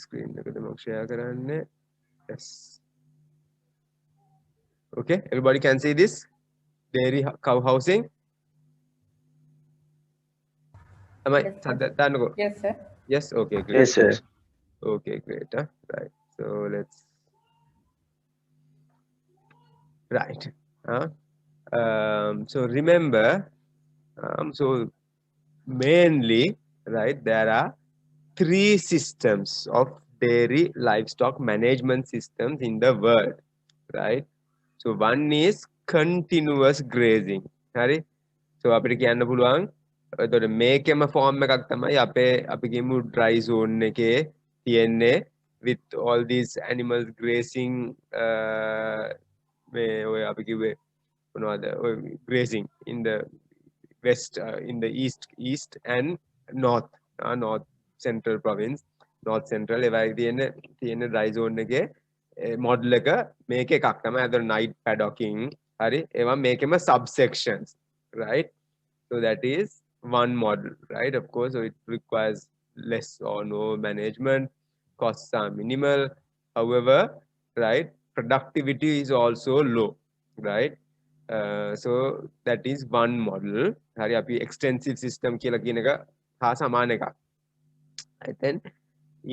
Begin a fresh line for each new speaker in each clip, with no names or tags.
screen එකද මම share කරන්නේ. Yes. Okay, everybody can see this dairy cow housing. Am I
Yes, sir.
done?
Yes, sir.
Yes, okay, great.
Yes, sir.
Okay, great. Right. So let's right. So remember, so mainly, right, there are three systems of dairy livestock management systems in the world, right? So one is continuous grazing. හරි. So අපිට කියන්න පුළුවන් එතකොට මේකෙම form එකක් තමයි අපේ අපි කියමු dry zone එකේ තියෙන්නේ with all these animals grazing මේ ඔය අපි කිව්වේ මොනවද ඔය grazing in the west in the east and north central province north central ඒවා තියෙන dry zone එකේ model එක මේක එකක් තමයි අද night paddocking හරි ඒවා මේකෙම subsections right so that is one model right of course so it requires less or no management costs are minimal however right productivity is also low right so that is one model hari api extensive system කියලා කියන එක හා සමාන එකක් and then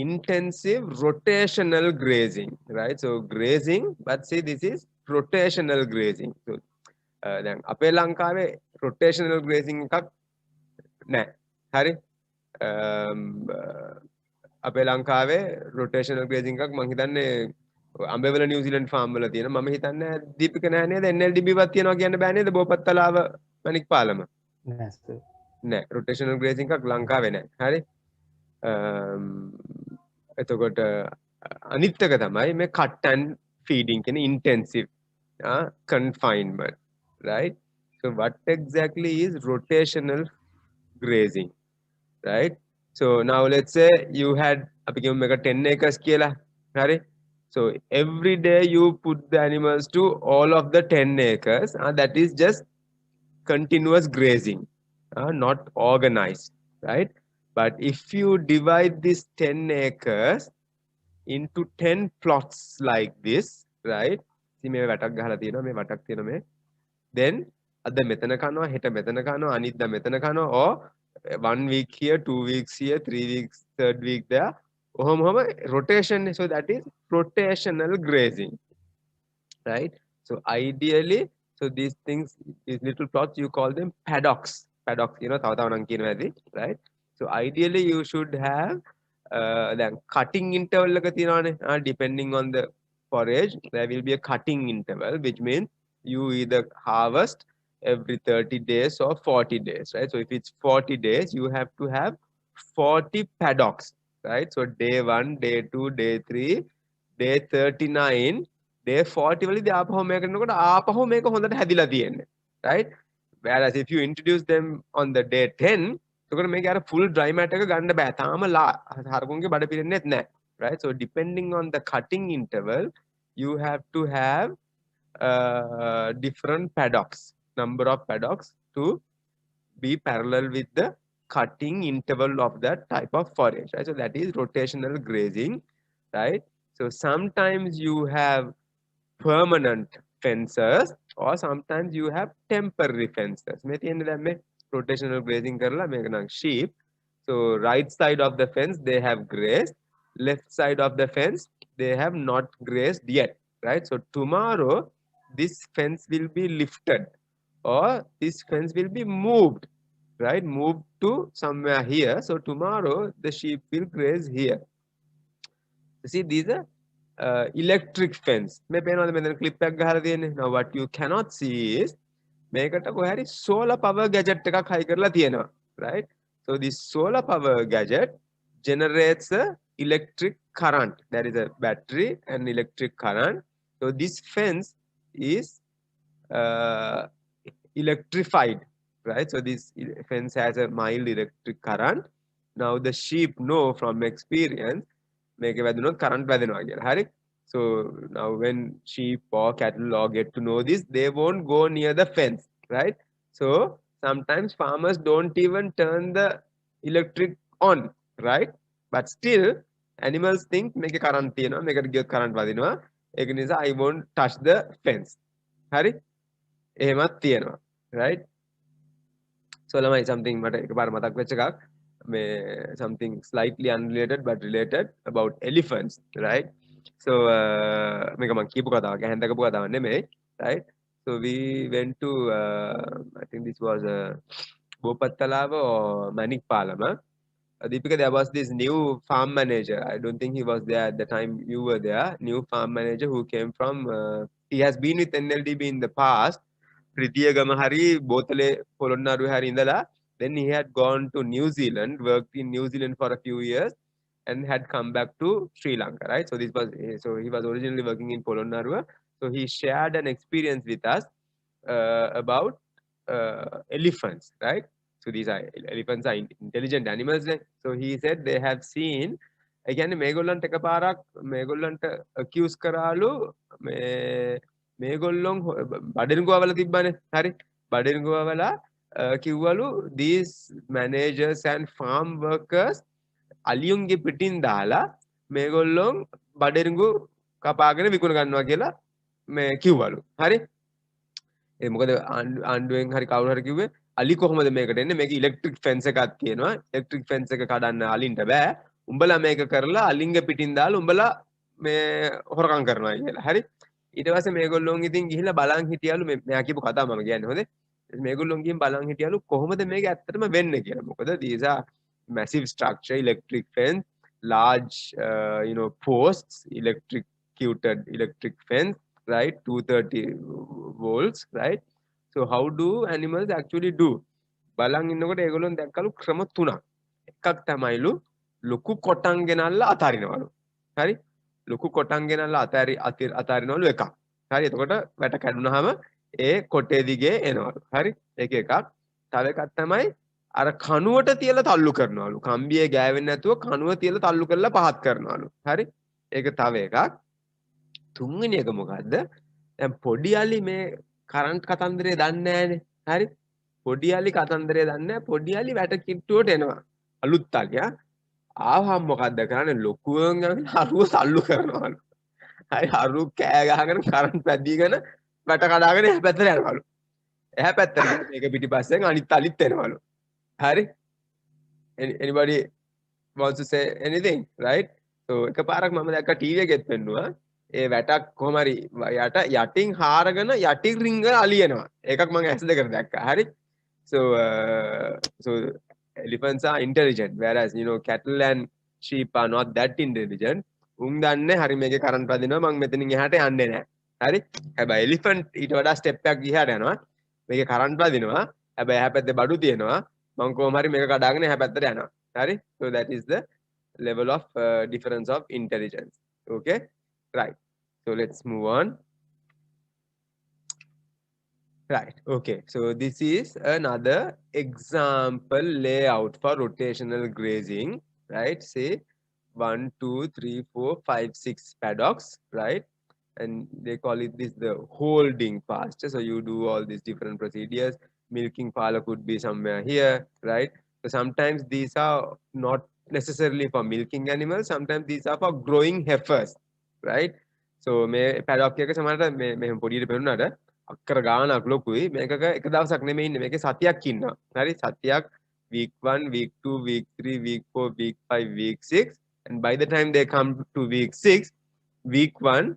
intensive rotational grazing right so grazing but see this is rotational grazing so දැන් අපේ ලංකාවේ rotational grazing එකක් නැහැ හරි අපේ ලංකාවේ rotational grazing එකක් මම හිතන්නේ අඹේවල නිව්සීලන්ත ෆාම් වල තියෙන මම හිතන්නේ දීපික නෑ නේද NLDB වත් තියනවා කියන්න බෑ නේද බෝපත්තලාව මණික් පාලම නෑ rotational grazing එකක් ලංකාවේ නෑ හරි එතකොට අනිත් එක තමයි මේ cut and feeding කියන intensive confinement right so what exactly is rotational grazing right so now let's say you had අපි කියමු මේක 10 acres කියලා හරි so every day you put the animals to all of the 10 acres that is just continuous grazing not organized right but if you divide this 10 acres into 10 plots like this right see මේ වැටක් ගහලා තියෙනවා මේ වටක් තියෙනවා මේ then අද මෙතන කනවා හෙට මෙතන කනවා අනිද්දා මෙතන කනවා or 1 week here 2 weeks here 3 weeks third week there ඔහොම rotation so that is rotational grazing right so ideally so these things these little plots you call them paddocks you know තව තව නම් කියනවා ඇති right so ideally you should have then cutting interval එක තියෙනවානේ depending on the forage there will be a cutting interval which means you either harvest every 30 days or 40 days right so if it's 40 days you have to have 40 paddocks right so day 1 day 2 day 3 day 39 day 40 වලදී ආපහු මේක කරනකොට ආපහු මේක හොඳට හැදිලා තියෙන්නේ right whereas if you introduce them on the day 10 එතකොට මේක අර full dry mat එක ගන්න බෑ තාම හරකුන්ගේ බඩ පිරෙන්නෙත් නැහැ right so depending on the cutting interval you have to have different paddocks number of paddocks to be parallel with the cutting interval of that type of forage right so that is rotational grazing right so sometimes you have permanent fences or sometimes you have temporary fences මේ තියෙන්නේ දැන් මේ rotational grazing කරලා මේක නම් sheep so right side of the fence they have grazed left side of the fence they have not grazed yet right so tomorrow this fence will be lifted or this fence will be moved right moved to somewhere here so tomorrow the sheep will graze here see these are electric fence මේ පේනවද මෙතන clip එකක් ගහලා තියෙන්නේ now what you cannot see is මේකට කොහේ හරි solar power gadget එකක් high කරලා තියෙනවා right so this solar power gadget generates a electric current there is a battery and electric current so this fence is electrified right so this fence has a mild electric current now the sheep know from experience මේක වැදුනොත් current වැදෙනවා කියලා හරි so now when sheep or cattle or get to know this they won't go near the fence right so sometimes farmers don't even turn the electric on right but still animals think මේකේ current තියෙනවා මේකට ගියොත් current වදිනවා ඒක නිසා I won't touch the fence හරි එහෙමත් තියෙනවා right so ළමයි something මට එකපාර මතක් වෙච්ච එකක් මේ something slightly unrelated but related about elephants right so මේක මම කියපු කතාවක් ගැහෙන් දකපු කතාවක් නෙමෙයි right so we went to I think this was Bopattalawa or Manikpalama. Deepika, there was this new farm manager. I don't think he was there at the time you were there. New farm manager who came from. He has been with NLDB in the past. Pritiyagama hari, Botale Polonnaru hari indala. Then he had gone to New Zealand, worked in New Zealand for a few years, and had come back to Sri Lanka. Right. So this was so he was originally working in Polonnaruwa. So he shared an experience with us about elephants. Right. So these are elephants are intelligent animals. So he said they have seen. Again, මේගොල්ලන්ට එකපාරක් මේගොල්ලන්ට accuse කරාලු මේගොල්ලොන් බඩිරුගවල තිබ්බනේ. හරි. බඩිරුගවල කිව්වලු these managers and farm workers අලියුන්ගේ පිටින් දාලා මේගොල්ලොන් බඩිරුගු කපාගෙන විකුණ ගන්නවා කියලා මේ කිව්වලු. හරි. ඒ මොකද ආණ්ඩුවෙන් හරි කවුරු හරි කිව්වේ අලි කොහොමද මේකට එන්නේ මේක ඉලෙක්ට්‍රික් ෆෙන්ස් එකක් තියෙනවා ඉලෙක්ට්‍රික් ෆෙන්ස් එක කඩන්න අලින්ට බෑ උඹලා මේක කරලා අලින්ගේ පිටින් දාලා උඹලා මේ හොරකම් කරනවා කියලා හරි ඊට පස්සේ මේගොල්ලෝන් ඉතින් ගිහිල්ලා බලන් හිටියලු මෙයා කියපු කතාව මම කියන්නේ හොඳේ මේගොල්ලෝන් ගිහින් බලන් හිටියලු කොහොමද මේක ඇත්තටම වෙන්නේ කියලා මොකද these are massive structure electric fence large posts electrocuted electric fence right 230 volts right so how do animals actually do බලන් ඉන්නකොට ඒගොල්ලෝ දැක්කලු ක්‍රම තුනක් එකක් තමයිලු ලොකු කොටන් ගෙනල්ලා අතාරිනවලු හරි ලොකු කොටන් ගෙනල්ලා අතාරිනවලු එකක් හරි එතකොට වැට කැඩුනහම ඒ කොටේ දිගේ එනවලු හරි ඒක එකක් තව එකක් තමයි අර කණුවට තියලා තල්ලු කරනවලු කම්බියේ ගෑවෙන්නේ නැතුව කණුව තියලා තල්ලු කරලා පහත් කරනවලු හරි ඒක තව එකක් තුන්වෙනි එක මොකද්ද දැන් පොඩි අලි මේ කරන්ට් කතන්දරේ දන්නේ නැහනේ හරි පොඩි අලි කතන්දරේ දන්නේ නැහැ පොඩි අලි වැට කිට්ටුවට එනවා අලුත් අලියා ආවහම මොකද්ද කරන්නේ ලොකුවෙන් යන හරුව තල්ලු කරනවලු හරි හරුව කෑ ගහගෙන කරන්ට් පැද්දීගෙන වැට කඩාගෙන එහා පැත්තට යනවලු එහා පැත්තට මේක පිටිපස්සෙන් අනිත් අලිත් එනවලු හරි anybody wants to say anything right so එකපාරක් මම දැක්ක ටීවී එකෙත් පෙන්නුවා ඒ වැටක් කොහම හරි යටින් හාරගෙන යටින් රින්ගන අලියනවා ඒකක් මම ඇස් දෙකට දැක්කා හරි so elephants are intelligent whereas cattle and sheep are not that intelligent උන් දන්නේ හරි මේකේ කරන්ට් වදිනවා මම මෙතනින් එහාට යන්නේ නැහැ හරි හැබැයි elephant ඊට වඩා ස්ටෙප් එකක් ගිහාට යනවා මේකේ කරන්ට් වදිනවා හැබැයි එහා පැත්තේ බඩු තියෙනවා මම කොහොම හරි මේක කඩාගෙන එහා පැත්තට යනවා හරි so that is the level of difference of intelligence okay right so let's move on right okay so this is another example layout for rotational grazing right say 1 2 3 4 5 6 paddocks right and they call it this the holding pasture so you do all these different procedures milking parlor could be somewhere here right so sometimes these are not necessarily for milking animals sometimes these are for growing heifers right so මේ paddock එක සමහරට මේ මෙහෙම පොඩියට පෙන්නුනාට අක්කර ගානක් ලොකුයි මේකක එක දවසක් නෙමෙයි ඉන්නේ මේකේ සතියක් ඉන්නවා හරි සතියක් week 1 week 2 week 3 week 4 week 5 week 6 and by the time they come to week 6 week 1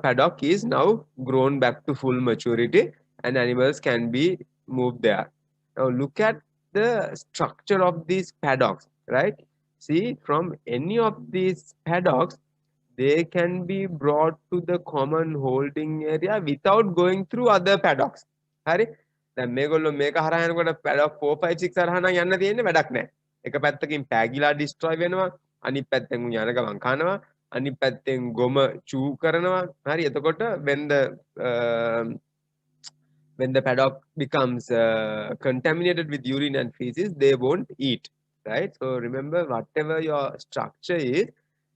paddock is now grown back to full maturity and animals can be moved there now look at the structure of these paddocks right see from any of these paddocks they can be brought to the common holding area without going through other paddocks. හරි? දැන් මේගොල්ලෝ මේක හරහා යනකොට paddock 4 5 6 හරහා නම් යන්න තියෙන්නේ වැඩක් නැහැ. එක පැත්තකින් පෑගිලා destroy වෙනවා. අනිත් පැත්තෙන් උන් යන ගමන් කනවා. අනිත් පැත්තෙන් ගොම චූ කරනවා. හරි? එතකොට when the paddock becomes contaminated with urine and feces, they won't eat. Right? So remember, whatever your structure is,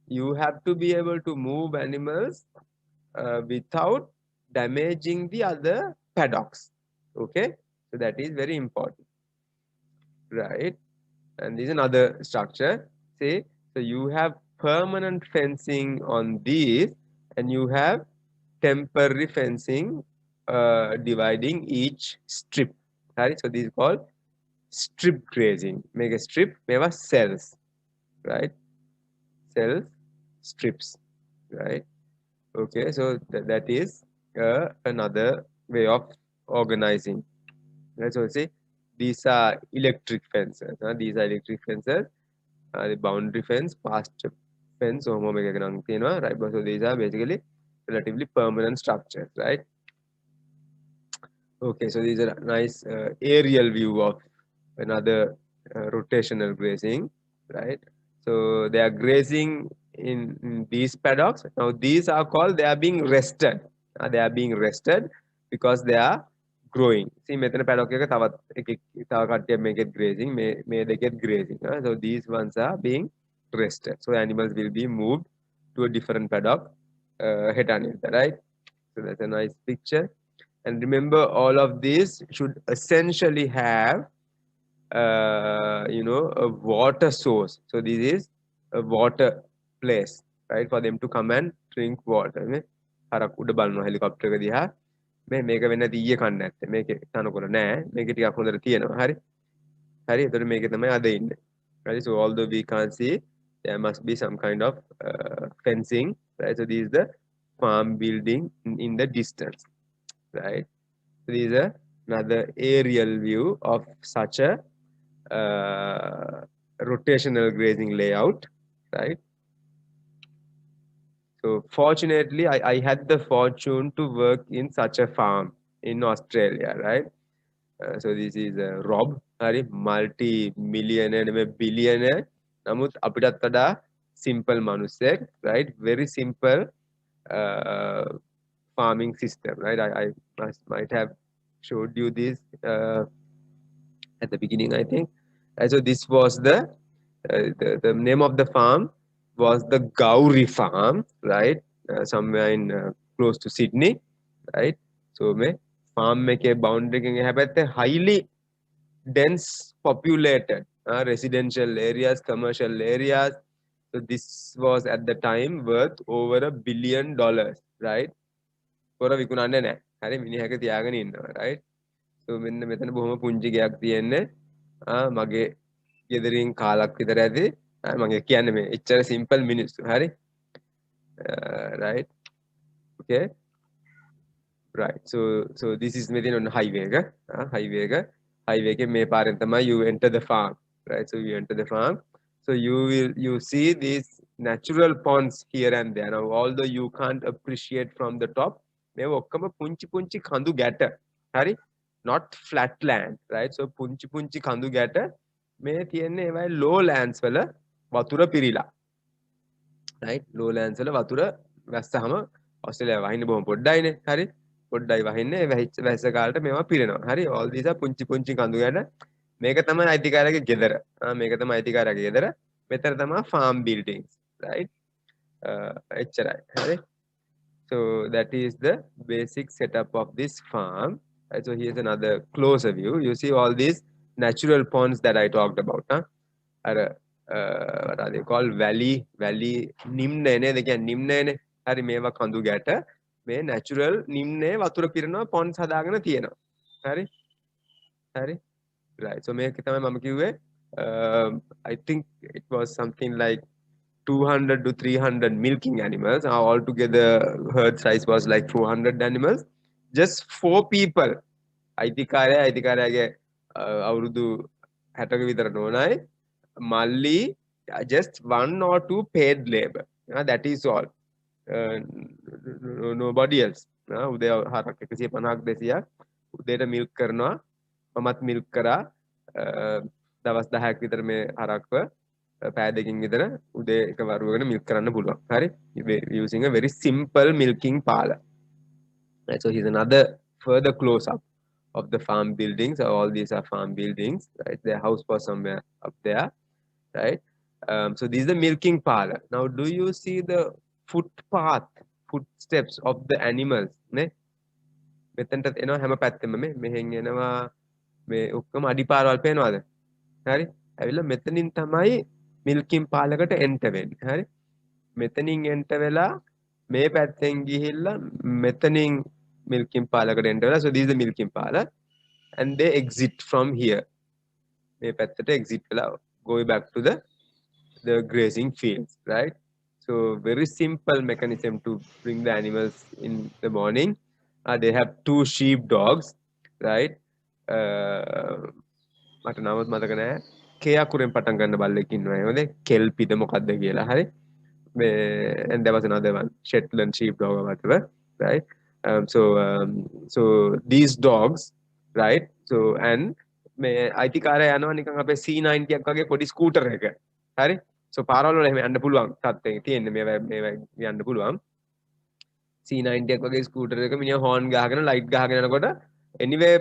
you have to be able to move animals without damaging the other paddocks. Okay, so that is very important, right? And this is another structure. Say, so you have permanent fencing on these, and you have temporary fencing dividing each strip. Right? So this is called strip grazing. Make a strip, make a cells, right? Cells, strips, right? Okay, so that is another way of organizing. Right? So see, these are electric fences. These are electric fences. The boundary fence, pasture fence, right? So these are basically relatively permanent structures, right? Okay, so these are a nice aerial view of another rotational grazing, right? So they are grazing in these paddocks. Now these are called, they are being rested. They are being rested because they are growing. See, මෙතන paddock එක තවත් තව කට්ටියක් මේකෙත් grazing, මේ දෙකෙත් grazing. So these ones are being rested. So animals will be moved to a different paddock හෙට අනිද්දා, right? So that's a nice picture. And remember, all of these should essentially have, a water source. So this is a water place, right, for them to come and drink water. නේ හරක් උඩ බලනවා helicopter එක දිහා. මේක වෙන්න දීයේ කන්නේ නැත්තේ. මේකේ තනකොළ නැහැ. මේකේ ටිකක් හොඳට තියෙනවා. හරි. හරි. එතකොට මේකේ තමයි අද ඉන්නේ. Right? So although we can't see, there must be some kind of fencing, right? So this is the farm building in the distance, right? So this is another aerial view of such a rotational grazing layout, right? So fortunately, I had the fortune to work in such a farm in Australia, right? So this is Rob, hari multi-millionaire නෙමෙයි billionaire. නමුත් අපිටත් වඩා simple මනුස්සයෙක්, right? Very simple farming system, right? I might have showed you this at the beginning, I think. So this was the name of the farm was the Gowrie farm, right? Somewhere in close to Sydney, right? So me farm එකේ boundary එකෙන් එහා පැත්තේ highly dense populated residential areas, commercial areas. So this was at the time worth over $1 billion, right? පොර විකුණන්නේ නැහැ. හරි මිනිහක තියාගෙන ඉන්නවා, right? So මෙන්න මෙතන බොහොම පුංචි ගයක් තියෙන්නේ. මගේ ගෙදරින් කාලක් විතර ඇති. මගේ කියන්නේ මේ එච්චර simple මිනිස්සු. හරි? Right? Okay. Right. So this is within on highway එක. highway එක. highway එකේ මේ පාරෙන් තමයි you enter the farm. Right? So you enter the farm. So you see these natural ponds here and there. Now although you can't appreciate from the top, මේව ඔක්කොම පුංචි පුංචි කඳු ගැට. හරි? Not flat land, right? So පුංචි පුංචි කඳු ගැට මේ තියෙන්නේ ඒවයි lowlands වල වතුර පිරීලා. Right? Lowlands වල වතුර වැස්සහම ඔස්ට්‍රේලියාව වහින්න බොහොම පොඩ්ඩයිනේ. හරි? පොඩ්ඩයි වහින්නේ වැස්ස කාලට මේවා පිරෙනවා. හරි? all these are පුංචි පුංචි කඳු ගැට. මේක තමයි අයිතිකාරයාගේ ගෙදර. මේක තමයි අයිතිකාරයාගේ ගෙදර. මෙතන තමයි farm buildings, right? එච්චරයි. හරි? So that is the basic setup of this farm. Right, so here's another closer view. You see all these natural ponds that I talked about. What are they called? Valley නිම්නය නේද? කියන්නේ නිම්නයනේ. හරි මේවා කඳු ගැට. මේ natural නිම්නයේ වතුර පිරෙනවා ponds හදාගෙන තියෙනවා. හරි? හරි? Right. So මේක තමයි මම කිව්වේ. I think it was something like 200 to 300 milking animals. Altogether, herd size was like 400 animals. Just 4 people. අයිතිකාරයාගේ අවුරුදු 60ක විතර නෝනයි. මල්ලි just 1 or 2 paid labor. That is all. Nobody else. උදේ හරක් 150ක් 200ක් උදේට milk කරනවා. මමත් milk කරා. දවස් 10ක් විතර මේ හරක්ව පැය දෙකකින් විතර උදේ එක වරුවකට milk කරන්න පුළුවන්. හරි? Using a very simple milking parlor. Right, so here's another further close up of the farm buildings. All these are farm buildings, right? Their house was somewhere up there, right? So this is the milking parlor. Now, do you see the footsteps of the animals? Ne? මෙතනට එනවා හැම පැත්තෙම මෙහෙන් එනවා මේ ඔක්කොම අඩිපාරවල් පේනවාද? හරි? ඇවිල්ලා මෙතනින් තමයි milking parlor එකට enter වෙන්නේ. හරි? මෙතනින් එන්ට වෙලා මේ පැත්තෙන් ගිහිල්ලා මෙතනින් milking පාලකට එන්ට වෙලා. So this is the milking parlor and they exit from here. මේ පැත්තට exit වෙලා going back to the grazing fields, right? So very simple mechanism to bring the animals in the morning. They have 2 sheep dogs, right? මට නමත් මතක නෑ. කේයකුරෙන් පටන් ගන්න බල්ලෙක් ඉන්නවා. එහෙමද? කෙල්පිද මොකද්ද කියලා. හරි. And there was another one, Shetland sheepdog or whatever, right? So these dogs, right? So and මේ අයිතිකාරය යනවා නිකන් අපේ C90 ක් වගේ පොඩි ස්කූටර් එක. හරි? So පාරවල් වල එහෙම යන්න පුළුවන් තත්ත්වයක තියෙන්නේ මේවා යන්න පුළුවන්. C90 ක් වගේ ස්කූටර් එක මිනිහා හෝන් ගහගෙන ලයිට් ගහගෙන යනකොට anyway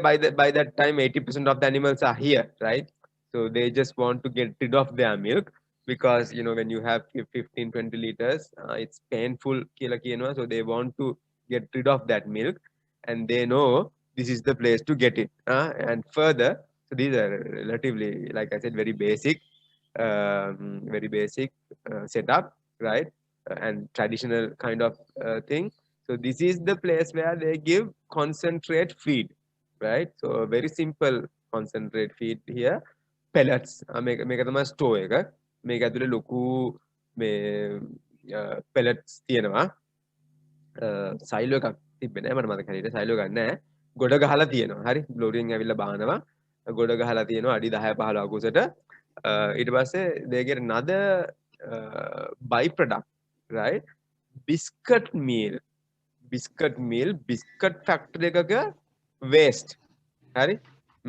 by that time 80% of the animals are here, right? So they just want to get rid of their milk because when you have 15-20 liters, it's painful කියලා කියනවා. So they want to get rid of that milk and they know this is the place to get it. And further, so these are relatively, like I said, very basic setup, right? And traditional kind of thing. So this is the place where they give concentrate feed, right? So very simple concentrate feed here. Pellets. මේක තමයි store එක. මේක ඇතුලේ ලොකු මේ pellets තියෙනවා. Silo එකක් තිබ්බේ නෑ මට මතක හරියට. සයිලෝ එකක් නෑ. ගොඩ ගහලා තියෙනවා. හරි. බ්ලෝරියෙන් ඇවිල්ලා බානවා. ගොඩ ගහලා තියෙනවා අඩි 10 15 අකුසට. ඊට පස්සේ they get another byproduct, right? Biscuit meal biscuit factory එකක waste. හරි.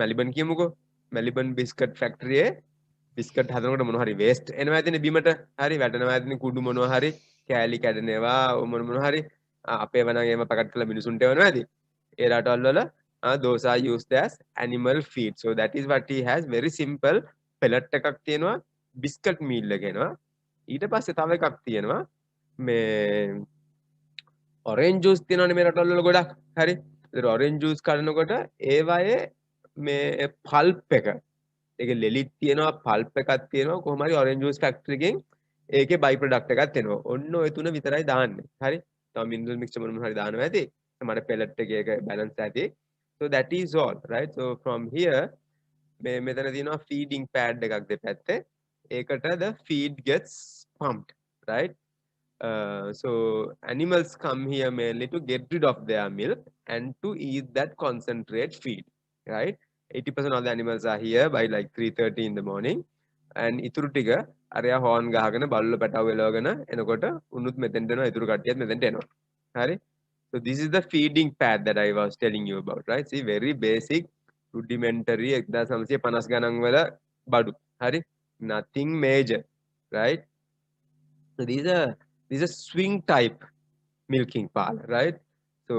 මැලිබන් කියමුකෝ. මැලිබන් biscuit factory එකේ biscuit හදනකොට මොනවා හරි waste එනවා ඇතිනේ බිමට. හරි වැටෙනවා ඇතිනේ කුඩු මොනවා හරි කෑලි කැඩෙනවා මොනවා හරි අපේ වනම් එහෙම පැකට් කරලා මිනිසුන්ට එවනවා ඇති. ඒ රටවල් වල those are used as animal feed. So that is what he has. Very simple pellet එකක් තියෙනවා biscuit meal එක එනවා. ඊට පස්සේ තව එකක් තියෙනවා මේ orange juice තියෙනවනේ මේ රටවල් වල ගොඩක්. හරි. ඒතර orange juice කඩනකොට ඒවායේ මේ pulp එක ඒක ලෙලිත් තියෙනවා pulp එකක් තියෙනවා කොහොම හරි orange juice factory එකෙන් ඒකේ by product එකක් එනවා. ඔන්න ඔය තුන විතරයි දාන්නේ. හරි. තව mineral mixture මොනවා හරි දානවා ඇති. මට pellet එකේ ඒක balance ඇති. So that is all, right? So from here මෙතන තියෙනවා feeding pad එකක් දෙපැත්තේ. ඒකට the feed gets pumped, right? So animals come here mainly to get rid of their milk and to eat that concentrate feed, right? 80% of the animals are here by like 3:30 in the morning and ඉතුරු ටික අරයා horn ගහගෙන බල්ලෝ පැටව එලවගෙන එනකොට උනුත් මෙතෙන්ට එනවා ඉතුරු කට්ටියත් මෙතෙන්ට එනවා. හරි? So this is the feeding pad that I was telling you about, right? See, very basic rudimentary 1950 ගණන් වල බඩු. හරි? Nothing major, right? So these are swing type milking parlor, right? So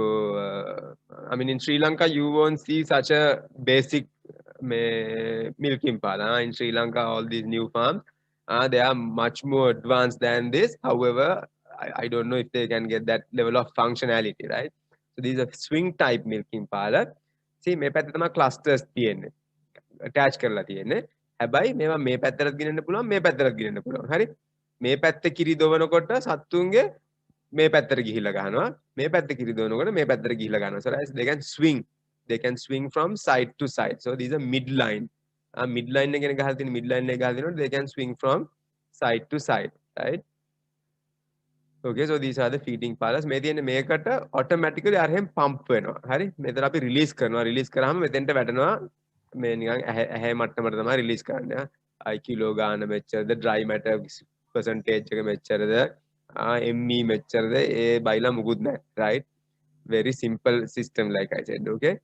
I mean in Sri Lanka you won't see such a basic milking parlor. In Sri Lanka all these new farms they are much more advanced than this. However, I don't know if they can get that level of functionality, right? So these are swing type milking parlor. See මේ පැත්තේ තමයි clusters තියෙන්නේ. attach කරලා තියෙන්නේ. හැබැයි මේවා මේ පැත්තට ගෙනෙන්න පුළුවන් මේ පැත්තට ගෙනෙන්න පුළුවන්. හරි? මේ පැත්තේ කිරි දොවනකොට සත්තුන්ගේ මේ පැත්තට ගිහිල්ලා ගහනවා. මේ පැත්තේ කිරි දොවනකොට මේ පැත්තට ගිහිල්ලා ගහනවා. So they can swing from side to side. So these are midline. Midline එකගෙන ගහලා තියෙන midline එක ගහලා දෙනකොට they can swing from side to side, right? Okay, so these are the feeding parlors. මේ තියෙන්නේ මේකට automatically අරහෙන් pump වෙනවා. හරි? මෙතන අපි release කරනවා. release කරාම මෙතෙන්ට වැටෙනවා මේ නිකන් ඇහැ මට්ටමට තමයි release කරන්නේ. කිලෝ ගාන මෙච්චරද dry matter percentage එක මෙච්චරද ME මෙච්චරද ඒ බයිලා මුකුත් නැහැ, right? Very simple system like I said, okay?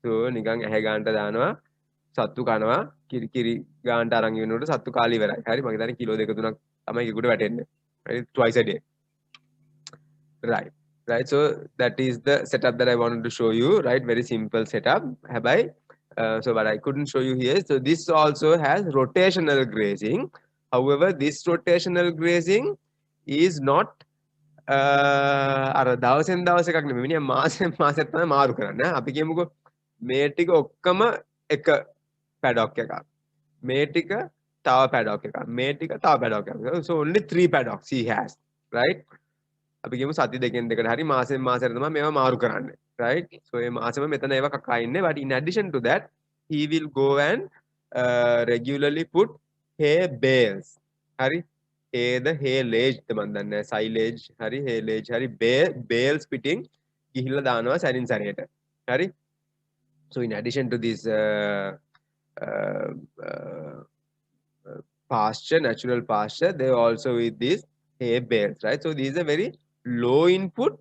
So නිකන් ඇහැ ගානට දානවා සත්තු කනවා කිරි ගානට අරන් ඉන්නකොට සත්තු කාලේ ඉවරයි. හරි? මගේ දාන්නේ කිලෝ 2-3ක් තමයි ඒකට වැටෙන්නේ. right? Twice a day. Right. So that is the setup that I wanted to show you, right? Very simple setup. So but I couldn't show you here. So this also has rotational grazing. However, this rotational grazing is not අර දවසෙන් දවස එකක් නෙමෙයි. මිනිහා මාසෙන් මාසෙත් තමයි මාරු කරන්නේ. අපි කියමුකෝ මේ ටික ඔක්කොම එක paddock එකක්. මේ ටික තව paddock එකක්. මේ ටික තව paddock එකක්. So only 3 paddocks he has. right? අපි කියමු සති දෙකෙන් දෙකට හරි මාසෙන් මාසෙට තමයි මේවා මාරු කරන්නේ, right? So මේ මාසෙම මෙතන ඒවා කකා ඉන්නේ, but in addition to that he will go and regularly put hay bales, හරි? hay haylage මන් දන්නේ silage හරි haylage හරි bales fitting ගිහිල්ලා දානවා සැරින් සැරේට, හරි? So in addition to this uh, uh, pasture, natural pasture, they also with these hay bales, right? So these are very low input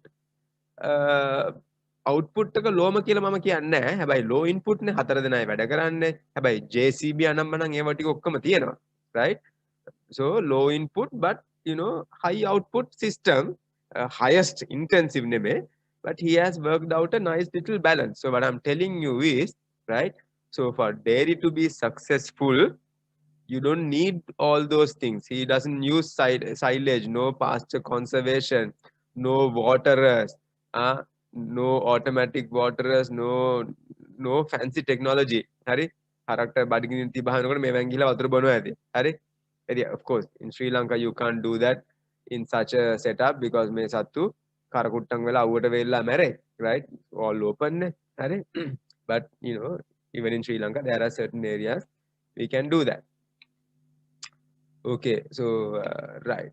output එක ලෝම කියලා මම කියන්නේ නැහැ. හැබැයි low input නේ හතර දෙනායි වැඩ කරන්නේ. හැබැයි JCB අනම්මනම් ඒව ටික ඔක්කොම තියෙනවා, right? So low input but high output system, highest intensive නෙමෙයි, but he has worked out a nice little balance. So what I'm telling you is, right? So for dairy to be successful, you don't need all those things. He doesn't use silage, no pasture conservation, no waterers, no automatic waterers, no fancy technology. Hari, character බඩගිනින් තිබහනකොට මේ වැංගිලා වතුර බොනවා ඇති. හරි? Of course, in Sri Lanka you can't do that in such a setup because මේ සත්තු කරකුට්ටම් වෙලා අවුවට වෙලා මැරේ, right? All open නේ. හරි? But even in Sri Lanka there are certain areas we can do that. Okay, so right.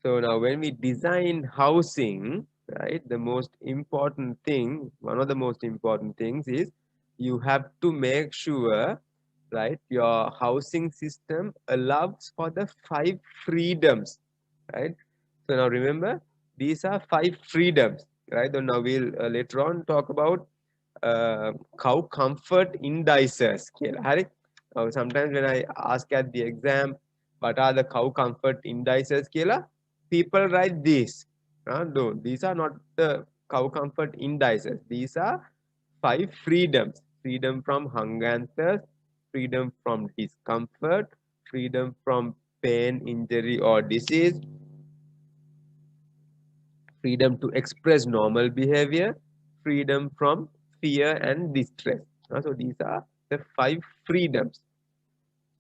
So now when we design housing, right, one of the most important things is you have to make sure, right, your housing system allows for the 5 freedoms, right? So now remember, these are 5 freedoms, right? So now we'll later on talk about cow comfort indices. Sometimes when I ask at the exam, what are the cow comfort indices? People write this. No, these are not the cow comfort indices. These are 5 freedoms. Freedom from hunger and thirst, freedom from discomfort, freedom from pain, injury, or disease, freedom to express normal behavior, freedom from fear and distress. So these are the 5 freedoms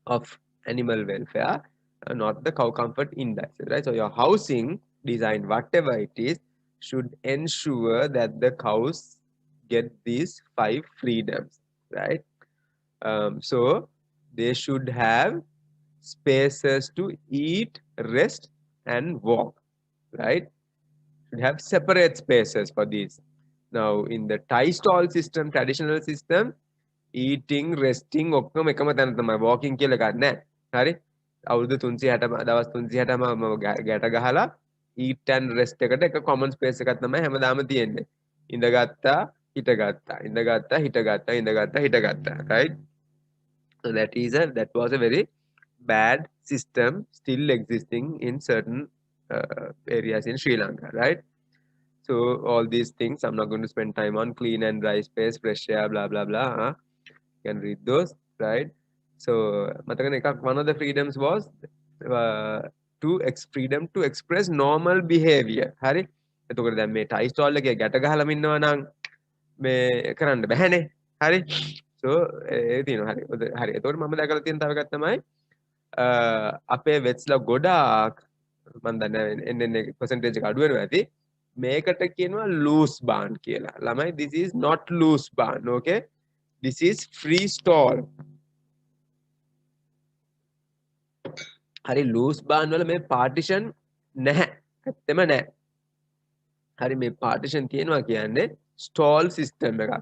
of animal welfare, not the cow comfort index, right? So your housing design, whatever it is, should ensure that the cows get these 5 freedoms, right? So they should have spaces to eat, rest, and walk, right? Should have separate spaces for these. Now in the Thai stall system, traditional system, eating, resting ඔක්කොම එකම තැන තමයි. walking කියලා එකක් නැහැ. හරි? අවුරුදු 360 දවස් 360ම ගැට ගහලා eat and rest එකට එක common space එකක් තමයි හැමදාම තියෙන්නේ. ඉඳගත්තා, හිටගත්තා, ඉඳගත්තා, හිටගත්තා, ඉඳගත්තා, හිටගත්තා, right? So that was a very bad system still existing in certain areas in Sri Lanka, right? So all these things, I'm not going to spend time on. Clean and dry space, fresh air, blah, blah, blah. You can read those, right? So one of the freedoms was freedom to express normal behavior. හරි? එතකොට දැන් මේ Thai stall එකේ ගැට ගහලා ඉන්නවා නම් මේ කරන්න බැහැනේ. හරි? So ඒ තියෙනවා. හරි. එතකොට මම දැකලා තියෙන තව එකක් තමයි අපේ වෙච්ලා ගොඩාක් මම දන්නේ එන්නේ percentage එක අඩු වෙනවා ඇති. මේකට කියනවා loose barn කියලා. ළමයි, this is not loose barn, okay? This is free stall. හරි, loose barn වල මේ partition නැහැ. ඇත්තම නැහැ. හරි, මේ partition තියෙනවා කියන්නේ stall system එකක්.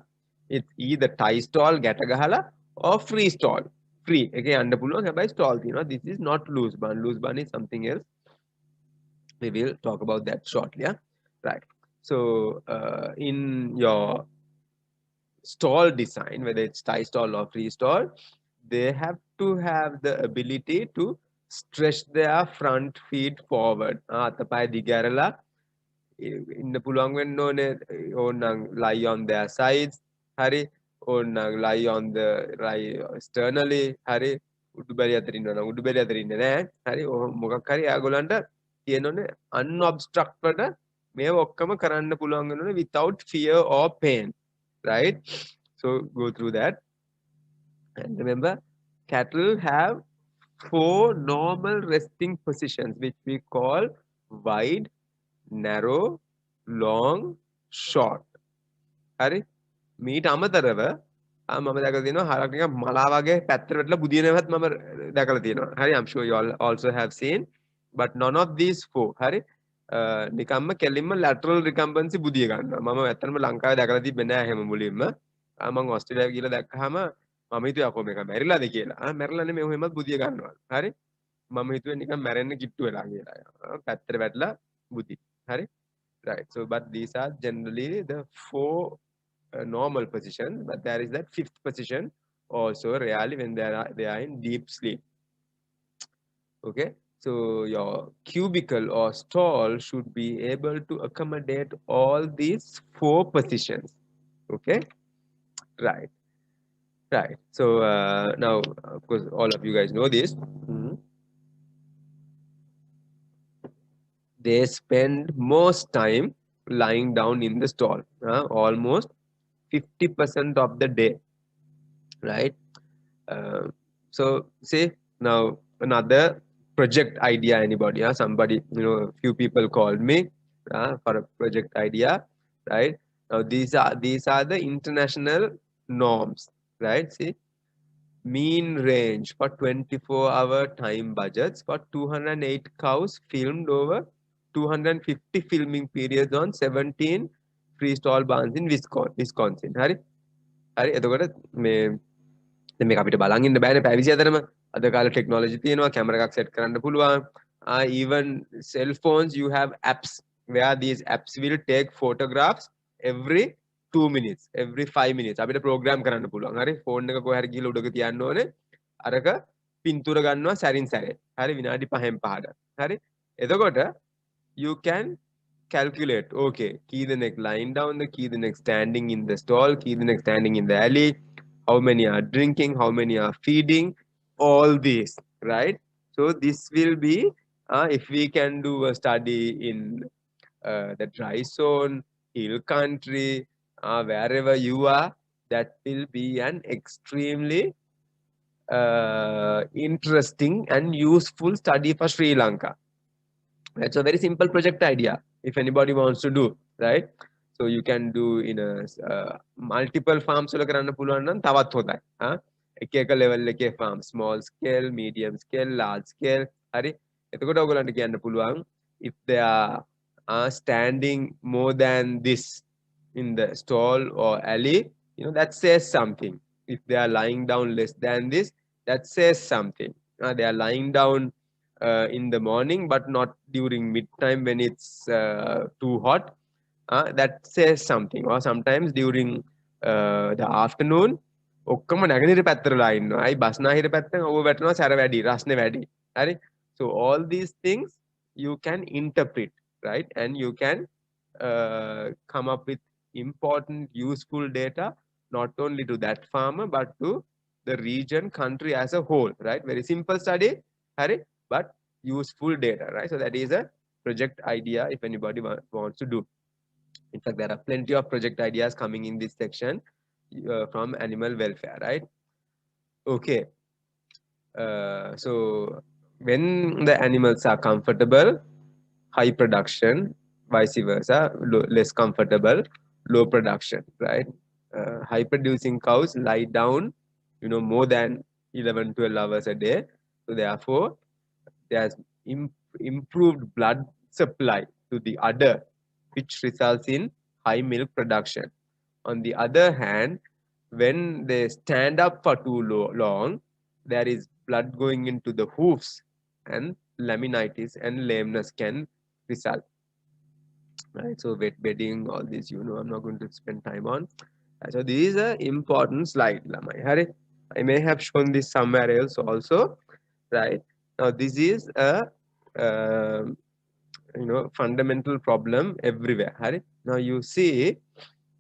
It's either Thai stall ගැට ගහලා or free stall. Free. එකේ යන්න පුළුවන්, හැබැයි stall තියෙනවා. This is not loose barn. Loose barn is something else. We will talk about that shortly, yeah? Right. So in your stall design, whether it's Thai stall or free stall, they have to have the ability to stretch their front feet forward. අතපය දිගහැරලා ඉන්න පුළුවන් වෙන්න ඕනේ. ඕනනම් lie on their sides. හරි. ඕනනම් lie on the externally. හරි. උඩුබැලි අතර ඉන්නවා නම් උඩුබැලි අතර ඉන්නේ නැහැ. හරි. මොකක් හරි යාගොල්ලන්ට තියෙනෝනේ unobstructed මේව ඔක්කොම කරන්න පුළුවන් වෙනෝනේ without fear or pain, right? So go through that. And remember, cattle have 4 normal resting positions which we call wide, narrow, long, short. හරි මීට අමතරව මම දැකලා තියෙනවා හරක් නිකන් මලා වගේ පැත්තට වැටලා බුදිනවත් මම දැකලා තියෙනවා. හරි I'm sure you all also have seen but none of these four හරි නිකම්ම කෙලින්ම lateral recumbency බුදිය ගන්නවා. මම ඇත්තටම ලංකාවේ දැකලා තිබ්බේ නෑ එහෙම මුලින්ම. මම ඕස්ට්‍රේලියාවේ ගිහලා දැක්කහම මම හිතුවා කොහොම එක මැරිලාද කියලා. මැරිලා නෙමෙයි ඔහෙමත් බුදිය ගන්නවා. හරි මම හිතුවේ නිකන් මැරෙන්න කිට්ටු වෙලා කියලා. පැත්තට වැටලා බුදි. හරි right so but these are generally the four normal positions but there is that fifth position also rarely when they are in deep sleep. Okay so your cubicle or stall should be able to accommodate all these four positions. Okay right right so now of course all of you guys know this. They spend most time lying down in the stall, almost 50% of the day, right? So see now another project idea. Anybody? Somebody, a few people called me for a project idea, right? Now these are the international norms, right? See, mean range for 24-hour time budgets for 208 cows filmed over 250 filming periods on 17 freestall barns in Wisconsin. හරි හරි එතකොට මේ දැන් මේක අපිට බලන් ඉන්න බෑනේ පැය 24ම අද කාලේ ටෙක්නොලොජි තියෙනවා කැමරා එකක් සෙට් කරන්න පුළුවන් even cell phones you have apps where these apps will take photographs every 2 minutes every 5 minutes අපිට ප්‍රෝග්‍රෑම් කරන්න පුළුවන් හරි ෆෝන් එක කොහේ හරි ගිහලා උඩක තියන්න ඕනේ අරක පින්තූර ගන්නවා සැරින් සැරේ හරි විනාඩි 5න් 5ට හරි එතකොට you can calculate okay key the next lying down the key the next standing in the stall key the next standing in the alley how many are drinking how many are feeding all these right so this will be if we can do a study in the dry zone hill country wherever you are that will be an extremely interesting and useful study for Sri Lanka. It's a very simple project idea if anybody wants to do, right? So you can do in a multiple farms වල කරන්න පුළුවන් නම් තවත් හොඳයි. එක එක level එකේ farm small scale, medium scale, large scale. හරි. එතකොට ඔයගොල්ලන්ට කියන්න පුළුවන් if they are standing more than this in the stall or alley, that says something. If they are lying down less than this, that says something. They are lying down in the morning but not during midtime when it's too hot that says something or sometimes during the afternoon ඔක්කොම නැගිටිර පැත්තටලා ඉන්නවා අයි බස්නාහිර පැත්තෙන් ඔව වැටෙනවා සැර වැඩි රස්නේ වැඩි හරි so all these things you can interpret right and you can come up with important useful data not only to that farmer but to the region country as a whole right very simple study hari but useful data right so that is a project idea if anybody wants to do in fact there are plenty of project ideas coming in this section from animal welfare right okay so when the animals are comfortable high production vice versa less comfortable low production right high producing cows lie down more than 11-12 hours a day so therefore there's improved blood supply to the udder, which results in high milk production. On the other hand, when they stand up for too long, there is blood going into the hoofs and laminitis and lameness can result. Right, so wet bedding, all this, I'm not going to spend time on. So this is an important slide, Lamai. Hari, I may have shown this somewhere else also, right? Now this is a fundamental problem everywhere. Hari? Now you see,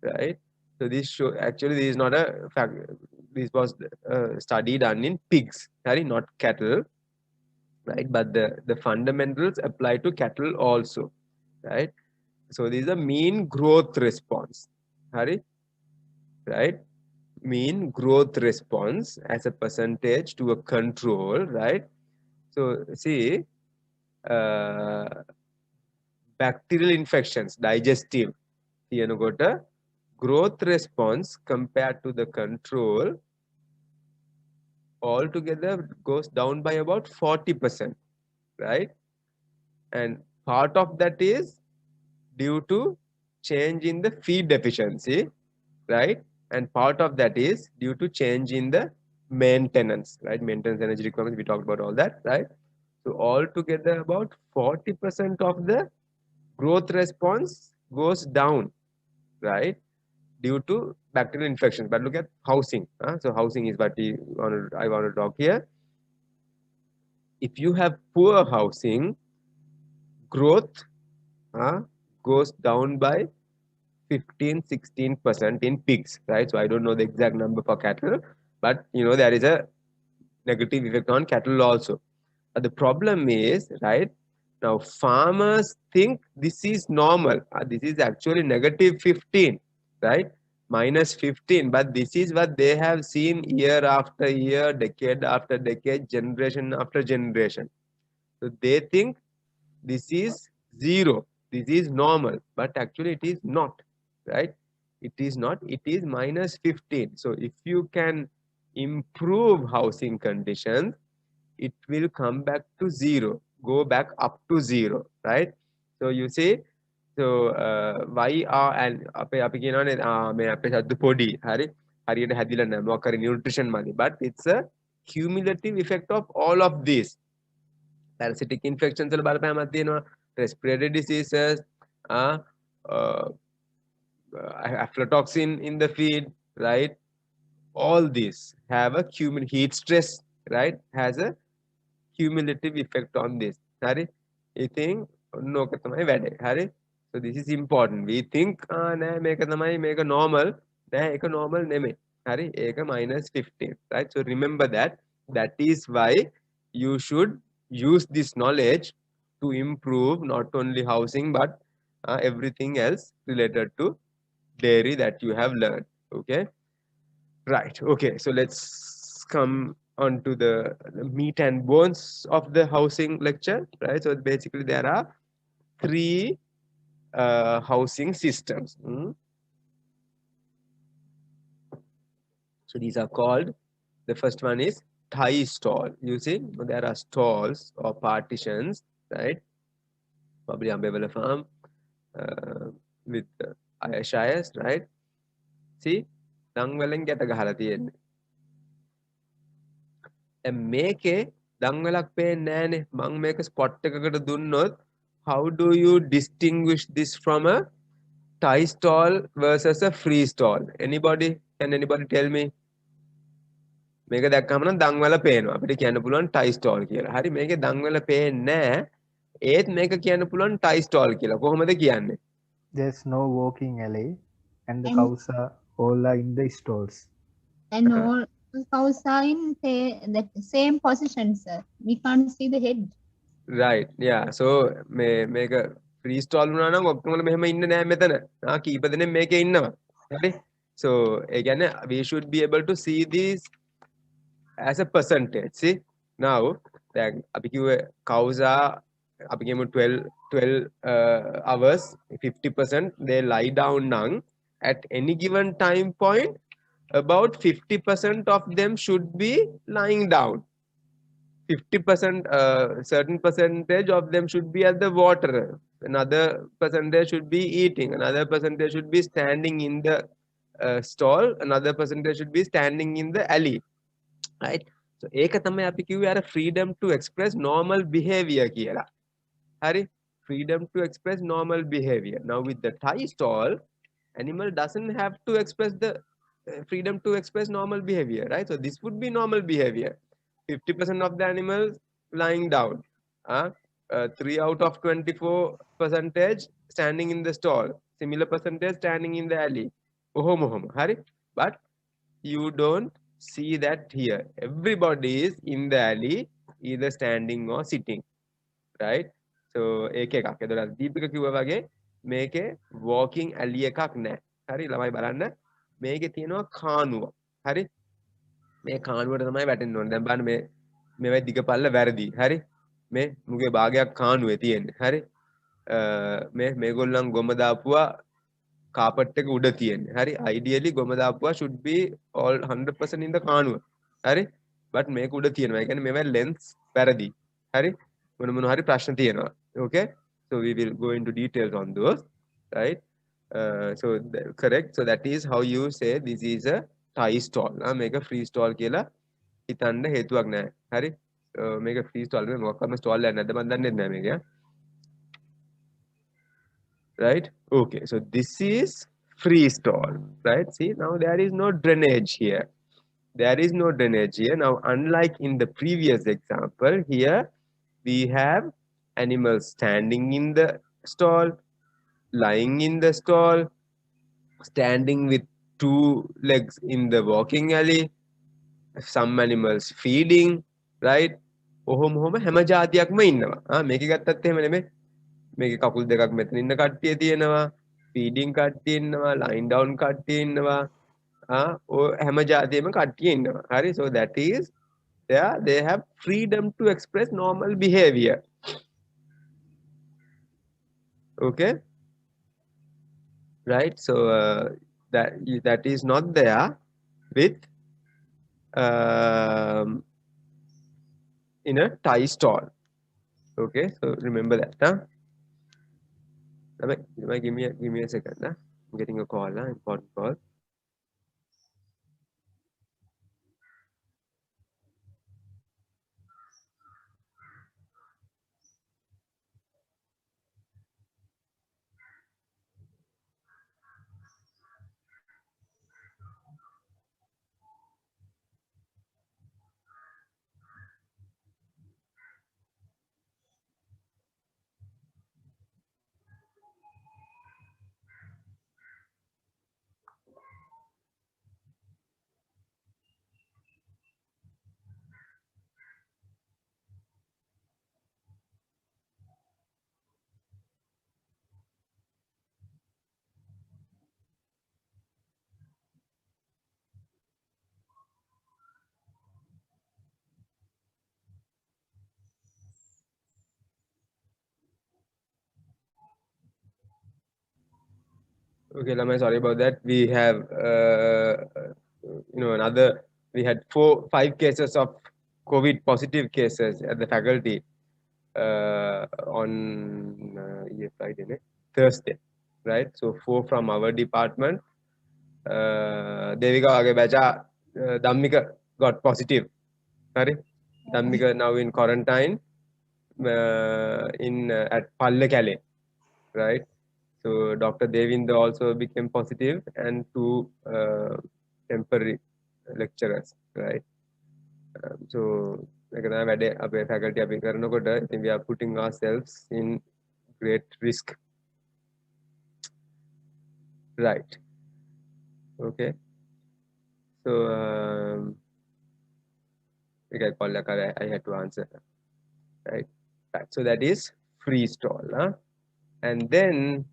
right? So this show actually this is not a fact. This was a study done in pigs, hari? Not cattle, right? But the fundamentals apply to cattle also, right? So this is a mean growth response, hari? Right? Mean growth response as a percentage to a control, right? So see, bacterial infections, digestive කියනකොට growth response compared to the control altogether goes down by about 40%, right? And part of that is due to change in the feed deficiency, right? And part of that is due to change in the maintenance, right? Maintenance energy requirements, we talked about all that, right? So altogether about 40% of the growth response goes down, right? Due to bacterial infections. But look at housing. So housing is what I want to talk here. If you have poor housing, growth goes down by 15-16% in pigs, right? So I don't know the exact number for cattle, but you know there is a negative effect on cattle also. But the problem is, right, now farmers think this is normal. This is actually negative 15, right? Minus 15, but this is what they have seen year after year, decade after decade, generation after generation. So they think this is zero, this is normal, but actually it is not, right? It is not, it is minus 15. So if you can improve housing conditions, it will come back to zero, go back up to zero, right? So you see, so why are and අපි කියනවානේ මේ අපේ සද්ද පොඩි හරි හරියට හැදිලා නැහැ මොකක් හරි nutrition මදි, but it's a cumulative effect of all of this. Parasitic infections වල බලපෑමක් තියෙනවා, respiratory diseases, uh, uh, aflatoxin in the feed, right? All these have a heat stress, right? Has a cumulative effect on this. Hari, you think no katamai vade. Hari, so this is important. We think na make tamai make a normal, na ek normal neme. Hari, ek minus 15, right? So remember that. That is why you should use this knowledge to improve not only housing but everything else related to dairy that you have learned. Okay, right. Okay, so let's come on to the meat and bones of the housing lecture, right? So basically there are three housing systems. So these are called, the first one is tie stall. You see, there are stalls or partitions, right? Probably Ambevela farm with Ayashayas, right? See, Dangwellen get a Gahalatian. මේකේ දංවලක් පේන්නේ නැහනේ. මං මේක spot එකකට දුන්නොත් how do you distinguish this from a tie stall versus a free stall? Can anybody tell me? මේක දැක්කම නම් දංවල පේනවා. අපිට කියන්න පුළුවන් tie stall කියලා. හරි, මේකේ දංවල පේන්නේ නැහැ. ඒත් මේක කියන්න පුළුවන් tie stall කියලා. කොහොමද කියන්නේ?
There's no walking alley and the cows are all are in the stalls.
And all cows are in the same position, sir. We can't see the head.
Right, yeah. So මේක free stall වුණා නම් ඔක්කොම මෙහෙම ඉන්න නෑ මෙතන. කීප දෙනෙක් මේකේ ඉන්නවා. හරි? So ඒ කියන්නේ we should be able to see these as a percentage. See? Now දැන් අපි කිව්වේ cows are අපි කියමු 12 hours 50% they lie down නම් at any given time point about 50% of them should be lying down. 50%, certain percentage of them should be at the water. Another percentage should be eating. Another percentage should be standing in the stall. Another percentage should be standing in the alley. Right? So, ඒක තමයි අපි කිව්වේ අර freedom to express normal behavior කියලා. හරි? Freedom to express normal behavior. Now with the tie stall, animal doesn't have to express the freedom to express normal behavior, right? So this would be normal behavior. 50% of the animals lying down. 3 out of 24 percentage standing in the stall. Similar percentage standing in the alley. Hari? But you don't see that here. Everybody is in the alley, either standing or sitting. Right? So, ඒක එකක්. එතකොට දීපික කිව්වා වගේ මේකේ walking alley එකක් නැහැ. හරි ළමයි බලන්න. මේකේ තියෙනවා කානුව. හරි? මේ කානුවට තමයි වැටෙන්න ඕනේ. දැන් බලන්න මේවයි දිග පල්ල වැරදි. හරි? මේ මුගේ භාගයක් කානුවේ තියෙන්නේ. හරි? මේගොල්ලන් ගොම දාපුවා කාපට් එක උඩ තියෙන්නේ. හරි. ideally ගොම දාපුවා should be all 100% in the කානුව. හරි. but මේක උඩ තියෙනවා. ඒ කියන්නේ මේවා lengths වැරදි. හරි. මොන හරි ප්‍රශ්න තියෙනවා. okay. so we will go into details on those. right. Correct. So that is how you say this is a tie stall. මේක free stall කියලා හිතන්න හේතුවක් නැහැ. හරි. මේක free stall නේ මොකක්ම stall එකක් නැද්ද මම දන්නේ නැහැ මේක. right. Okay, so this is free stall, right? See, now there is no drainage here. There is no drainage here. Now, unlike in the previous example, here we have animals standing in the stall, lying in the stall, standing with two legs in the walking alley, some animals feeding, right? ඔහොම හැම જાතියක්ම ඉන්නවා. මේක ගත්තත් එහෙම නෙමෙයි. මේකේ කකුල් දෙකක් මෙතන ඉන්න කට්ටිය තියෙනවා, ෆීඩින් කට්ටිය ඉන්නවා, ලයින් ඩවුන් කට්ටිය ඉන්නවා. ඔය හැම જાතියෙම කට්ටිය ඉන්නවා. හරි. So that is there they have freedom to express normal behavior. Okay. Right. So that is not there with in a tie stall. Okay. So remember that. Give me a second. I'm getting a call. Important call. Okay, Lamai, sorry about that. We have, we had 5 cases of COVID positive cases at the faculty on Friday, Thursday, right? So 4 from our department. Devika Agebacha, Dhammika got positive. Sorry, Dhammika now in quarantine at Pallekale, right? So Dr. Devinder also became positive and 2 temporary lecturers, right? So faculty we are putting ourselves in great risk. Right. Okay. So I had to answer. Right. So that is free stall. And then,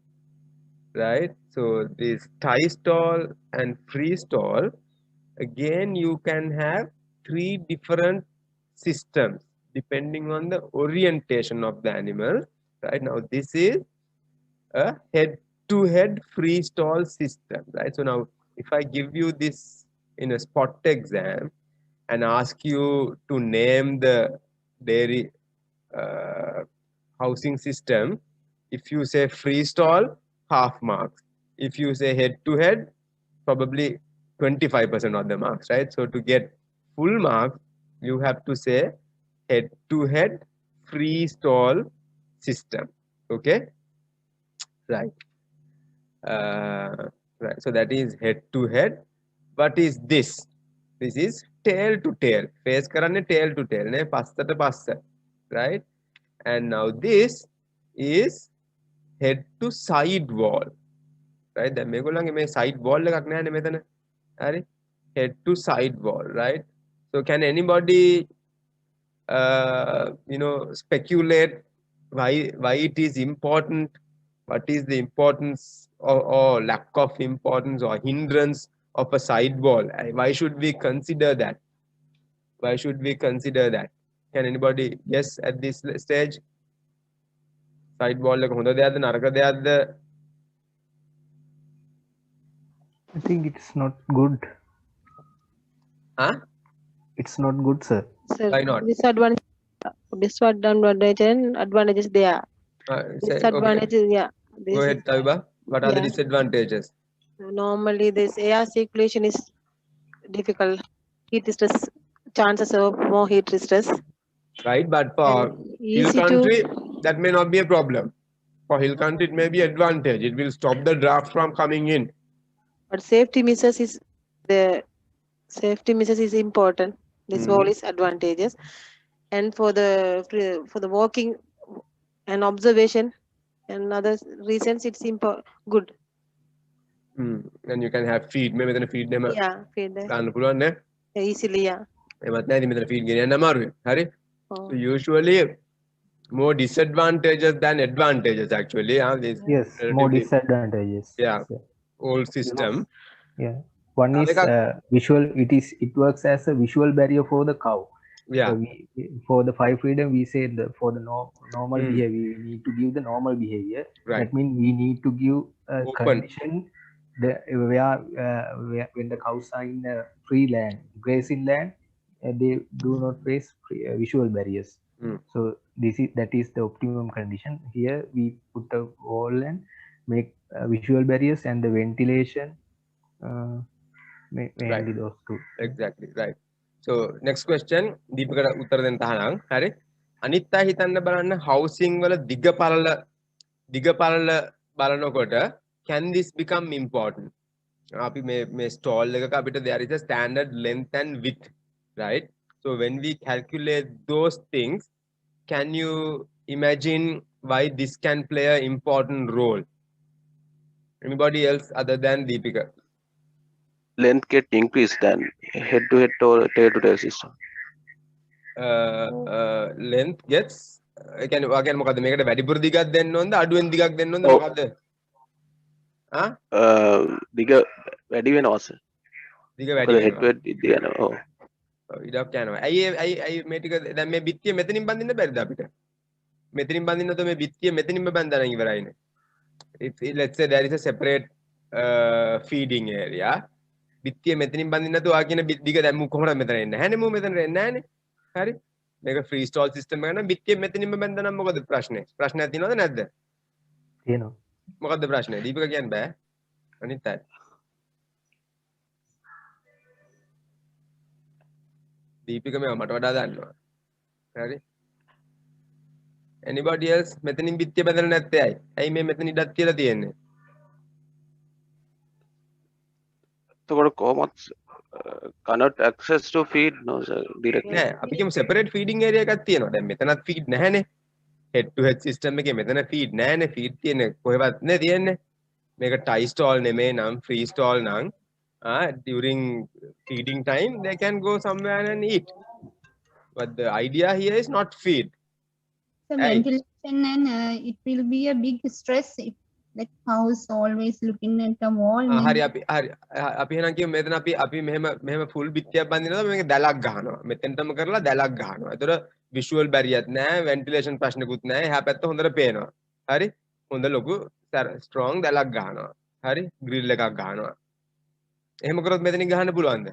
right, so this tie stall and free stall, again you can have 3 different systems depending on the orientation of the animal. Right. Now this is a head-to-head free stall system. Right. So now if I give you this in a spot exam and ask you to name the dairy housing system, if you say free stall, half marks. If you say head-to-head, probably 25% of the marks, right? So to get full marks, you have to say head-to-head free stall system. Okay, right. Right. So that is head-to-head. What is this? This is tail-to-tail. Face karanne tail-to-tail. Ne passata passa. Right. And now this is head to side wall. Right. Then megollange me side wall එකක් නැහැනේ මෙතන. හරි. Head to side wall, right? So can anybody speculate why it is important? What is the importance or lack of importance or hindrance of a side wall? Why should we consider that? Why should we consider that? Can anybody guess at this stage? side wall එක හොඳ දෙයක්ද නරක දෙයක්ද?
I think it's not good.
Huh?
It's not good, sir.
Sir,
Why not?
disadvantage and advantages there.
Okay.
Disadvantages, yeah.
Go ahead, Tawiba. What are the
yeah.
disadvantages?
Normally, this air circulation is difficult. Heat stress, chances of more heat stress.
Right, but for
And
hill
easy
country,
to,
that may not be a problem. For hill country, it may be advantage. It will stop the draft from coming in.
but safety measures is important. This wall is advantageous, and for the walking and observation and other reasons, it's good.
And you can have feed. Maybe then feed them.
Yeah, feed there.
ගන්න පුළුවන් නේ.
Easily, yeah.
එමත් නැහැ ඉතින් මෙතන feed ගෙනියන්න අමාරුයි. හරි?
Oh.
So usually more disadvantages than advantages actually. This
Yes, more
relatively
disadvantages.
Yeah.
Sir.
old system.
Yeah. One is
Adeka-
visual. It works as a visual barrier for the cow.
Yeah.
So for the 5 freedom, we say for the normal behavior, we need to give the normal behavior.
Right.
That means we need to give a
Open.
condition where when the cows are in free land, grazing land, they do not face visual barriers. So that is the optimum condition. Here we put a wall and make visual barriers and the ventilation. Mainly
Right.
those two.
Exactly. Right. So next question. දීපකට උත්තර දෙන්න තහනම්. හරි. අනිත් අය හිතන්න බලන්න housing වල දිග පළල බලනකොට can this become important? අපි මේ stall එකක අපිට there is a standard length and width, right? So when we calculate those things, can you imagine why this can play an important role? Anybody else other than Deepika?
Length get increased than head-to-head or tail-to-tail system.
Length gets ඒ කියන්නේ වාගෙන මොකද්ද මේකට වැඩිපුර දිගක් දෙන්න ඕනද අඩුවෙන් දිගක් දෙන්න ඕනද
ඔව්.
මොකද්ද?
දිග වැඩි වෙනවා sir.
දිග
මොකද
වැඩි
head
වෙනවා.
to head යනවා. ඔව්.
ඉඩක් යනවා. ඇයි මේ ටික දැන් මේ බිත්තිය මෙතනින් බඳින්න බැරිද අපිට? මෙතනින් බඳින්නොත් මේ බිත්තිය මෙතනින්ම බඳලා ඉවරයිනේ. If let's say there is a separate feeding area. බිත්තිය මෙතනින් බඳින්න නැතුව ආ කියන දිග දැන් මු කොහොමද මෙතන එන්නේ නැහැනේ මු මෙතන එන්නේ නැහැනේ. හරි? මේක free stall system එක නම් බිත්තිය මෙතනින්ම බඳනනම් මොකද ප්‍රශ්නේ? ප්‍රශ්නයක් තියෙනවද නැද්ද?
තියෙනවා.
මොකද්ද ප්‍රශ්නේ? දීපක කියන්න බෑ. අනිත් අය. දීපික මේව මට වඩා දන්නවා. හරි? Anybody else මෙතනින් බිත්තිය බඳලා නැත්තේ ඇයි? ඇයි මේ මෙතන ඉඩක් තියලා තියෙන්නේ?
එතකොට කොහොමද cannot access to feed no sir directly.
නෑ අපි කියමු separate feeding area එකක් තියෙනවා. දැන් මෙතනත් feed නැහැනේ. head to head system එකේ මෙතන feed නැහැනේ. feed තියෙන්නේ කොහෙවත් නේ තියෙන්නේ. මේක tie stall නෙමෙයි නම් free stall නම් during feeding time they can go somewhere and eat. But the idea here is not feed.
So
Right.
ventilation and it will be a big stress if the cows always looking at the wall. and
හරි අපි එහෙනම් කියමු මෙතන අපි මෙහෙම full බිත්තියක් බඳිනවා මේක දැලක් ගහනවා. මෙතෙන්ටම කරලා දැලක් ගහනවා. ඒතර visual barrier නැහැ, ventilation ප්‍රශ්නකුත් නැහැ. එහා පැත්ත හොඳට පේනවා. හරි? හොඳ ලොකු strong දැලක් ගහනවා. හරි? grill එකක් ගහනවා. එහෙම කරොත් මෙතනින් ගහන්න පුළුවන්ද?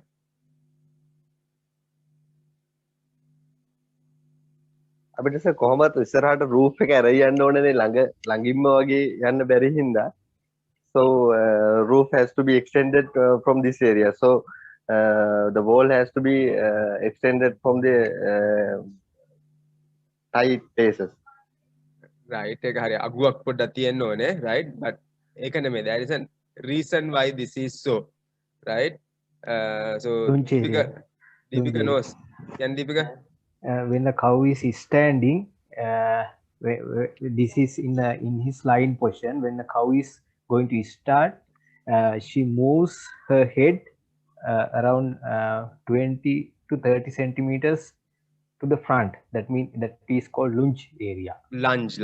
අපිට සර් කොහොමද ඉස්සරහට roof එක ඇරයි යන්න ඕනනේ ළඟින්ම වගේ යන්න බැරි හින්දා so roof has to be extended from this area so the wall has to be extended from the tight places
right ඒක හරි අගුවක් පොඩ්ඩක් තියෙන්න ඕනේ right but ඒක නෙමෙයි there is a reason why this is so right so
Lunch area.
Deepika knows can Deepika
When the cow is standing, this is in his lying position. When the cow is going to start, she moves her head around 20 to 30 centimeters to the front. That means that is called lunge area.
lunge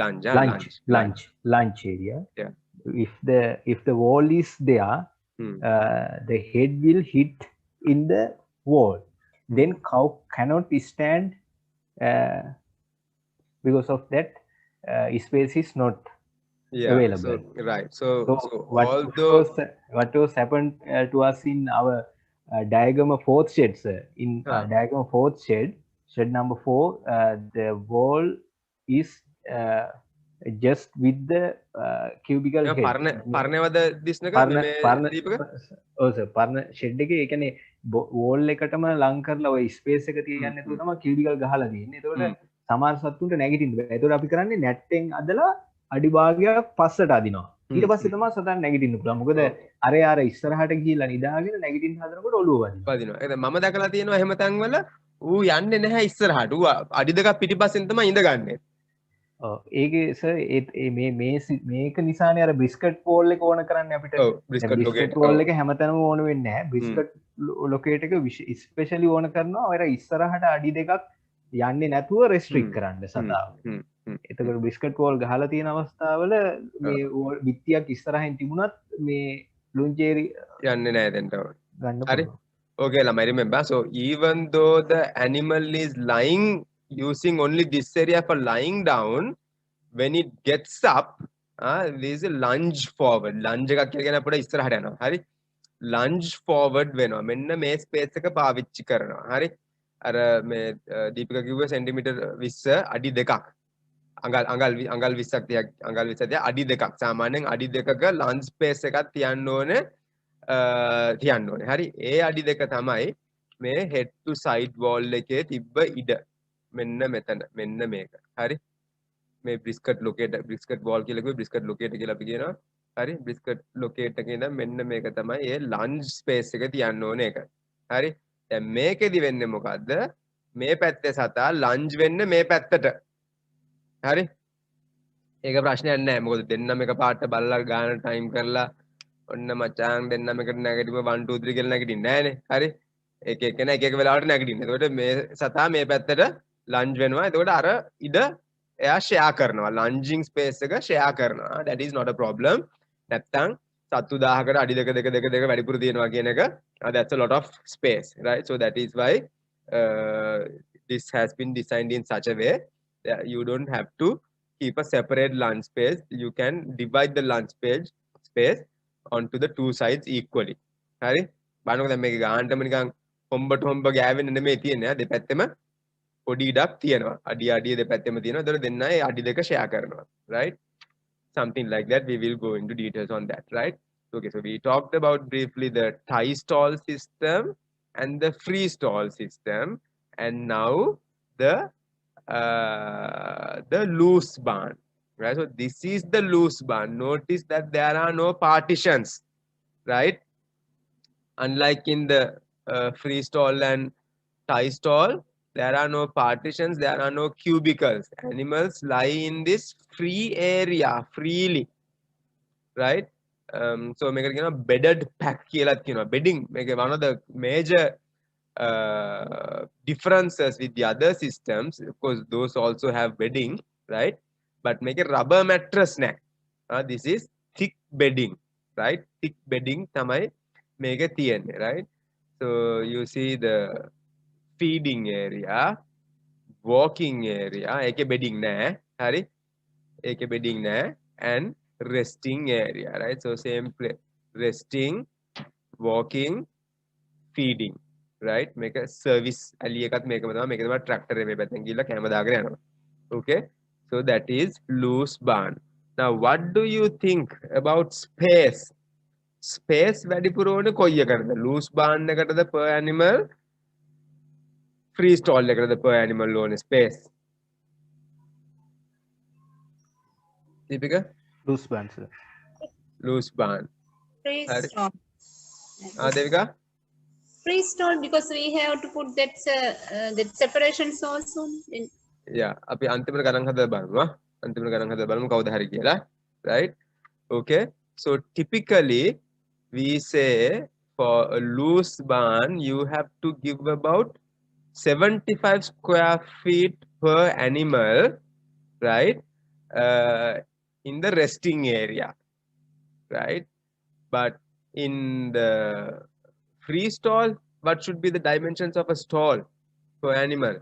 Lunge area.
Yeah.
If the wall is there, the head will hit in the wall. Then cow cannot stand because of that. space is not
Yeah.
available.
So right.
So
So
what
although
was happened to us in our diagram of fourth shed, sir? In
Huh.
diagram of fourth shed number 4, the wall is just with the cubical
now
head.
පරණවද දිස්නක මේ දීපක
පරණ shed එකේ ඒ කියන්නේ wall එකටම ලං කරලා ඔය space එක තියන්නේ නැතුව තමයි කියුබිකල් ගහලා තියෙන්නේ. ඒතකොට සමහර සත්තුන්ට නැගිටින්න බෑ. ඒතකොට අපි කරන්නේ නැට්ටෙන් අදලා අඩි භාගයක් පස්සට අදිනවා. ඊට පස්සේ තමයි සතන් නැගිටින්න පුළුවන්. මොකද අර ඉස්සරහට ගිහිල්ලා නිදාගෙන නැගිටින්න හදනකොට ඔළුව වදිනවා.
ඒක මම දැකලා තියෙනවා එහෙම තැන්වල ඌ යන්නේ නැහැ ඉස්සරහට. ඌ අඩි දෙකක් පිටිපස්සෙන් තමයි ඉඳගන්නේ.
ඒක මේක නිසානේ අර බ්‍රිස්කට් වෝල් එක ඕන කරන්නේ අපිට. බ්‍රිස්කට් වෝල් එක හැමතැනම ඕන වෙන්නේ නැහැ. බ්‍රිස්කට් ලොකේට් එක ස්පෙෂලි ඕන කරනවා ඔය ඉස්සරහට අඩි දෙකක් යන්නේ නැතුව රෙස්ට්‍රික්ට් කරන්න සතාව. එතකොට බ්‍රිස්කට් වෝල් ගහලා තියෙන අවස්ථාවල මේ බිත්තියක් ඉස්සරහින් තිබුණත් මේ ලුන්චේරි
යන්නේ නැහැ දැන්ට.
ගන්න
හරි. Okay, I remember. So even though the animal is lying, using only this area for lying down, when it gets up, there is a lunge forward. Lunge එකක් කියලා කියන අපිට ඉස්සරහට යනවා. හරි. Lunge forward වෙනවා. මෙන්න මේ ස්පේස් එක පාවිච්චි කරනවා. හරි. අර මේ දීපික කිව්ව සෙන්ටිමීටර් 20 අඩි දෙකක්. අඟල් 20ක් තියක් අඟල් 20 තියක් අඩි දෙකක්. සාමාන්‍යයෙන් අඩි දෙකක lunge space එකක් තියන්න ඕනේ. හරි. ඒ අඩි දෙක තමයි මේ head to side wall එකේ තිබ්බ ඉඩ. මෙන්න මෙතන මෙන්න මේක. හරි. මේ brisket wall කියලා කිව්වේ brisket locator කියලා අපි කියනවා. හරි. brisket locator කියන මෙන්න මේක තමයි ඒ lunge space එක තියන්න ඕනේ එක. හරි. දැන් මේකෙදි වෙන්නේ මොකද්ද? මේ පැත්තේ සතා lunge වෙන්නේ මේ පැත්තට. හරි. ඒක ප්‍රශ්නයක් නෑ. මොකද දෙන්නම එක පාට බලලා ගාන ටයිම් කරලා ඔන්න මචං දෙන්නම එකට නැගිටිම 1 2 3 කියලා නැගිටින්නේ නෑනේ. හරි. එක එකන එක වෙලාවට නැගිටින්නේ. එතකොට මේ සතා මේ පැත්තට ලන්ජ් වෙනවා. එතකොට අර ඉඩ එයා ෂෙයා කරනවා. ලන්ජින් ස්පේස් එක ෂෙයා කරනවා. that is not a problem. නැත්තම් සත්තු 1000කට අඩි දෙක වැඩිපුර තියෙනවා කියන එක that's a lot of space, right? So that is why this has been designed in such a way that you don't have to keep a separate lunge space. You can divide the lunge space onto the two sides equally. හරි. බලන්නකො දැන් මේක ගානටම නිකන් හොම්බට හොම්බ ගෑවෙන්නේ නෙමෙයි තියෙන්නේ. දෙපැත්තෙම පොඩි ඉඩක් තියෙනවා. අඩිය දෙපැත්තෙම තියෙනවා. ඒතකොට දෙන්න ඒ අඩි දෙක ෂෙයා කරනවා. right? Something like that. We will go into details on that, right? Okay, so we talked about briefly the tie stall system and the free stall system, and now the loose barn. Right, so this is the loose barn. Notice that there are no partitions, right? Unlike in the free stall and tie stall, there are no partitions, there are no cubicles. Animals lie in this free area freely, right? So මේකට කියනවා bedded pack කියලා කියනවා. bedding මේක one of the major differences with the other systems. Of course, those also have bedding, right? But make a rubber mattress na. This is thick bedding, right? Thick bedding tamai make a tiyenne, right? So you see the feeding area, walking area, eke bedding na, hari, eke bedding na, and resting area, right? So same place, resting, walking, feeding, right? Make a service alley ekat make a tractor e me patten gilla kama dagala yanawa. Okay? So that is loose barn. Now, what do you think about space? Space වැඩිපුර ඕනේ කොයි එකටද? Loose barn එකටද per animal? Free stall එකටද per animal ඕනේ space? Deepika?
loose barn, sir.
Loose barn.
Free
Hari.
stall.
Devika?
Free stall because we have to put that separations also.
Yeah, අපි අන්තිමට ගණන් හදලා බලමු. අන්තිමට ගණන් හදලා බලමු කවුද හරි කියලා. Right? Okay. So typically we say for a loose barn you have to give about 75 square feet per animal, right? In the resting area, right? But in the free stall, what should be the dimensions of a stall per animal?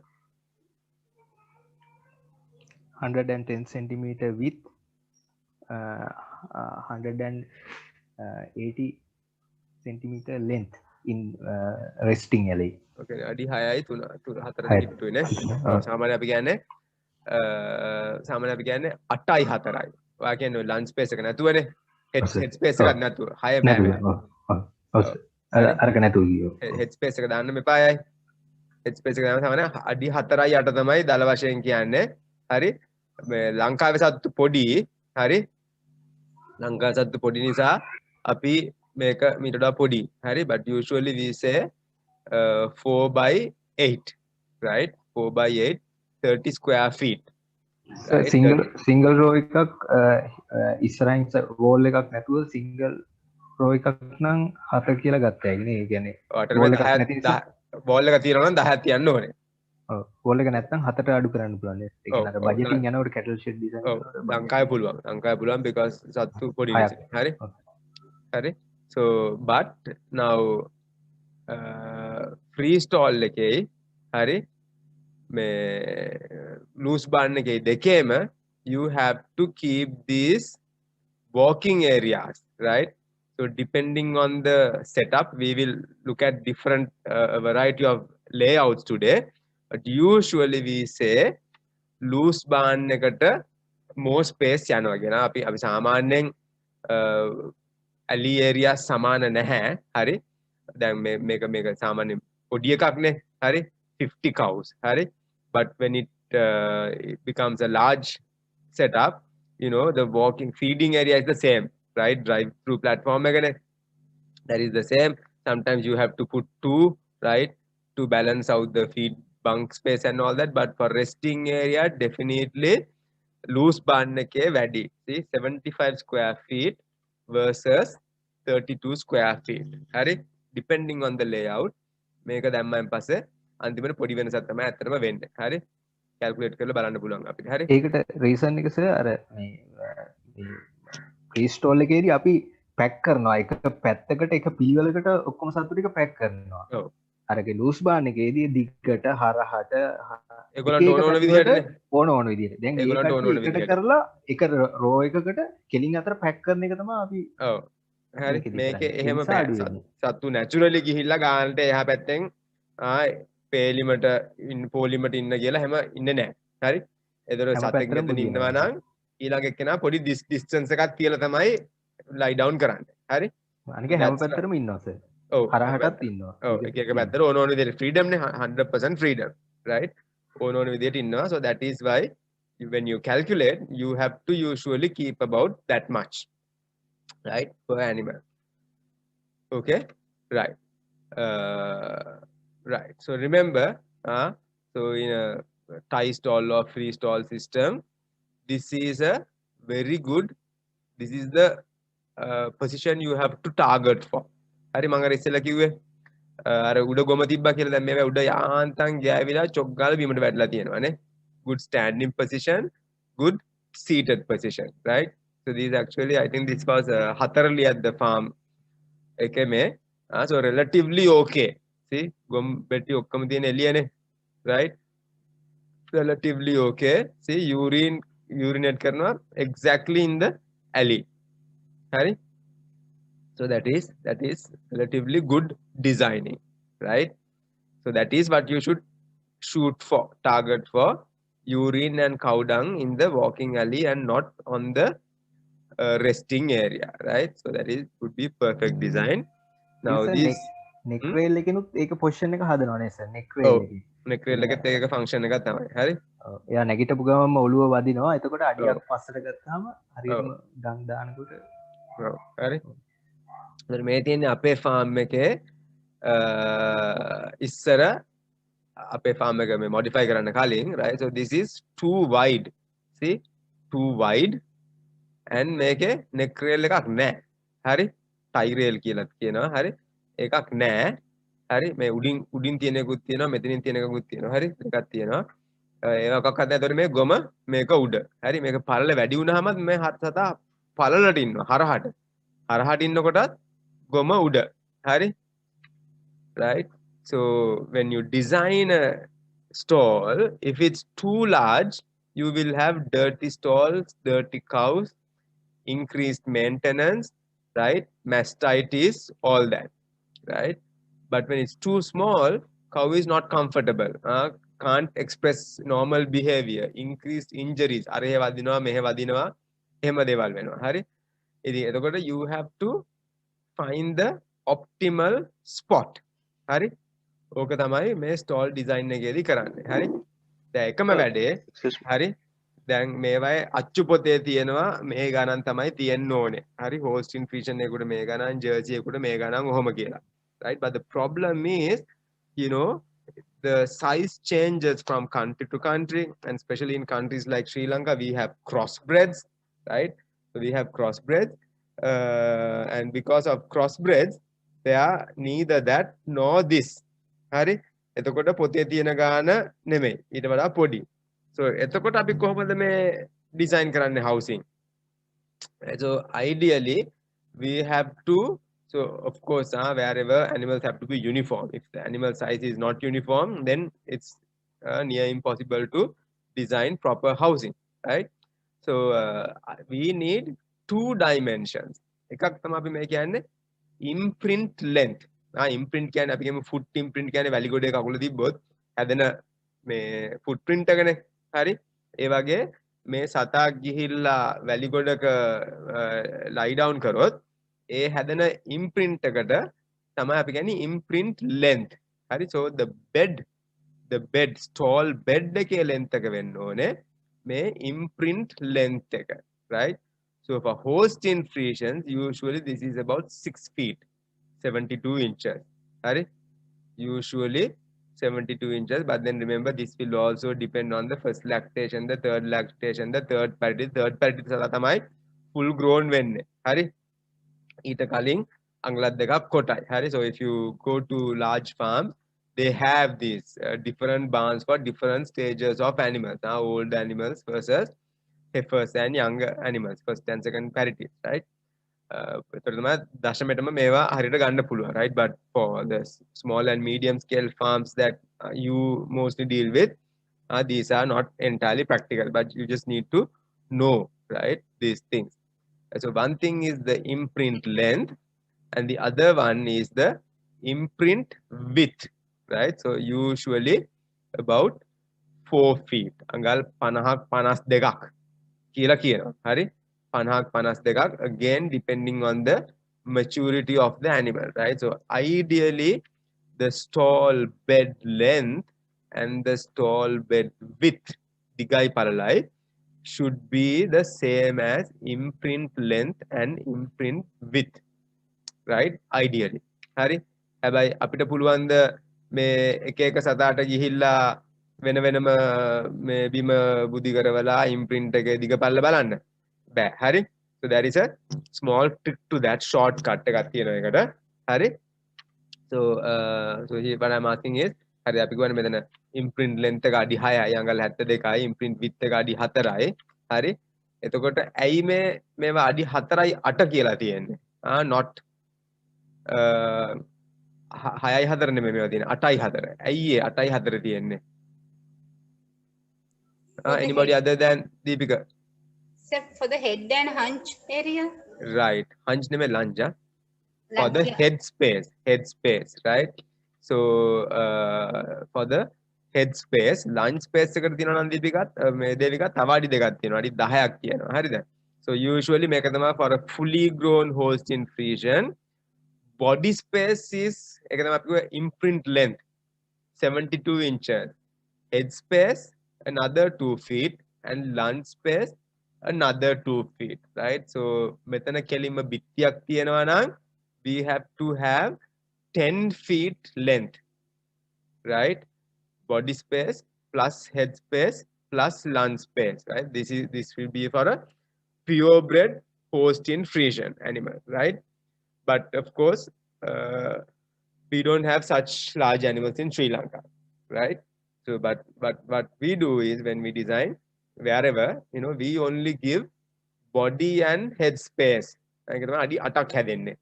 110 centimeter width, 180 centimeter length in resting alley.
Okay, අඩි 6යි 4ද
Height.
හිටුවේ නේ.
ඔව්.
සාමාන්‍යයෙන් අපි කියන්නේ සාමාන්‍යයෙන් අපි කියන්නේ 8යි 4යි. ඔයා කියන්නේ ලන්ච් ස්පේස් එක නැතුවනේ. හෙඩ්
ඔව් සර්.
ස්පේස්
ඔව්.
එකක් නැතුව. 6 බෑ
නැතුව.
බෑ.
ඔව්. ඔව්. ඔව් සර්. අරක නැතුව ගියෝ.
හෙඩ් ස්පේස් එක දාන්න මෙපායයි. හෙඩ් ස්පේස් එක දාන්න සාමාන්‍යයෙන් අඩි 4යි 8 තමයි දල වශයෙන් කියන්නේ. හරි. මේ ලංකාවේ සත්තු පොඩි. හරි. ලංකාවේ සත්තු පොඩි නිසා අපි මේක මීට වඩා පොඩි. හරි. But usually we say 4/8, right? 4/8, 30 square feet. Right?
Single raw එකක් ඉස්සරහින් වෝල් එකක් නැතුව සිංගල් රෝ එකක් නම් 7 කියලා ගත්තා. ඒ කියන්නේ wall එකක් නැති නිසා
බෝල් එක තියෙනවා නම් 10ක් තියන්න ඕනේ.
ඔව් වෝල් එක නැත්නම් 7ට අඩු කරන්න පුළුවන්. ඒ කියන්නේ අර
ඔව්,
බජටින් යනකොට කැටල් ෂෙඩ් ඩිසයින්
ඔව් ලංකාවේ පුළුවන් because සත්තු පොඩි
හයක්.
නිසා. හරි.
ඔව්.
හරි. So but now free stall එකේ හරි මේ loose barn එකේ දෙකේම you have to keep these walking areas, right? So depending on the setup, we will look at different variety of layouts today. But usually we say loose barn එකට more space යනවා කියන අපි සාමාන්‍යයෙන් alley area සමාන නැහැ. හරි. දැන් මේක සාමාන්‍යයෙන් පොඩි එකක්නේ. හරි. 50 cows. හරි. But when it becomes a large setup, you know, the walking feeding area is the same, right? Drive through platform again, that is the same. Sometimes you have to put 2, right, to balance out the feed bunk space and all that. But for resting area, definitely loose barn එකේ වැඩි. See, 75 square feet versus 32 square feet. හරි. Depending on the layout, මේක දැම්මයින් පස්සේ අන්තිමට පොඩි වෙනසක් තමයි ඇත්තටම වෙන්නේ. හරි. කැල්කියුලේට් කරලා බලන්න පුළුවන් අපිට. හරි.
ඒකට රීසන් එක සර් අර මේ ක්‍රීස්ටෝල් එකේදී අපි පැක් කරනවා එක පැත්තකට එක පිළිවෙලකට ඔක්කොම සත්තු ටික පැක් කරනවා.
ඔව්.
අරගේ ලූස් බාන් එකේදී දිග්ගට හරහට
ඒගොල්ලන්ට ඕන විදිහටනේ.
ඕන විදිහට. දැන්
ඒගොල්ලන්ට ඕන
ඒකට
විදිහට.
කරලා එක රෝ එකකට කෙලින් අතර පැක් කරන එක තමයි අපි
ඔව්. හරි.
මේකෙදි
මේකේ
කරන්නේ.
එහෙම
නිසා අඩු වෙන්නේ.
සත්තු නැචරලි ගිහිල්ලා ගානට එහා පැත්තෙන් පේලිමට පෝලිමට ඉන්න කියලා හැම ඉන්නේ නැහැ. හරි. ඒතර
හැම
සතෙක්
පැත්තටම
මෙතන
බුදියනවා.
ඉන්නවා නම් ඊළඟ එක්කෙනා පොඩි ඩිස්ටන්ස් එකක් තියලා තමයි ලයි ඩවුන් කරන්නේ. හරි.
අනික හැම
That's
පැත්තටම ඉන්නවා සර්.
ඔව්.
හරහටත් ඉන්නවා.
ඔව් එක එක පැත්තට ඕන විදිහට freedom නේ 100% freedom, right? ඕන විදිහට ඉන්නවා. So that is why when you calculate, you have to usually keep about that much, right, per animal. Okay, right. Right. So remember, so in a tie stall or free stall system, this is a very good. This is the position you have to target for. හරි මම අර ඉස්සෙල්ලා කිව්වේ අර උඩ ගොම තිබ්බා කියලා දැන් මේවා උඩ යාන්තම් ගෑවිලා චොක් ගාලා බිමට වැටලා තියෙනවා නේ. Good standing position, good seated position, right? So these actually I think this was Hatharali at the farm එකේ මේ so relatively okay. See ගොම් බෙටි ඔක්කොම තියෙන එළියනේ, right? Relatively okay. See urinate කරනවා exactly in the alley. හරි. So that is relatively good designing, right? So that is what you should shoot for, target for urine and cow dung in the walking alley and not on the resting area, right? So that is would be perfect design. Now this
neck rail එකෙනුත් ඒක position එක හදනවා නේ sir neck rail එකේ.
neck rail එකත් ඒක function එකක් තමයි. හරි.
එයා නැගිටපු ගමන්ම ඔළුව වදිනවා. එතකොට අඩියක් පස්සට ගත්තාම හරියටම ගම් දානකොට
ඔව් හරි. ඒතර මේ තියෙන්නේ අපේ ෆාම් එකේ ඉස්සර අපේ ෆාම් එක මේ modify කරන්න කලින්, right? So this is too wide. See? Too wide and මේකේ neck rail එකක් නැහැ. හරි? tie rail කියලා කියනවා. හරි? එකක් නැහැ. හරි? මේ උඩින් තියෙන එකකුත් තියෙනවා, මෙතනින් තියෙන එකකුත් තියෙනවා. හරි? එකක් තියෙනවා. ඒකක්වත් නැහැ. ඒතර මේ ගොම මේක උඩ. හරි? මේක පළල වැඩි වුණාමත් මේ සතා පළලට ඉන්නවා හරහට. හරහට ඉන්නකොටත් ගොම උඩ. හරි? Right? So when you design a stall, if it's too large, you will have dirty stalls, dirty cows, increased maintenance, right? Mastitis, all that, right? But when it's too small, cow is not comfortable, can't express normal behavior, increased injuries. අරහෙ වදිනවා මෙහෙ වදිනවා එහෙම දේවල් වෙනවා. හරි? ඉතින් එතකොට you have to find the optimal spot. හරි? ඕක තමයි මේ stall design එකේදී කරන්නේ. හරි? දැන් එකම වැඩේ
Excuse me.
හරි? දැන් මේවයි අච්චු පොතේ තියෙනවා මේ ගණන් තමයි තියෙන්න ඕනේ. හරි? Holstein Friesian එකකට මේ ගණන්, Jersey එකකට මේ ගණන් ඔහොම කියලා. Right? But the problem is, you know, the size changes from country to country, and especially in countries like Sri Lanka, we have crossbreds, right? So we have crossbreds, and because of crossbreds, they are neither that nor this. Hari? එතකොට පොතේ තියෙන ගාන නෙමෙයි. ඊට වඩා පොඩි. So එතකොට අපි කොහොමද මේ design කරන්නේ housing? So ideally, we have to, so of course, wherever animals have to be uniform. If the animal size is not uniform, then it's near impossible to design proper housing, right? So we need 2 dimensions. එකක් තමයි අපි මේ කියන්නේ imprint length. imprint කියන්නේ අපි කියමු foot imprint කියන්නේ වැලි ගොඩේ කකුල තිබ්බොත් හැදෙන මේ footprint එකනේ. හරි? ඒ වගේ මේ සතා ගිහිල්ලා වැලි ගොඩක lie down කරොත් ඒ හැදෙන imprint එකට තමයි අපි කියන්නේ imprint length. හරි? So the bed stall bed එකේ length එක වෙන්න ඕනේ මේ imprint length එක, right? So for Holstein Friesians, usually this is about 6 feet, 72 inches. Right? Usually 72 inches, but then remember this will also depend on the first lactation, the third lactation, the third parity. Third parity තමයි full grown වෙන්නේ. හරි? ඊට කලින් අඟලක් දෙකක් කොටයි. හරි? So if you go to large farms, they have these different barns for different stages of animals. Old animals versus heifers and younger animals, first and second parities, right? දශමයටම මේවා හරියට ගන්න පුළුවන්, right? But for the small and medium scale farms that you mostly deal with, these are not entirely practical, but you just need to know, right, these things. So one thing is the imprint length and the other one is the imprint width, right? So usually about 4 feet. අඟල් 50ක් 52ක් කියලා කියනවා. හරි? 50ක් 52ක්, again depending on the maturity of the animal, right? So ideally the stall bed length and the stall bed width, digai paralai, should be the same as imprint length and imprint width, right? Ideally. හරි? හැබැයි අපිට පුළුවන් ද මේ එක එක සතාට ගිහිල්ලා වෙන වෙනම මේ බිම බුදි කරවලා imprint එක දිග පල්ල බලන්න බෑ. හරි? So there is a small trick to that, shortcut එකක් තියෙනවා ඒකට. හරි? So here what I'm asking is, හරි අපි කියවනේ මෙතන imprint length එක අඩි 6යි, අඟල් 72යි, imprint width එක අඩි 4යි. හරි? එතකොට ඇයි මේවා අඩි 4යි 8 කියලා තියෙන්නේ? Not 6යි 4 නෙමෙයි මේවා තියෙන්නේ 8යි 4. ඇයි ඒ 8යි 4 තියෙන්නේ? Anybody other than Deepika?
Except for the head and hunch area.
Right. Hunch name lunge. For
Lunge,
the
yeah.
head space, right? So for the head space, lunge space එකට තියෙනවා නම් දීපිකත් මේ දේවිකත් තව අඩි දෙකක් තියෙනවා. අඩි 10ක් තියෙනවා. හරිද? So usually මේක තමයි for a fully grown Holstein Friesian. Body space is එක තමයි අපි කිව්වේ imprint length 72 inches. Head space another 2 feet and lunge space another 2 feet, right? So මෙතන කෙලින්ම බිත්තියක් තියෙනවා නම් we have to have 10 feet length, right? Body space plus head space plus lunge space, right? This will be for a purebred Holstein Friesian animal, right? But of course we don't have such large animals in Sri Lanka, right? So but what we do is when we design wherever, you know, we only give body and head space. ඒක තමයි අඩි 8ක් හැදෙන්නේ.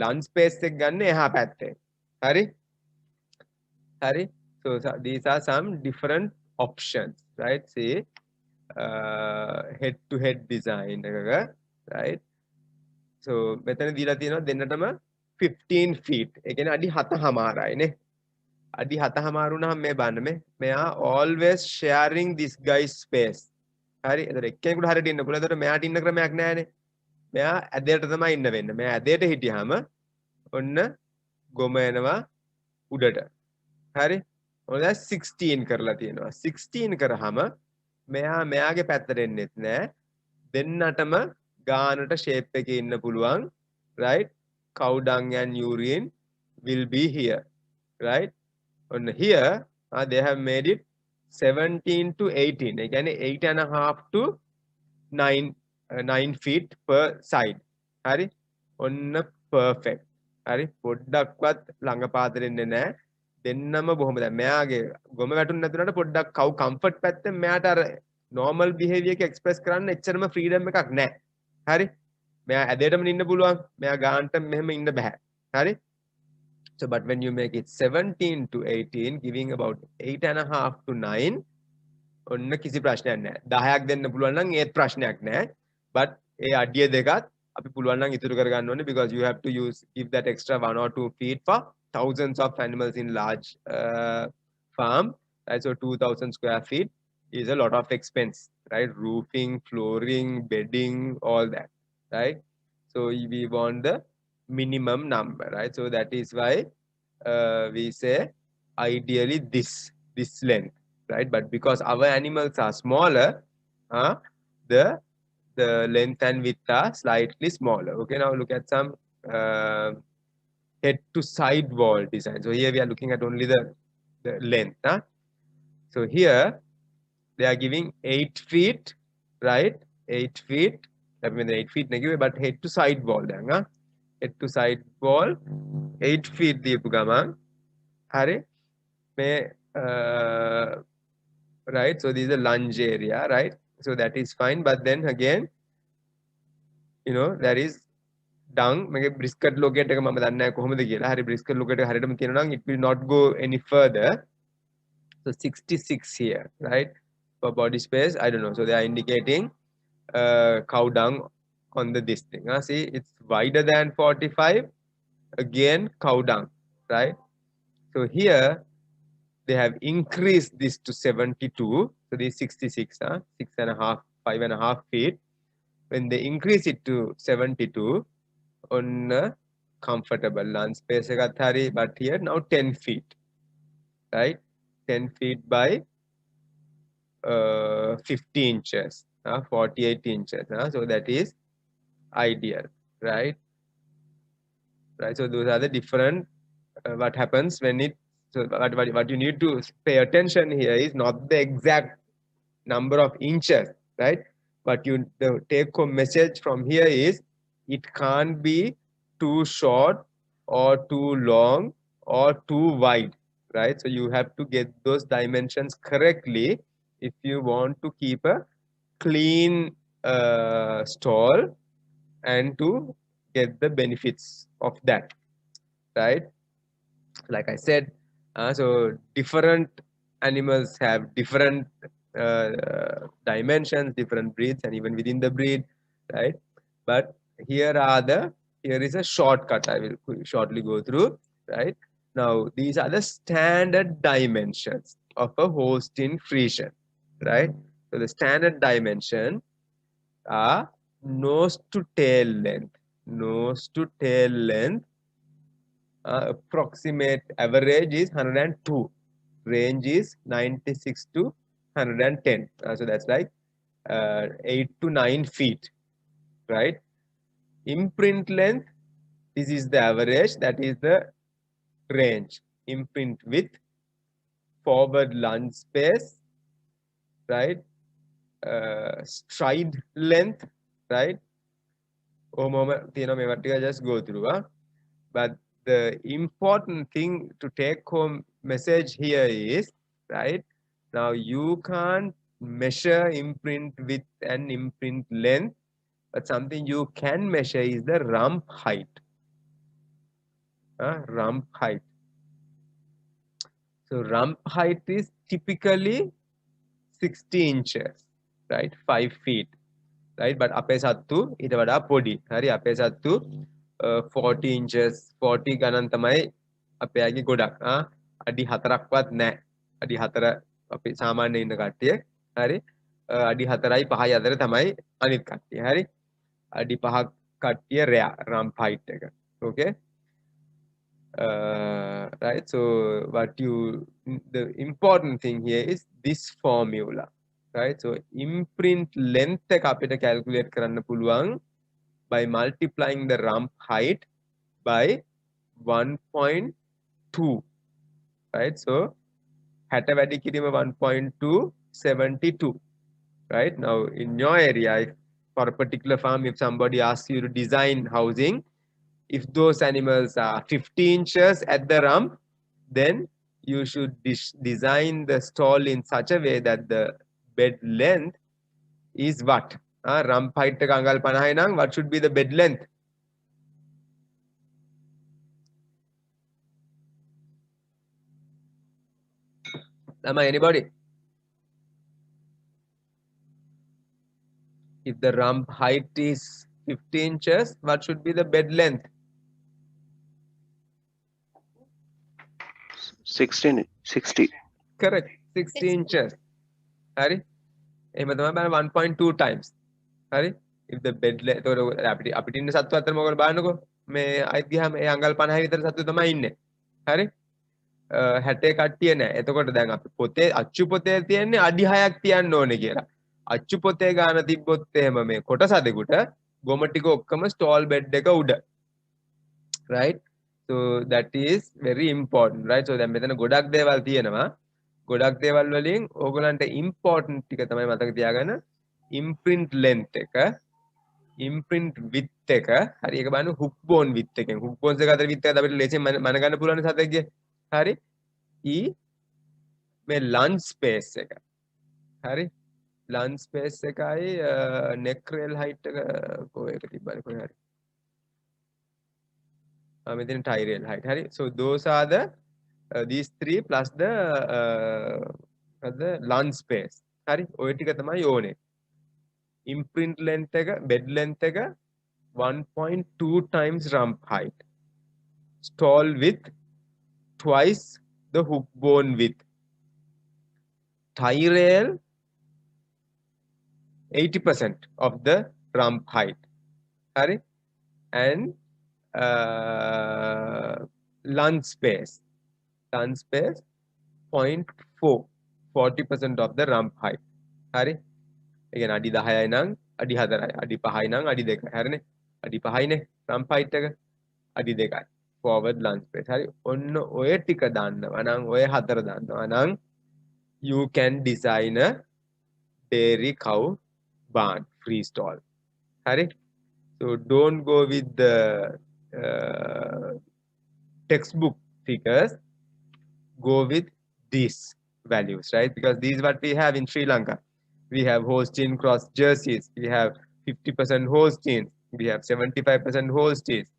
Lunge space එක ගන්න එහා පැත්තේ. හරි? හරි? So these are some different options, right? See, head to head design එකක, right? So මෙතන දීලා තියෙනවා දෙන්නටම 15 feet. ඒ කියන්නේ අඩි 7.5යි නේ. අඩි 7.5 වුණාම මේ බලන්න මෙයා always sharing this guy's space. හරි. එතකොට එක්කෙනෙකුට හරියට ඉන්න පුළුවන්. එතකොට මෙයාට ඉන්න ක්‍රමයක් නැහැනේ. මෙයා ඇදයට තමයි ඉන්න වෙන්නේ. මෙයා ඇදයට හිටියාම ඔන්න ගොම එනවා උඩට. හරි. ඔන්න දැන් 16 කරලා තියෙනවා. 16 කරාම මෙයාගේ පැත්තට එන්නෙත් නෑ. දෙන්නටම ගානට shape එකේ ඉන්න පුළුවන්. Right? Cow dung and urine will be here. Right? On here, they have made it 17 to 18. ඒ කියන්නේ 8.5 to 9 feet per side. හරි. ඔන්න perfect. හරි. පොඩ්ඩක්වත් ළඟ පාතෙන්නේ නැහැ. දෙන්නම බොහොම දැන් මෙයාගේ ගොම වැටුනේ නැතුණාට පොඩ්ඩක් කව් කම්ෆර්ට් පැත්තෙන් මෙයාට අර normal behavior එක express කරන්න එච්චරම freedom එකක් නැහැ. හරි. මෙයා ඇදේටම ඉන්න පුළුවන්. මෙයා ගානට මෙහෙම ඉන්න බෑ. හරි. So, but when you make it 17 to 18, giving about 8.5 to 9, ඔන්න කිසි ප්‍රශ්නයක් නැහැ. 10ක් දෙන්න පුළුවන් නම් ඒත් ප්‍රශ්නයක් නැහැ. But ඒ අඩිය දෙකත් අපි පුළුවන් නම් ඉතුරු කරගන්න ඕනේ because you have to give that extra 1 or 2 feet for thousands of animals in large farm. Right? So 2,000 square feet is a lot of expense, right? Roofing, flooring, bedding, all that, right? So we want the minimum number, right? So that is why we say ideally this length, right? But because our animals are smaller, the length and width are slightly smaller. Okay, now look at some head to side wall design. So here we are looking at only the length. So here they are giving 8 feet, right? 8 feet. That means 8 feet negative, but head to side wall. Head to side wall 8 feet දීපු ගමන් හරි මේ right, so this is a lunge area, right? So that is fine, but then again there is dung මගේ brisket locate එක මම දන්නේ නැහැ කොහොමද කියලා. හරි brisket locate එක හරියටම තියෙනවා නම් it will not go any further. So 66 here, right? For body space, I don't know. So they are indicating cow dung on this thing. See, it's wider than 45. Again, cow dung, right? So here they have increased this to 72. So this 66, 6.5, 5.5 feet. When they increase it to 72, on comfortable land space, but here now 10 feet, right? 10 feet by 50 inches, 48 inches. So that is ideal, right? Right. So those are the different what happens when it. So what you need to pay attention here is not the exact number of inches, right? But the take-home message from here is it can't be too short or too long or too wide, right? So you have to get those dimensions correctly if you want to keep a clean stall and to get the benefits of that, right? Like I said, so different animals have different dimensions, different breeds, and even within the breed, right? But here is a shortcut I will shortly go through, right? Now these are the standard dimensions of a Holstein Friesian, right? So the standard dimension are nose to tail length. Nose to tail length, approximate average is 102. Range is 96 to 110. So that's like 8 to 9 feet, right? Imprint length, this is the average, that is the range. Imprint width, forward lunge space, right? Stride length, right? Just go through. But the important thing to take home message here is, right? Now you can't measure imprint width and imprint length, but something you can measure is the rump height. Rump height. So rump height is typically 60 inches. right? 5 feet, right? But අපේ සත්තු ඊට වඩා පොඩි. හරි අපේ සත්තු 40 inches 40 ගණන් තමයි අපේ අයගේ ගොඩක්. අඩි 4ක්වත් නැහැ. අඩි 4 අපි සාමාන්‍යයෙන් ඉන්න කට්ටිය. හරි අඩි 4යි 5යි අතර තමයි අනිත් කට්ටිය. හරි අඩි 5ක් කට්ටිය රෙයා රම්ප් height එක. Okay. Right, so the important thing here is this formula, right? So imprint length එක අපිට calculate කරන්න පුළුවන් by multiplying the rump height by 1.2, right? So 60 වැඩි කිරීම 1.2 72, right? Now in your area, for a particular farm, if somebody asks you to design housing, if those animals are 50 inches at the rump, then you should design the stall in such a way that the bed length is what? Rump height එක අඟල් 50 නම් what should be the bed length? Am I anybody? If the rump height is 50 inches, what should be the bed length?
60.
Correct, 60 inches. Hari? එහෙම තමයි බලන්න 1.2 times. හරි? If the bed length අපිට ඉන්න සත්තු අතර මොකද බලන්නකෝ. මේ අයිත් ගියාම ඒ අඟල් 50 විතර සත්තු තමයි ඉන්නේ. හරි? 60 කට්ටිය නෑ. එතකොට දැන් අපි පොතේ අච්චු පොතේ තියෙන්නේ අඩි 6ක් තියන්න ඕනේ කියලා. අච්චු පොතේ ගාන තිබ්බොත් එහෙම මේ කොටසදෙකුට ගොම ටික ඔක්කොම ස්ටෝල් බෙඩ් එක උඩ. Right? So that is very important, right? So දැන් මෙතන ගොඩක් දේවල් තියෙනවා. ගොඩක් දේවල් වලින් ඕගොල්ලන්ට important ටික තමයි මතක තියාගන්න. Imprint length එක, imprint width එක, හරි ඒක බලන්න hook bone width එකෙන්. hook bones එක අතර width එක අපිට ලේසියෙන් මන ගන්න පුළුවන් සතෙක්ගේ. හරි? මේ lunge space එක. හරි? lunge space එකයි neck rail height එක කොහෙද තිබ්බනේ කොහේ හරි. Within tie rail height. So those are the these three plus the lunge space. Hari, ඔය ටික තමයි ඕනේ. Imprint length එක, bed length එක 1.2 times rump height. Stall width twice the hook bone width. Tie rail 80% of the rump height. Hari, and lunge space 0.4 40% of the rump height. හරි ඒ කියන්නේ අඩි 10යි නම් අඩි 4යි අඩි 5යි නම් අඩි 2යි හරිනේ අඩි 5යිනේ rump height එක අඩි 2යි forward lunge space. හරි ඔන්න ඔය ටික දාන්නවා නම් ඔය හතර දාන්නවා නම් you can design a dairy cow barn free stall. හරි so don't go with the textbook figures, go with these values, right? Because this is what we have in Sri Lanka. We have Holstein cross jerseys, we have 50% Holsteins, we have 75% Holsteins,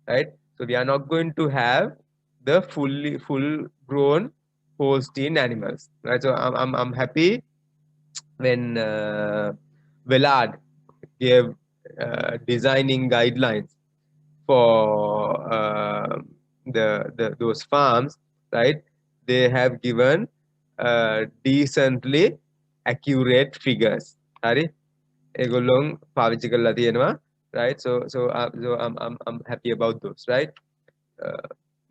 right? So we are not going to have the full grown Holstein animals, right? So I'm happy when Velard gave designing guidelines for those farms, right? They have given decently accurate figures. Hari egolong පාවිච්චි කරලා තියෙනවා, right? So I'm happy about those, right?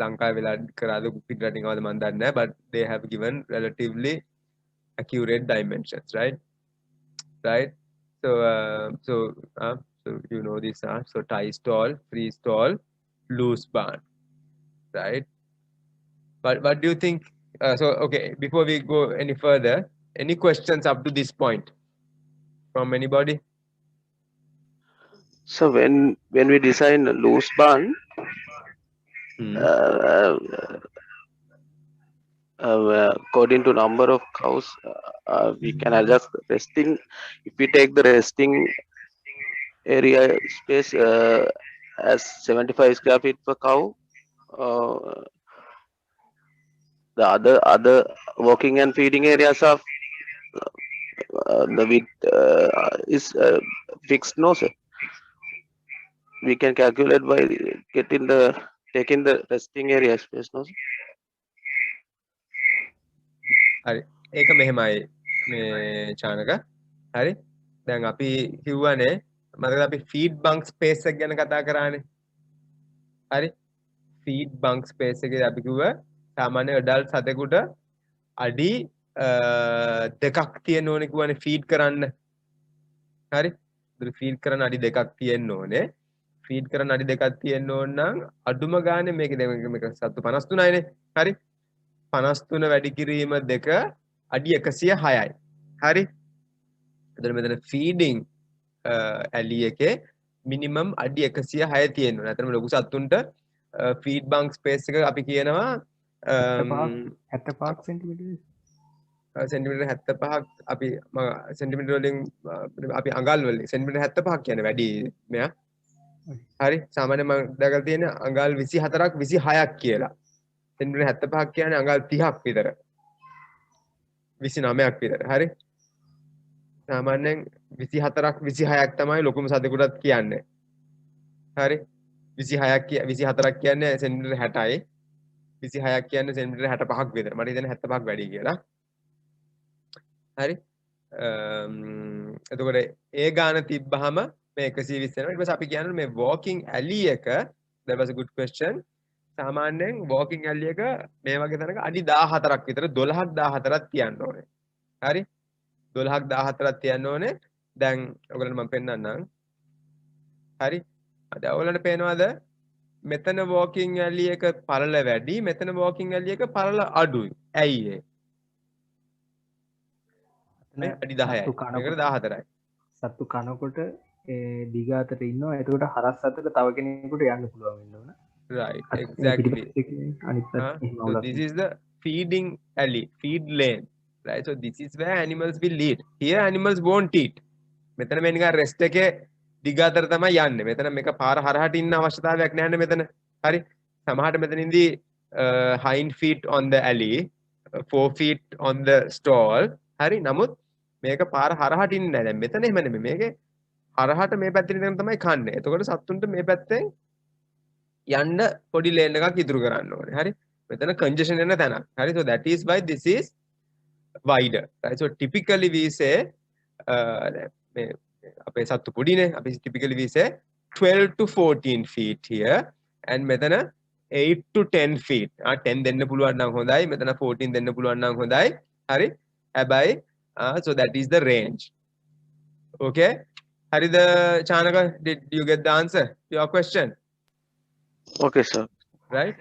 ලංකාවේ වෙලා කරාද පිටරටින්වද මන් දන්නේ නැහැ, but they have given relatively accurate dimensions, right? So you know this, so tie stall, free stall, loose barn, right? But what do you think? So okay, before we go any further, any questions up to this point from anybody?
So when we design a loose barn, according to number of cows, we can adjust the resting. If we take the resting area space as 75 square feet per cow, the other walking and feeding areas are the width is fixed, no sir. We can calculate by taking the resting area space, no sir.
හරි. ඒක මෙහෙමයි මේ චානක. හරි. දැන් අපි කිව්වනේ මතකද අපි ෆීඩ් බංක් ස්පේස් එක ගැන කතා කරානේ. හරි. ෆීඩ් බංක් ස්පේස් එකේ අපි කිව්ව සාමාන්‍ය ඇඩල්ට් සතෙකුට අඩි දෙකක් තියෙන්න ඕනේ කිව්වනේ ෆීඩ් කරන්න. හරි. ඒතර ෆීඩ් කරන්න අඩි දෙකක් තියෙන්න ඕනේ. ෆීඩ් කරන්න අඩි දෙකක් තියෙන්න ඕන නම් අඩුම ගානේ මේක දැන් මේක සත්තු 53යිනේ. හරි. 53 වැඩි කිරීම 2 අඩි 106යි. හරි. එතන මෙතන ෆීඩින් ඇලි එකේ මිනිමම් අඩි 106 තියෙන්න ඕනේ. අතන ලොකු සත්තුන්ට ෆීඩ් බංක් ස්පේස් එක අපි කියනවා
75 සෙන්ටිමීටර්
සෙන්ටිමීටර් 75ක් අපි සෙන්ටිමීටර් වලින් අපි අඟල් වලින් සෙන්ටිමීටර් 75ක් කියන්නේ වැඩි මෙයා. හරි. සාමාන්‍යයෙන් මම දැකලා තියෙන්නේ අඟල් 24ක් 26ක් කියලා. සෙන්ටිමීටර් 75ක් කියන්නේ අඟල් 30ක් විතර. 29ක් විතර. හරි. සාමාන්‍යයෙන් 24ක් 26ක් තමයි ලොකුම සතෙකුටත් කියන්නේ. හරි. 26ක් 24ක් කියන්නේ සෙන්ටිමීටර් 60යි. 26ක් කියන්නේ සෙන්ටිමීටර් 65ක් විතර. මට හිතෙන්නේ 75ක් වැඩි කියලා. හරි. එතකොට ඒ ගාන තිබ්බහම මේ 120 වෙනවා. ඊට පස්සේ අපි කියන්නේ මේ walking alley එක that was a good question. සාමාන්‍යයෙන් walking alley එක මේ වගේ තැනක අඩි 14ක් විතර 12ක් 14ක් තියන්න ඕනේ. හරි. 12ක් 14ක් තියන්න ඕනේ. දැන් ඔයගලන්ට මම පෙන්නන්නම්. හරි. දැන් ඔයගලන්ට පේනවද? මෙතන walking alley එක පළල වැඩි, මෙතන walking alley එක පළල අඩුයි. ඇයි ඒ? මේ අඩි 10යි. මේකට 14යි.
සත්තු කනකොට දිග අතට ඉන්නවා. එතකොට හරස් අතට තව කෙනෙකුට යන්න පුළුවන් වෙන්න ඕන.
Right, exactly.
අනිත්
So this is the feeding alley, feed lane, right? So this is where animals will eat. Here animals won't eat. මෙතන මේ නිකන් rest එකේ දිග අතර තමයි යන්නේ. මෙතන මේක පාර හරහට ඉන්න අවශ්‍යතාවයක් නැහැ මෙතන. හරි. සමහරට මෙතනින්දී hind feet on the alley, 4 feet on the stall. හරි. නමුත් මේක පාර හරහට ඉන්නේ නැහැ. දැන් මෙතන එහෙම නෙමෙයි. මේකේ හරහට මේ පැත්තෙන් ඉඳන් තමයි කන්නේ. එතකොට සත්තුන්ට මේ පැත්තෙන් යන්න පොඩි ලේන් එකක් ඉතුරු කරන්න ඕනේ. හරි. මෙතන congestion එන තැනක්. හරි. So that is why this is wider. Right. So typically we say මේ අපේ සත්තු පොඩිනේ. අපි typically we say 12 to 14 feet here and මෙතන 8 to 10 feet. 10 දෙන්න පුළුවන් නම් හොඳයි. මෙතන 14 දෙන්න පුළුවන් නම් හොඳයි. හරි. හැබැයි so that is the range. Okay. Harida Chanaka, did you get the answer to your question?
Okay sir.
Right?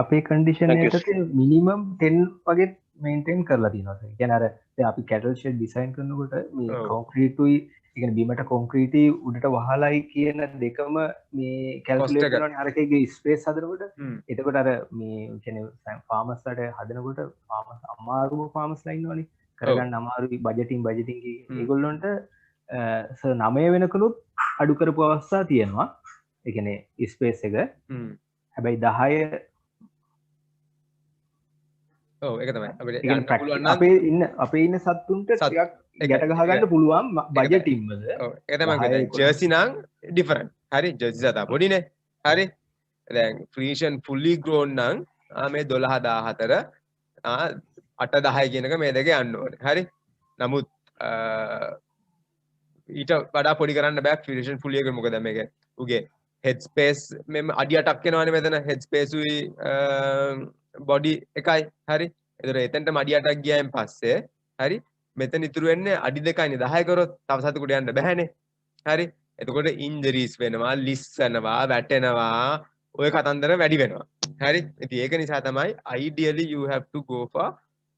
අපේ කන්ඩිෂන්
Thank you,
එකට මිනිමම් 10 වගේ මේන්ටේන් කරලා තියෙනවා. ඒ කියන්නේ අර දැන් අපි කැටල් ෂෙඩ් ඩිසයින් කරනකොට මේ
ඔව්.
කොන්ක්‍රීටුයි ඒ කියන්නේ බීමට කොන්ක්‍රීටි උඩට වහලයි කියන දෙකම මේ
Cost
කැල්කියුලේට්
එක.
කරනවානේ අරකේ ස්පේස් හදනකොට.
Hmm.
එතකොට අර මේ කියන්නේ ෆාමර්ස්ලාට හදනකොට ෆාමර්ස් අමාරුම ෆාමර්ස්ලා ඉන්නවනේ. කරගන්න අමාරුයි බජටින් ඒගොල්ලොන්ට 9 වෙනකනුත් අඩු කරපු අවස්ථා තියෙනවා. ඒ කියන්නේ ස්පේස් එක.
Hmm.
හැබැයි 10
ඔව් ඒක තමයි. අපිට
ඒ කියන්නේ
යන්න පුළුවන් නම්
අපේ ඉන්න සත්තුන්ට
සත්-
ටිකක්
ඒක-
ගැට ගහ ගන්න පුළුවන් බජටින් වල.
ඔව් ඒක තමයි
දහය
කියන්නේ.
එකොළහ.
ජර්සි නම් different. හරි. ජර්සි සතා පොඩිනේ. හරි. දැන් Frisian fully grown නම් මේ 12 14 8 10 කියන එක මේ දෙක යන්න ඕනේ. හරි. නමුත් ඊට වඩා පොඩි කරන්න බෑ Frisian fully එක මොකද මේක උගේ head space මෙම අඩි 8ක් එනවනේ මෙතන head space උයි body එකයි. හරි. ඒතර එතනටම අඩි 8ක් ගියායින් පස්සේ හරි මෙතන ඉතුරු වෙන්නේ අඩි 2යිනේ 10 කරොත් තව සතෙකුට යන්න බෑනේ. හරි. එතකොට injuries වෙනවා, ලිස්සනවා, වැටෙනවා, ඔය කතන්දර වැඩි වෙනවා. හරි. ඉතින් ඒක නිසා තමයි ideally you have to go for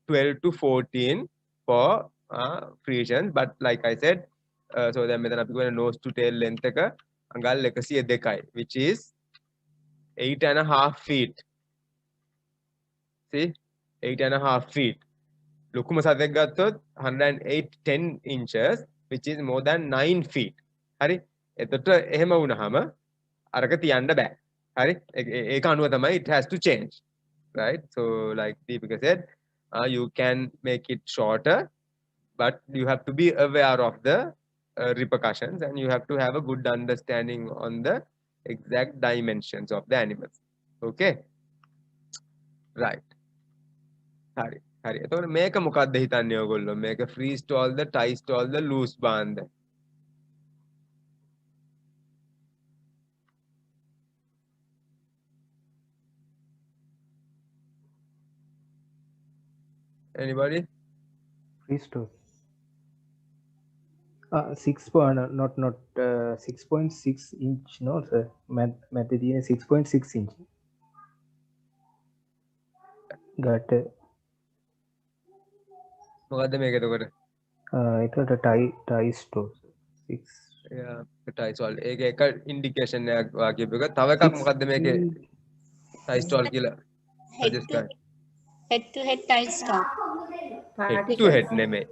12 to 14 for Frisians, but like I said, so then මෙතන අපි කියන nose to tail length එක අඟල් 102යි, which is 8.5 feet. See, 8.5 feet. ලොකුම සතෙක් ගත්තොත් 108 inches, which is more than 9 feet. හරි. එතකොට එහෙම වුණාම අරක තියන්න බෑ. හරි. ඒක අනුව තමයි it has to change. Right? So like Deepika said, you can make it shorter, but you have to be aware of the repercussions, and you have to have a good understanding on the exact dimensions of the animals. Okay, right. හරි හරි එතකොට මේක මොකක්ද හිතන්නේ ඔයගොල්ලෝ මේක free stall ද tie stall ද loose band ද anybody
Freestyle. 6.6 inch no sir. Math 6.6 inch. Got
මොකද්ද මේක එතකොට
ඒකට tie store 6
yeah tie stall ඒක එක ඉන්ඩිකේෂන් එකක් වාගේ එක තව එකක් මොකද්ද මේකේ tie stall කියලා
Head
suggest
to
කරන්නේ
head to head tie stall.
head to head නෙමෙයි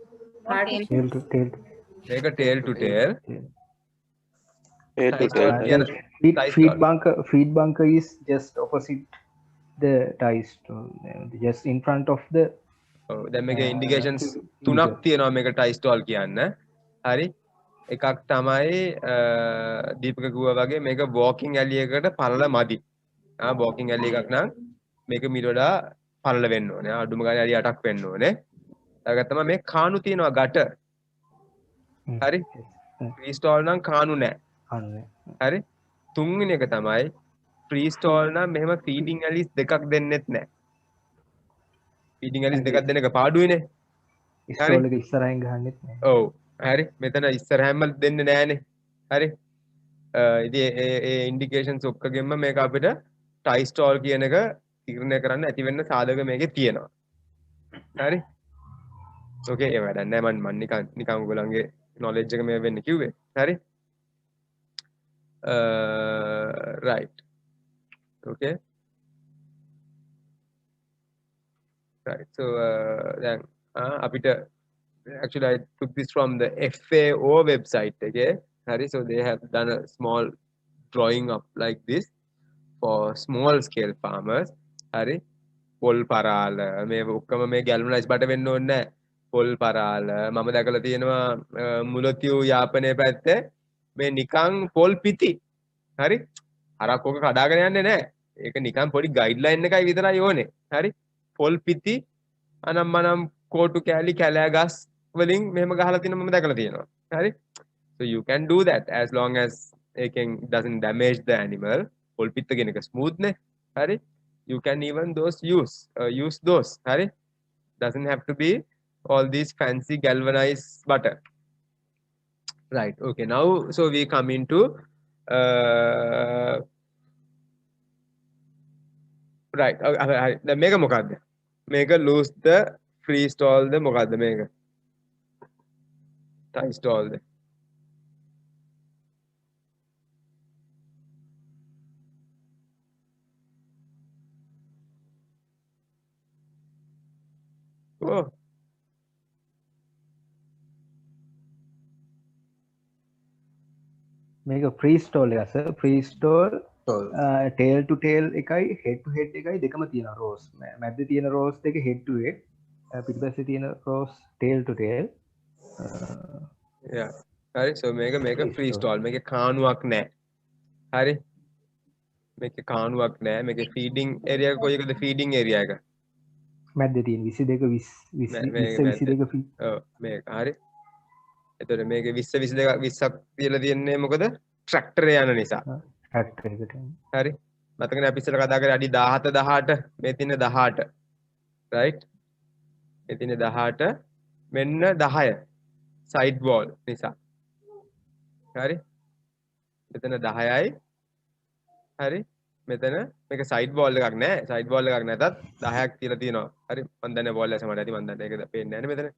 Okay.
tail to tail.
මේක tail to tail
Tail to
tie stall
tail.
කියන tie stall
Feed bunker is just opposite the tie store, just in front of the
ඔව් දැන් මේකේ ඉන්ඩිකේෂන්ස් තුනක් තියෙනවා මේක tie stall කියන්න හරි එකක් තමයි දීපක කිව්වා වගේ මේක walking alley එකකට පළල මදි walking alley එකක් නම් මේක මීට වඩා පළල වෙන්න ඕනේ අඩුම ගානේ අඩි 8ක් වෙන්න ඕනේ ඊට තමයි මේ කාණු තියෙනවා ගැට හරි free stall නම් කාණු නැහැ හරි තුන්වෙනි එක තමයි free stall නම් මෙහෙම feeding alleys දෙකක් දෙන්නෙත් නැහැ feeding alleys දෙකක් දෙන එක පාඩුයිනේ
stall එක ඉස්සරහින් ගහන්නෙත් නෑ.
ඔව් හරි මෙතන ඉස්සරහැම දෙන්නේ නැහනේ හරි ඉතින් ඒ ඉන්ඩිකේෂන්ස් ඔක්කොගෙම මේක අපිට tie stall කියන එක තීරණය කරන්න ඇති වෙන්න සාධක මේකේ තියෙනවා හරි ඕකේ ඒ වැඩක් නෑ මම නිකන් ඔයගොල්ලන්ගේ knowledge එක මේ වෙන්න කිව්වේ හරි right okay right so then apita actually I took this from the FAO website okay hari so they have done a small drawing up like this for small scale farmers hari pol parala me okkama me galvanized බට වෙන්න ඕනේ නැහැ pol parala මම දැකලා තියෙනවා මුලතියු යාපනයේ පැත්තේ මේ නිකන් pol පිටි හරි හරක් ඔක කඩාගෙන යන්නේ නැහැ ඒක නිකන් පොඩි ගයිඩ්ලයින් එකයි විතරයි ඕනේ හරි pol පිටි අනම්මනම් කෝටු කෑලි කැලෑ ගස් වලින් මෙහෙම ගහලා තියෙන මම දැකලා තියෙනවා හරි so you can do that as long as it doesn't damage the animal pol පිත්ත කියන එක smooth නේ හරි you can even use those hari doesn't have to be all these fancy galvanized butter right okay now so we come into right the mega මොකද්ද මේක loose the free stall the මොකද්ද මේක tie stall the oh
මේක free stall එක sir free stall tail to tail එකයි head to head එකයි දෙකම තියෙනවා rows මැද්දේ තියෙන rows දෙක head to head පිටිපස්සේ තියෙන rows tail to tail
yeah hari so මේක free stall මේකේ කාණුවක් නැහැ hari මේකේ කාණුවක් නැහැ මේකේ feeding area එක කොයි එකද feeding area එක
මැද්දේ තියෙන 22 20
ඔව් මේක හරි එතකොට මේකේ 20 20ක් තියලා තියන්නේ මොකද ට්‍රැක්ටර් යන නිසා
tractor එකට
හරි මතකනේ අපි ඉස්සෙල්ලා කතා කරේ අඩි 17 18 මේ තියෙන 18 right මේ තියෙන 18 මෙන්න 10 side wall නිසා හරි මෙතන 10යි හරි මෙතන මේක side wall එකක් නෑ side wall එකක් නැතත් 10ක් තියලා තියෙනවා හරි මම දන්නේ wall එක සමහරට ඇති මම දන්නේ ඒක පේන්නේ නෑනේ මෙතන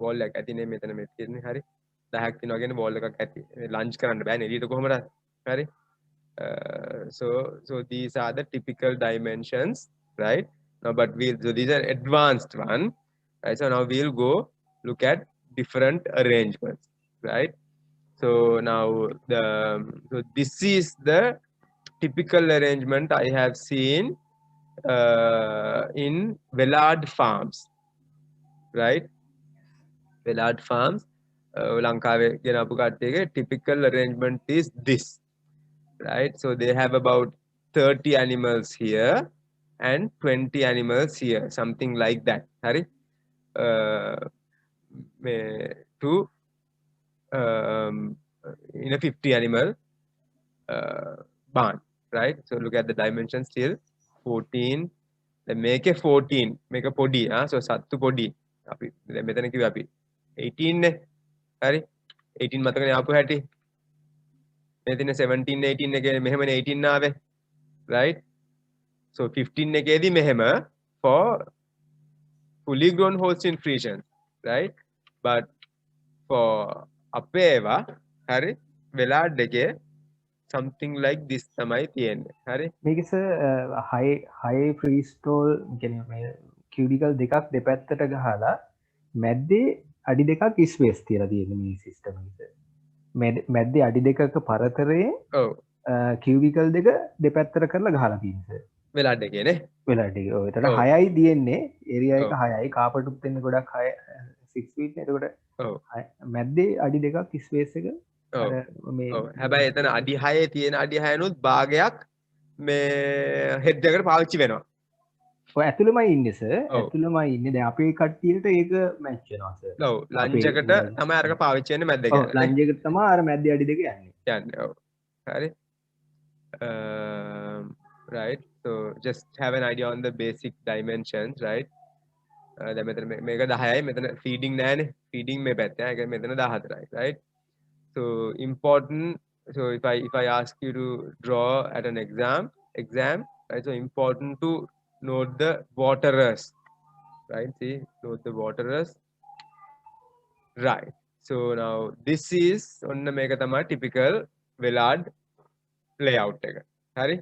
wall එකක් ඇති නේ මෙතන මේ තියෙන්නේ හරි 10ක් තියෙනවා කියන්නේ wall එකක් ඇති ලන්ච් කරන්න බෑනේ එළියට කොහමද හරි so these are the typical dimensions right now but so these are advanced one right so now we'll go look at different arrangements right so now so this is the typical arrangement I have seen in Vellard farms right Villard Farms ලංකාවේ ගෙනාපු කට්ටියගේ typical arrangement is this, right? So they have about 30 animals here and 20 animals here, something like that. Hari to in a 50 animal barn, right? So look at the dimensions still 14. Then make a 14, make a podi, so sattu podi. අපි දැන් මෙතන කිව්වේ අපි 18 නේ. හරි 18 මතකනේ ආපු හැටි. මේ තියෙන 17 18 එකේ මෙහෙමනේ 18 ආවේ, right? So 15 එකේදී මෙහෙම for fully grown Holstein Friesians, right? But for අපේ ඒවා හරි Villard එකේ something like this තමයි තියෙන්නේ. හරි
මේක high freestall කියන්නේ මේ cubicle දෙකක් දෙපැත්තට ගහලා මැද්දේ අඩි දෙකක් ස්පේස් තියලා තියෙන මේ සිස්ටම් එක. මැද්දේ අඩි දෙකක පරතරයේ
ඔව්
cubicle දෙක දෙපැත්තට කරලා ගහලා තියෙනවා.
Villard එකේ නේ.
Villard එකේ. ඔය එතන 6යි තියෙන්නේ. area එක 6යි. කාපටුත් දෙන්න ගොඩක් 6 feet නේ. එතකොට
ඔව්
මැද්දේ අඩි දෙකක් ස්පේස් එක
ඔව් ඔව් හැබැයි එතන අඩි 6 තියෙන අඩි 6 නුත් භාගයක් මේ හෙඩ් එකට පාවිච්චි වෙනවා.
ඔය ඇතුළමයි ඉන්නේ සර්.
ඔව්.
ඇතුළමයි ඉන්නේ. දැන් අපේ කට්ටියට ඒක මැච් වෙනවා සර්.
ඔව් ලන්ච් එකට තමයි අරක පාවිච්චි වෙන්නේ මැද්ද
ඔව්
කියලා.
ලන්ජ් එකට තමයි අර මැද්දේ අඩි දෙක යන්නේ.
යන්නේ. ඔව්. හරි. Right. So just have an idea on the basic dimensions, right? දැන් මෙතන මේක 10යි මෙතන feeding නෑනේ. feeding මේ පැත්තේ. ඒක මෙතන 14යි, right? So important. So if I ask you to draw at an exam, right? So important to note the waterers, right? See, note the waterers, right? So now this is on the mega tama typical Villard layout එක. හරි?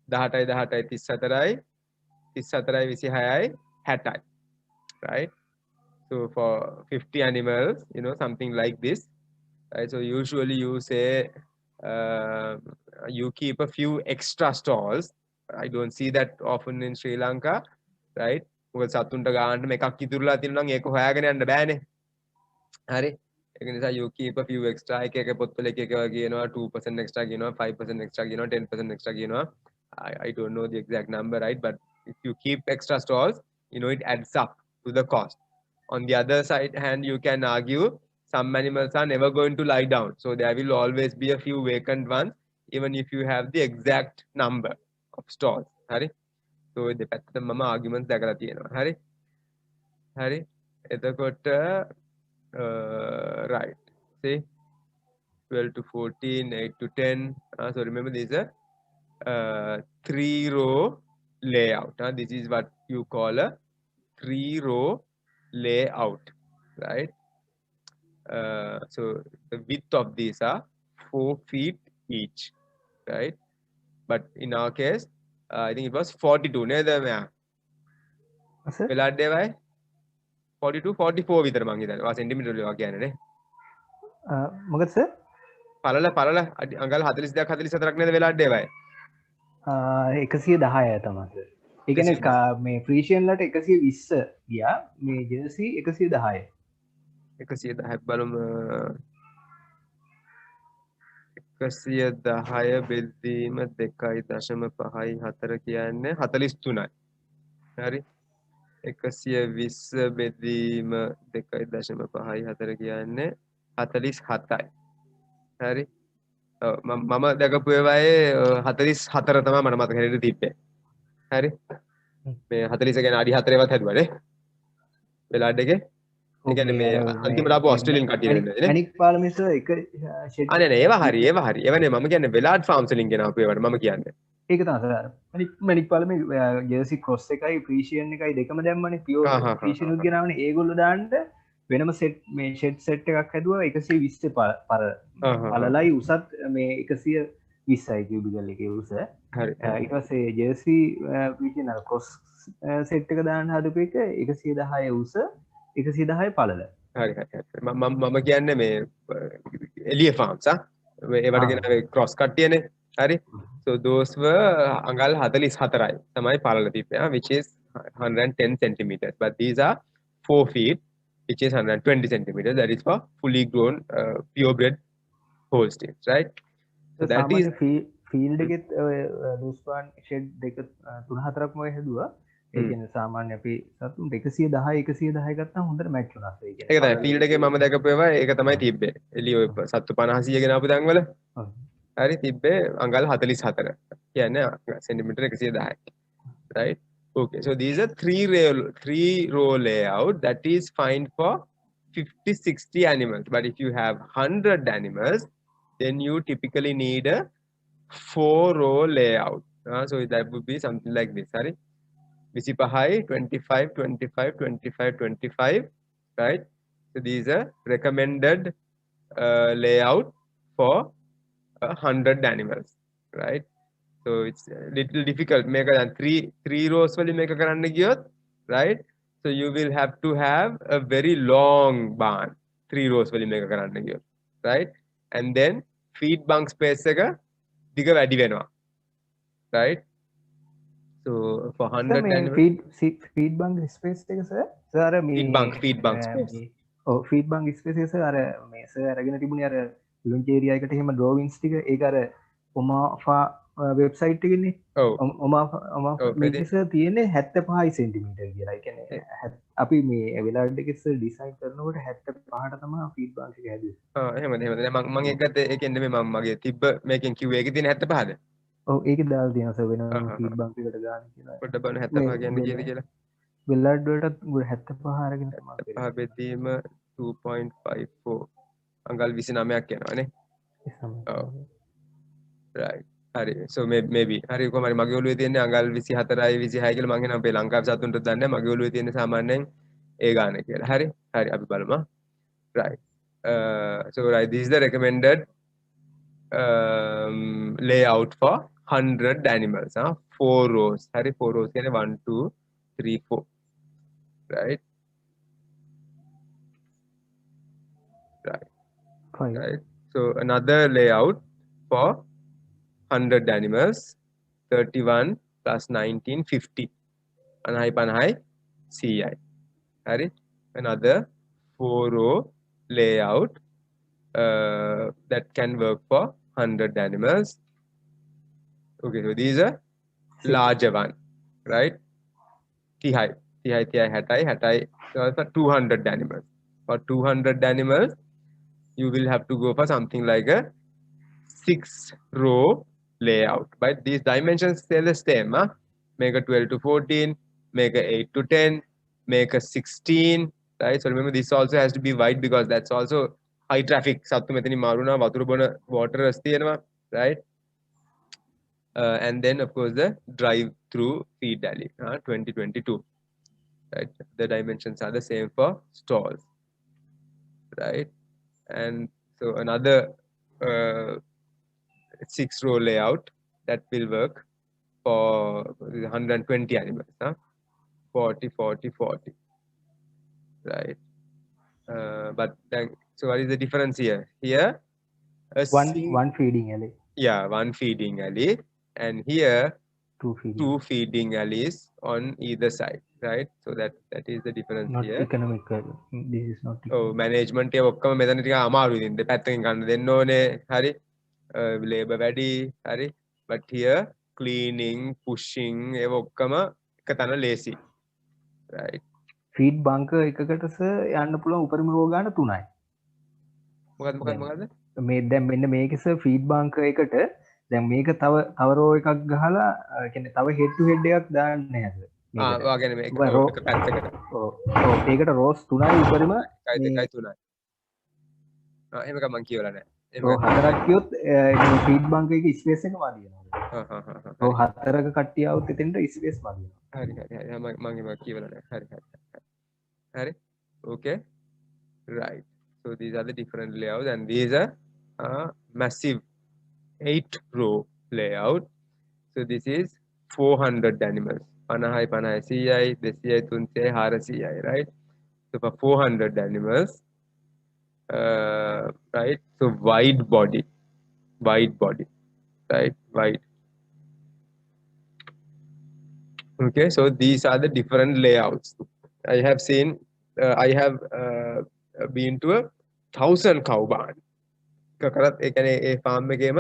18යි 18යි 34යි 34යි 26යි 60යි, right? So for 50 animals, you know, something like this, right? So usually you say you keep a few extra stalls. I don't see that often in Sri Lanka, right? මොකද සතුන්ට ගාන්න මේකක් ඉතුරුලා තියෙනවා නම් ඒක හොයාගෙන යන්න බෑනේ. හරි? ඒක නිසා you keep a few extra එක එක පොත්වල එක එක කියනවා 2% extra කියනවා 5% extra කියනවා 10% extra කියනවා. I don't know the exact number, right? But if you keep extra stalls, you know, it adds up to the cost. On the other side hand, you can argue some animals are never going to lie down. So there will always be a few vacant ones, even if you have the exact number of stalls. Hari? So the mama arguments දැකලා තියෙනවා. Hari? Hari? එතකොට right. See? 12 to 14, 8 to 10. So remember these are 3-row layout. This is what you call a 3-row layout, right? So the width of these are 4 feet each, right? But in our case, I think it was 42.
Sir
Villard දෙවයි 42 44 විතර මං හිතන්නේ. වා centimetre වල කියන්නේ නේ.
මොකද sir?
පළල අඟල් 42ක් 44ක් නේද Villard දෙවයි.
110 තමයි සර්. ඒ කියන්නේ මේ ෆ්‍රීෂියන් ලට 120 ගියා. මේ ජර්සි 110.
110ක් බලමු. 110 බෙදීම 2.54 කියන්නේ 43යි. හරි. 120 බෙදීම 2.54 කියන්නේ 47යි. හරි. මම දැකපු ඒවායේ 44 තමයි මට මතක හැටියට තිබ්බේ. හරි. මේ 40 කියන්නේ අඩි 4 ඒවත් හැදුවානේ. Villard එකේ. ඒ කියන්නේ මේ අන්තිමට ආපු ඔස්ට්‍රේලියන් කට්ටිය නෙමෙයි නේ.
මැනික් පාලමිස එක
අනේ නේ ඒවා හරි. ඒවා නේ මම කියන්නේ Villard Farms වලින් ගෙනාපු ඒවට මම කියන්නේ.
ඒක තමයි සර්. මැනික් පාලමේ ජර්සි ක්‍රොස් එකයි ෆ්‍රීෂියන් එකයි දෙකම දැම්මනේ පියෝර් ෆ්‍රීෂියන් උත් ගෙනාවනේ ඒගොල්ලෝ දාන්න වෙනම සෙට් මේ ෂෙඩ් සෙට් එකක් හැදුවා 120 පළලයි උසත් මේ 120යි කියුබිකල් එකේ උස.
හරි.
ඊට පස්සේ ජර්සි ෆ්‍රීෂියන් අර ක්‍රොස් සෙට් එක දාන්න හදපු එක 110 උස 110 පළල.
හරි හරි. මම කියන්නේ මේ එළිය farms ඒවට ගෙනාවේ cross කට්ටියනේ. හරි. So those were අඟල් 44යි තමයි පළල තිබ්බේ, which is 110 centimeters. But these are 4 feet which is 120 centimeters. That is for fully grown purebred Holsteins, right? So that is
field එකෙත් ලූස්පාන් ෂෙඩ් දෙක 3-4ක් වගේ හැදුවා. ඒ කියන්නේ සාමාන්‍ය අපි සතුන් 110 110 ගත්තා හොඳට මැච් වුණා. ඒ කියන්නේ
ඒක තමයි ෆීල්ඩ් එකේ මම දැකපු ඒවා ඒක තමයි තිබ්බේ. එළිය ඔය සත්තු 50 100 ගෙන ආපු තැන්වල. හරි තිබ්බේ අඟල් 44. කියන්නේ centimetre 110. Right? Okay, so these are three row layout that is fine for 50-60 animals. But if you have 100 animals, then you typically need a 4-row layout. So that would be something like this. Sorry, 25, 25, 25, 25, 25. Right? So these are recommended layout for 100 animals. Right? So it's a little difficult. Make a three rows wali make a karanne giyot, right? So you will have to have a very long barn. 3 rows wali make a karanne giyot, right? And then feed bunk space එක දිග වැඩි වෙනවා, right? So for 100 animals,
feed bunk space එක sir අර මේ
feed bunk space.
ඔව් feed bunk space එක sir අර මේ sir අරගෙන තිබුණේ අර lunch area එකට එහෙම drawings ටික ඒක අර ඔමාෆා වෙබ්සයිට් එකනේ.
ඔව්
ඔමාෆා මේක sir තියෙන්නේ 75 සෙන්ටිමීටර් කියලා. ඒ කියන්නේ අපි මේ වෙලාවට එකේ sir ඩිසයින් කරනකොට 75ට තමයි feed bunk එක හැදුවේ.
එහෙමද මම ඒක ගත්තේ ඒ කියන්නේ මම මගේ තිබ්බ මේකෙන් කිව්වේ ඒකේ තියෙන 75ද?
ඔව් ඒකේ දාලා තියෙනවා sir වෙන feed bunk එකට ගන්න කියලා.
පොඩ්ඩක් බලන්න 75 කියන්නේ කීයද කියලා.
වෙලාවට වලට 75 අරගෙන තමයි
75 බෙදීම 2.54 අඟල් 29ක් යනවානේ. ඔව් right. හරි so maybe හරි කොහමරි මගේ ඔළුවේ තියෙන අඟල් 24යි 26යි කියලා මම හිතනවා අපේ ලංකාවේ සතුන්ට දන්නේ නැහැ මගේ ඔළුවේ තියෙන සාමාන්‍යයෙන් ඒ ගාන කියලා. හරි අපි බලමු. Right. So right, this is the recommended layout for 100 animals. 4 rows. Hari 4 rows කියන්නේ 1 2 3 4. Right. Right.
Fine.
Right. So another layout for 100 animals, 31 plus 19 50. Panahai CI. Hari another 4 row layout that can work for 100 animals. Okay, so these are larger one, right? Tihai hatai. So for 200 animals. For 200 animals, you will have to go for something like a 6 row layout. But these dimensions stay the same. Make a 12 to 14, make a 8 to 10, make a 16. Right? So remember, this also has to be wide because that's also high traffic. Sattu metani maruna vathuru bona water rasti enwa, right? And then of course the drive-through feed alley, 2022. Right? The dimensions are the same for stalls, right? And so another 6 row layout that will work for 120 animals, 40, 40, 40. Right. But then, so what is the difference here? Here,
one feeding alley.
Yeah, one feeding alley, and here
two
feeding alleys on either side. Right. So that is the difference
not
here.
Economical. This is not.
Oh, management එක ඔක්කොම මෙතන ටික අමාරුයි දෙන්න. දෙපැත්තකින් ගන්න දෙන්න ඕනේ. හරි. Labor වැඩි. හරි. But here cleaning, pushing ඒව ඔක්කොම එක තැන ලේසි. Right.
ෆීඩ් බංක එකකට සර් යන්න පුළුවන් උපරිම රෝ ගන්න 3යි.
මොකද්ද?
මේ දැන් මෙන්න මේක සර් ෆීඩ් බංක එකට දැන් මේක තව රෝ එකක් ගහලා කියන්නේ තව හෙඩ් टू හෙඩ් එකක් දාන්න නැහැ සර්.
ඔයා කියන්නේ මේක පැත්තකට.
ඔව් ඒකට රෝස් 3යි උපරිම
1 2 3යි. එහෙම එක මං කියවලා නැහැ.
ඔව් හතරක් කියොත් ෆීඩ් බංක එකේ ස්පේස් එක මදි වෙනවා. ඔව් හතරක කට්ටිය આવුත් එතෙන්ට ස්පේස් මදි වෙනවා.
හරි මම එහෙම කියවලා නැහැ. හරි. Okay. Right. So these are the different layouts and these are massive 8 row layout. So this is 400 animals. 50 CI, 200 300 400, right? So for 400 animals, right? So wide body, right? Wide. Okay, so these are the different layouts. I have seen I have been to a 1,000 cow barn. කරත් ඒ කියන්නේ ඒ farm එකේම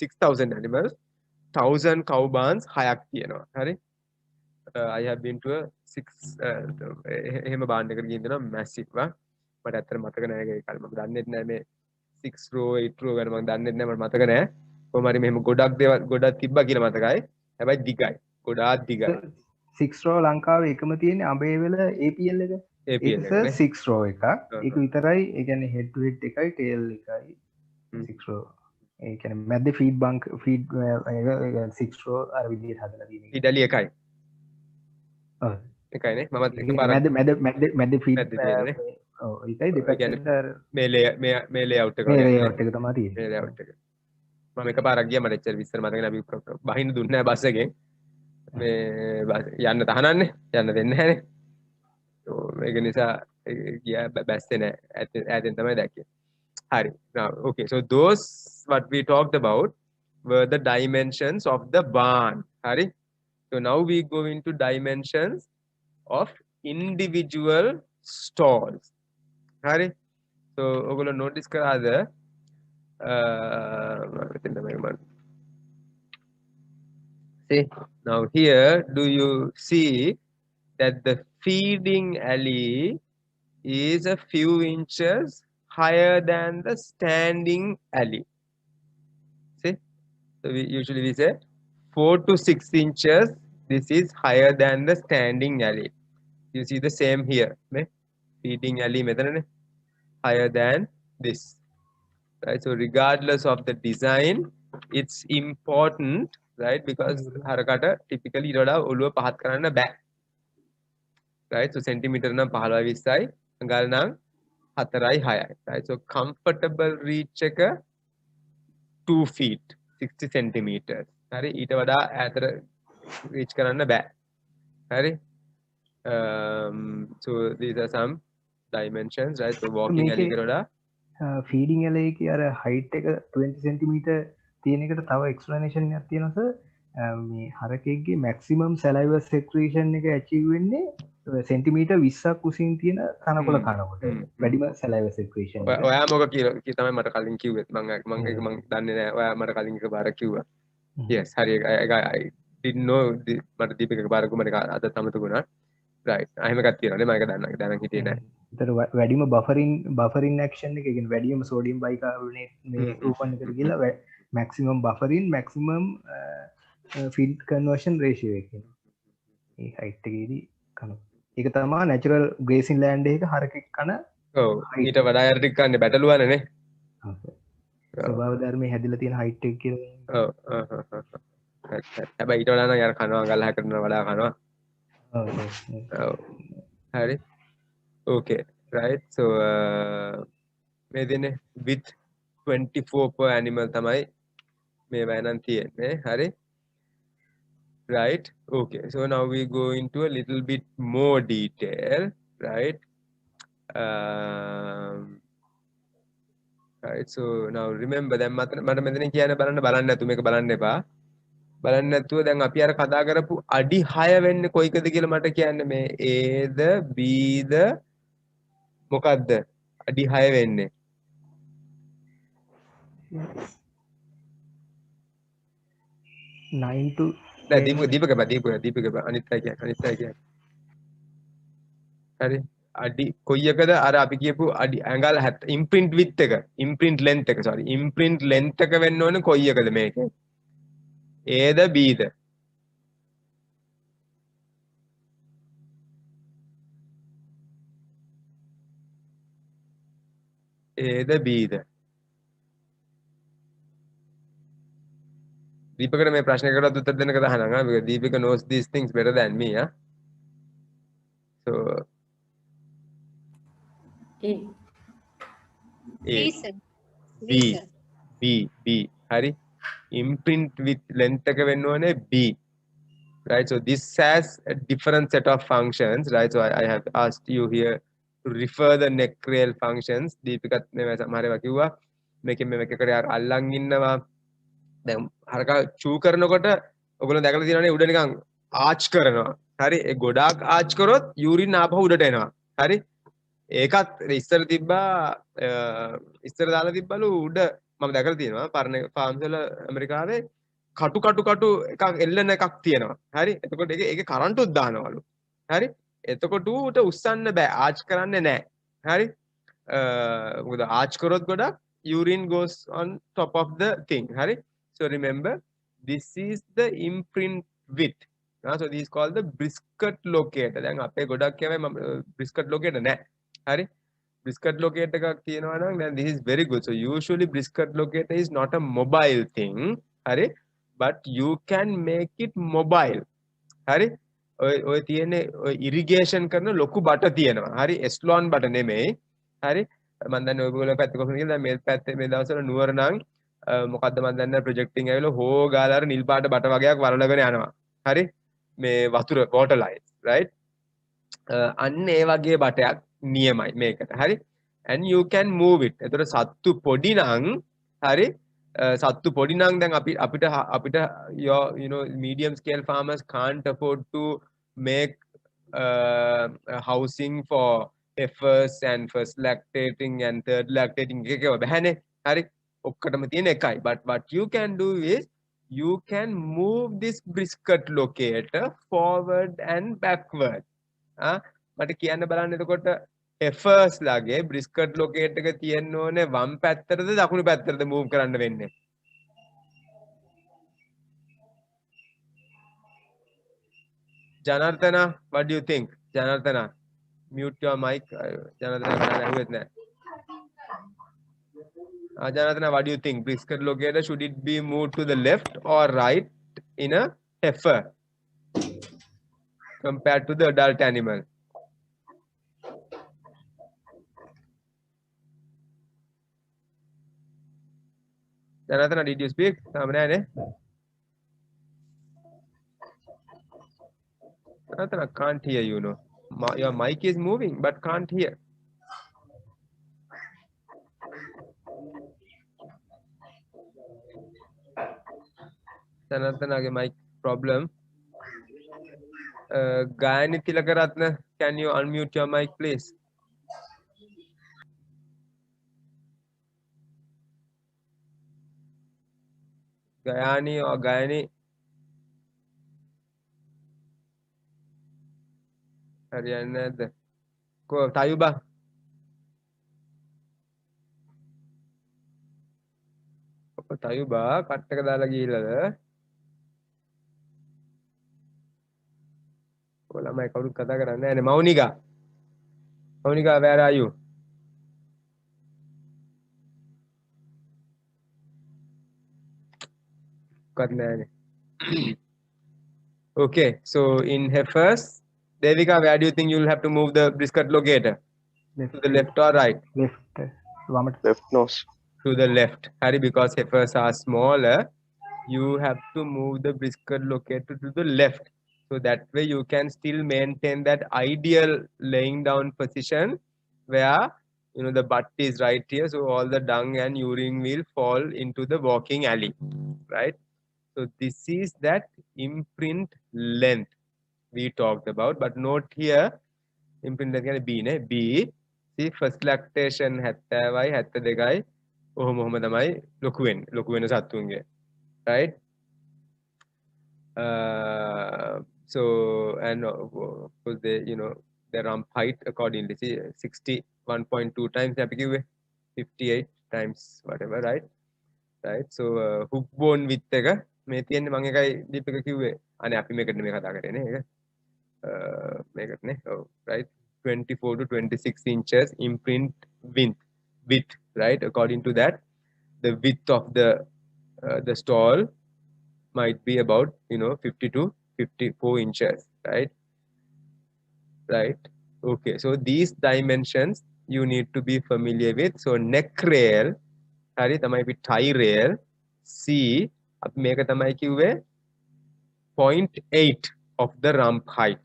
6,000 animals 1,000 cow barns 6ක් තියෙනවා. හරි. I have been to a 6 එහෙම barn එකකට ගිහින් දෙනවා massive වා. මට ඇත්තට මතක නෑ ඒක කාලේ මම දන්නේ නැහැ මේ 6 row 8 row ගැන මම දන්නේ නැහැ මට මතක නෑ. කොහොම හරි මෙහෙම ගොඩක් දේවල් ගොඩක් තිබ්බා කියලා මතකයි. හැබැයි දිගයි. ගොඩාක් දිගයි.
6 row ලංකාවේ එකම තියෙන්නේ අඹේවල APL එක.
APL
ඒක
එකනේ.
6 row එකක්. ඒක විතරයි. ඒ කියන්නේ head to head එකයි tail එකයි 6 row. ඒ කියන්නේ මැද feed bunk feed 6 row අර විදිහට හදලා තියෙනවා.
ඉඩලි එකයි.
ඔව්.
එකයිනේ. මමත් එකපාරක්
මැද feed
මැද තියෙන්නේ.
ඔව් ඒකයි දෙපැත්තට අර
මේ layout එක
මේ
වගේ.
layout එක තමයි තියෙන්නේ.
මේ layout එක. මම එකපාරක් ගියා මට එච්චර විස්තර මතක නැහැ අපි බහින්න දුන්නේ නැහැ බස් එකෙන්. මේ යන්න තහනන්නේ යන්න දෙන්නේ නැහනේ. ඒක නිසා ගියා බැස්සේ නැහැ. ඈතෙන් තමයි දැක්කේ. Hari. Now, okay. So those what we talked about were the dimensions of the barn. Hari. So now we go into dimensions of individual stalls. Hari. So ogolo notice karada. See now here do you see that the feeding alley is a few inches higher than the standing alley. See, so we usually say 4 to 6 inches. This is higher than the standing alley. You see the same here. Feeding alley method higher than this. Right. So regardless of the design, it's important, right? Because harakata typically iroda oluwa pahat karanna ba. Right. So centimeter na 15 20යි angal නම් 4යි 6යි. Right. So comfortable reach එක 2 feet 60 centimeters. හරි ඊට වඩා ඈතට reach කරන්න බෑ. හරි. So these are some dimensions, right? So walking alley එකට වඩා
feeding alley එකේ අර height එක 20 cm තියෙන එකට තව explanation එකක් තියෙනවා සර්. මේ හරකෙක්ගේ maximum saliva secretion එක achieve වෙන්නේ සෙන්ටිමීටර් 20ක් උසින් තියෙන තනකොළ කනකොට. වැඩිම saliva secretion එක.
ඔයා මොකක් කියලා තමයි මට කලින් කිව්වෙත් මම ඒක මම දන්නේ නැහැ. ඔයා මට කලින් එකපාරක් කිව්වා. Yes, හරි I didn't know මට දීපක එකපාරක් මට අද තමතුණා. Right. එහෙම එකක් තියෙනවා නේ මම ඒක දැනන් හිටියේ නැහැ.
ඒතර වැඩිම බෆරින් action එක කියන්නේ වැඩිම sodium bicarbonate මේ රූපන් එකට ගිහලා maximum buffering maximum feed conversion ratio එක කියනවා. මේ height එකේදී කන. ඒක තමයි natural grazing land එකක හරකෙක් කන.
ඔව්. ඊට වඩා යට ටික කන්නේ බැටළුවනේ නේ.
ස්වභාව ධර්මයේ හැදිලා තියෙන height එක කියලා.
ඔව්. හැබැයි ඊට වඩා නම් යාර කනවා ගලහ කරනවා වඩා කනවා. ඔව්. හරි. Okay, right. So මේ දෙන්නේ with 24 per animal තමයි මේ වයනන් තියෙන්නේ. හරි. Right. Okay. So now we go into a little bit more detail, right? Right. So now remember දැන් මට මෙතන කියන්න බලන්න නැතු මේක බලන්න එපා. බලන්න නැතුව දැන් අපි අර කතා කරපු අඩි 6 වෙන්නේ කොයිකද කියලා මට කියන්න මේ Aද Bද මොකද්ද අඩි 6 වෙන්නේ
9 to
නෑ දීපක අනිත් අය කියන්නේ හරි අඩි කොයි එකද අර අපි කියපු අඩි ඇඟල් 70 imprint width එක imprint length එක sorry imprint length එක වෙන්න ඕනේ කොයි එකද මේකේ Aද Bද Aද Bද දීපකට මේ ප්‍රශ්නයකට උත්තර දෙන්න කතාහනම් because Deepika knows these things better than me so
A.
A
sir.
B hari imprint with length එක වෙන්න ඕනේ B right so this has a different set of functions right so I have asked you here to refer the neck rail functions දීපිකත් මේ සමහර ඒවා කිව්වා මේකෙන් මේකට අල්ලන් ඉන්නවා දැන් හරක චූ කරනකොට ඔයගොල්ලෝ දැකලා තියෙනවනේ උඩ නිකන් ආච් කරනවා හරි ඒ ගොඩාක් ආච් කරොත් යූරින් ආපහු උඩට එනවා හරි ඒකත් ඉස්සර තිබ්බා ඉස්සර දාලා තිබ්බලු උඩ මම දැකලා තියෙනවා පරණ ෆාම්ස් වල ඇමරිකාවේ කටු එකක් එල්ලන එකක් තියෙනවා හරි එතකොට ඒකේ කරන්ටුත් දානවලු හරි එතකොට ඌට උස්සන්න බෑ ආච් කරන්නේ නැහැ හරි මොකද ආච් කරොත් ගොඩක් urine goes on top of the thing හරි so remember this is the imprint width so this is called the Brisket locator දැන් අපේ ගොඩක් කියවයි මම Brisket locator නැහැ හරි Brisket locator එකක් තියෙනවා නම් then this is very good so usually Brisket locator is not a mobile thing හරි but you can make it mobile හරි ඔය තියෙන්නේ ඔය irrigation කරන ලොකු බට තියෙනවා හරි එස්ලොන් බට නෙමෙයි හරි මම දන්නේ ඔයගොල්ලෝ පැත්තේ කොහොමද කියලා දැන් මේ පැත්තේ මේ දවස්වල නුවර නම් මොකද්ද මම දන්නේ ප්‍රොජෙක්ටිං ඇවිල්ලා හෝ ගාලා අර නිල් පාට බට වගේක් වරලගෙන යනවා හරි මේ වතුර water lines right අන්න ඒ වගේ බටයක් නියමයි මේකට හරි and you can move it එතකොට සත්තු පොඩි නම් හරි සත්තු පොඩි නම් දැන් අපිට your you know medium scale farmers can't afford to make housing for heifers and first lactating and third lactating එකේව බෑනේ හරි ඔක්කොටම තියෙන එකයි but what you can do is you can move this Brisket locator forward and backward මට කියන්න බලන්න එතකොට heifers ලාගේ Brisket locator එක තියෙන්න ඕනේ වම් පැත්තටද දකුණු පැත්තටද move කරන්න වෙන්නේ Janardana what do you think Janardana mute your mic Janardana ඇහුවෙත් නැහැ Janardana what do you think Brisket locator should it be moved to the left or right in a heifer compared to the adult animal Janardana did you speak Janardana I can't hear you know your mic is moving but can't hear Janardana's mic problem Gayani Tilakaratna can you unmute your mic please Gayani or Gayani Haryana Ko Tayuba Tayuba කට්ටක දාලා ගිහිල්ලාද ඔය ළමයි කවුරුත් කතා කරන්නේ නැහැ නේ මෞනිකා where are you got නැහැ okay so in heifers Devika where do you think you will have to move the Brisket locator
left,
to the left or right
left nose
to the left Harry because heifers are smaller you have to move the Brisket locator to the left so that way you can still maintain that ideal laying down position where you know the butt is right here so all the dung and urine will fall into the walking alley right so this is that imprint length we talked about but note here imprint length කියන්නේ B නේ B see first lactation 70යි 72යි ඔහොම තමයි ලොකු වෙන සත්තුන්ගේ right so and of course they you know their rump height accordingly see 61.2 times අපි කිව්වේ 58 times whatever right so hook bone width එක මේ තියෙන්නේ මම එකයි දීප් එක කිව්වේ අනේ අපි මේකට නෙමෙයි කතා කරේ නේ ඒක මේකට නේ oh right 24 to 26 inches imprint width right according to that the width of the stall might be about you know 50 to 54 inches right okay so these dimensions you need to be familiar with so neck rail hari tamai pi thigh rail C අපි මේක තමයි කිව්වේ 0.8 of the rump height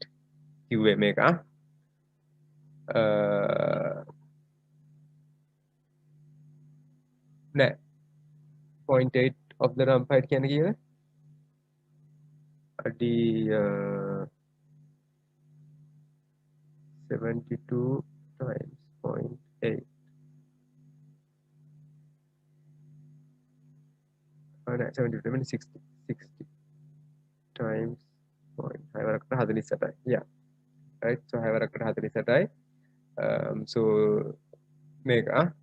කිව්වේ මේක නෑ 0.8 of the rump height කියන්නේ කීයද අඩි 72 times 0.8. Oh, no, 70, 60. 60 times 0.5. Yeah, right. So I have so make a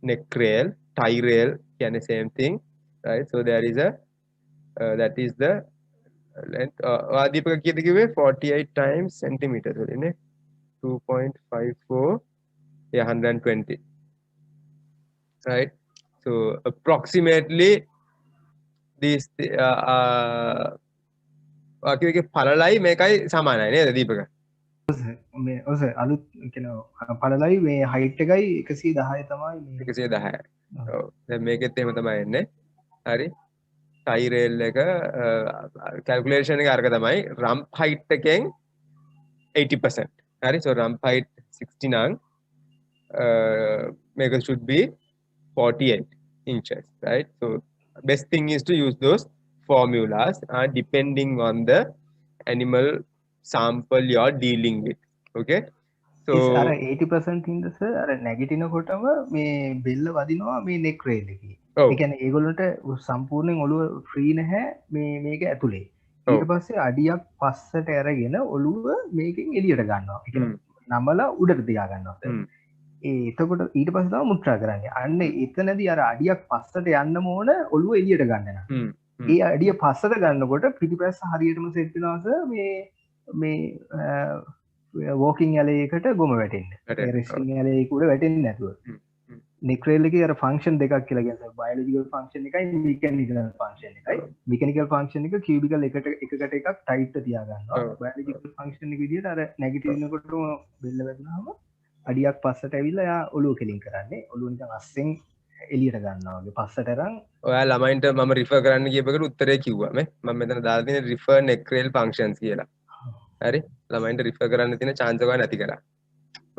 neck rail, tie rail, can the same thing, right? So there is a that is the length. Deepaka kiyada kiwe 48 times centimeters, isn't it? 2.54, yeah, 120, right? So approximately this කිව්වේ පළලයි මේකයි සමානයි නේද දීපක?
මේ ඔස අලුත් කියන පළලයි මේ height එකයි 110 තමයි මේ
110. ඔව්. දැන් මේකෙත් එහෙම තමයි එන්නේ. හරි. ටයි රේල් එක කැල්කියුලේෂන් එක අරක තමයි රම්ප් හයිට් එකෙන් 80%. හරි. So rump height 60 නම් මේක should be 48 inches, right? So best thing is to use those formulas depending on the animal sample you're dealing with. Okay, so
අර 80% ඉඳස අර නැගිටිනකොටම මේ බෙල්ල වදිනවා මේ නෙක් රේල් එකේ.
ඔව්.
ඒ කියන්නේ ඒගොල්ලන්ට සම්පූර්ණයෙන් ඔළුව ෆ්‍රී නැහැ මේක ඇතුලේ. ඊට පස්සේ අඩියක් පස්සට අරගෙන ඔළුව මේකෙන් එළියට ගන්නවා. ඒ කියන්නේ නමලා උඩට තියා ගන්නවා. එතකොට ඊට පස්සේ තමයි මුත්‍රා කරන්නේ. අන්න එතනදී අර අඩියක් පස්සට යන්නම ඕන ඔළුව එළියට ගන්න නම්. ඒ අඩිය පස්සට ගන්නකොට පිටිපස්ස හරියටම සෙට් වෙනවාස මේ වෝකින් ඇලයකට ගොම වැටෙන්න. රෙස්ටිං ඇලයකට වැටෙන්නේ නැතුව. නෙක් රේල් එකේ අර ෆන්ක්ෂන් දෙකක් කියලා කියනවා. බයොලොජිකල් ෆන්ක්ෂන් එකයි මෙකැනිකල් ෆන්ක්ෂන් එකයි. මෙකැනිකල් ෆන්ක්ෂන් එක කියුබිකල් එකකට එකක් ටයිට් තියා ගන්නවා. බයොලොජිකල් ෆන්ක්ෂන් එක විදිහට අර නැගිටිනකොටම බෙල්ල වැටෙනවම අඩියක් පස්සට ඇවිල්ලා යා ඔළුව කෙලින් කරන්නේ. ඔළුව නිකන් අස්සෙන් එළියට ගන්නවා වගේ පස්සට අරන්
ඔයා ළමයින්ට මම රිෆර් කරන්න කියපකට උත්තරේ කිව්වා මේ මම මෙතන දාලා තියෙන රිෆර් නෙක් රේල් ෆන්ක්ෂන්ස් කියලා. හරි ළමයින්ට රිෆර් කරන්න තියෙන chance එක නැති කරා.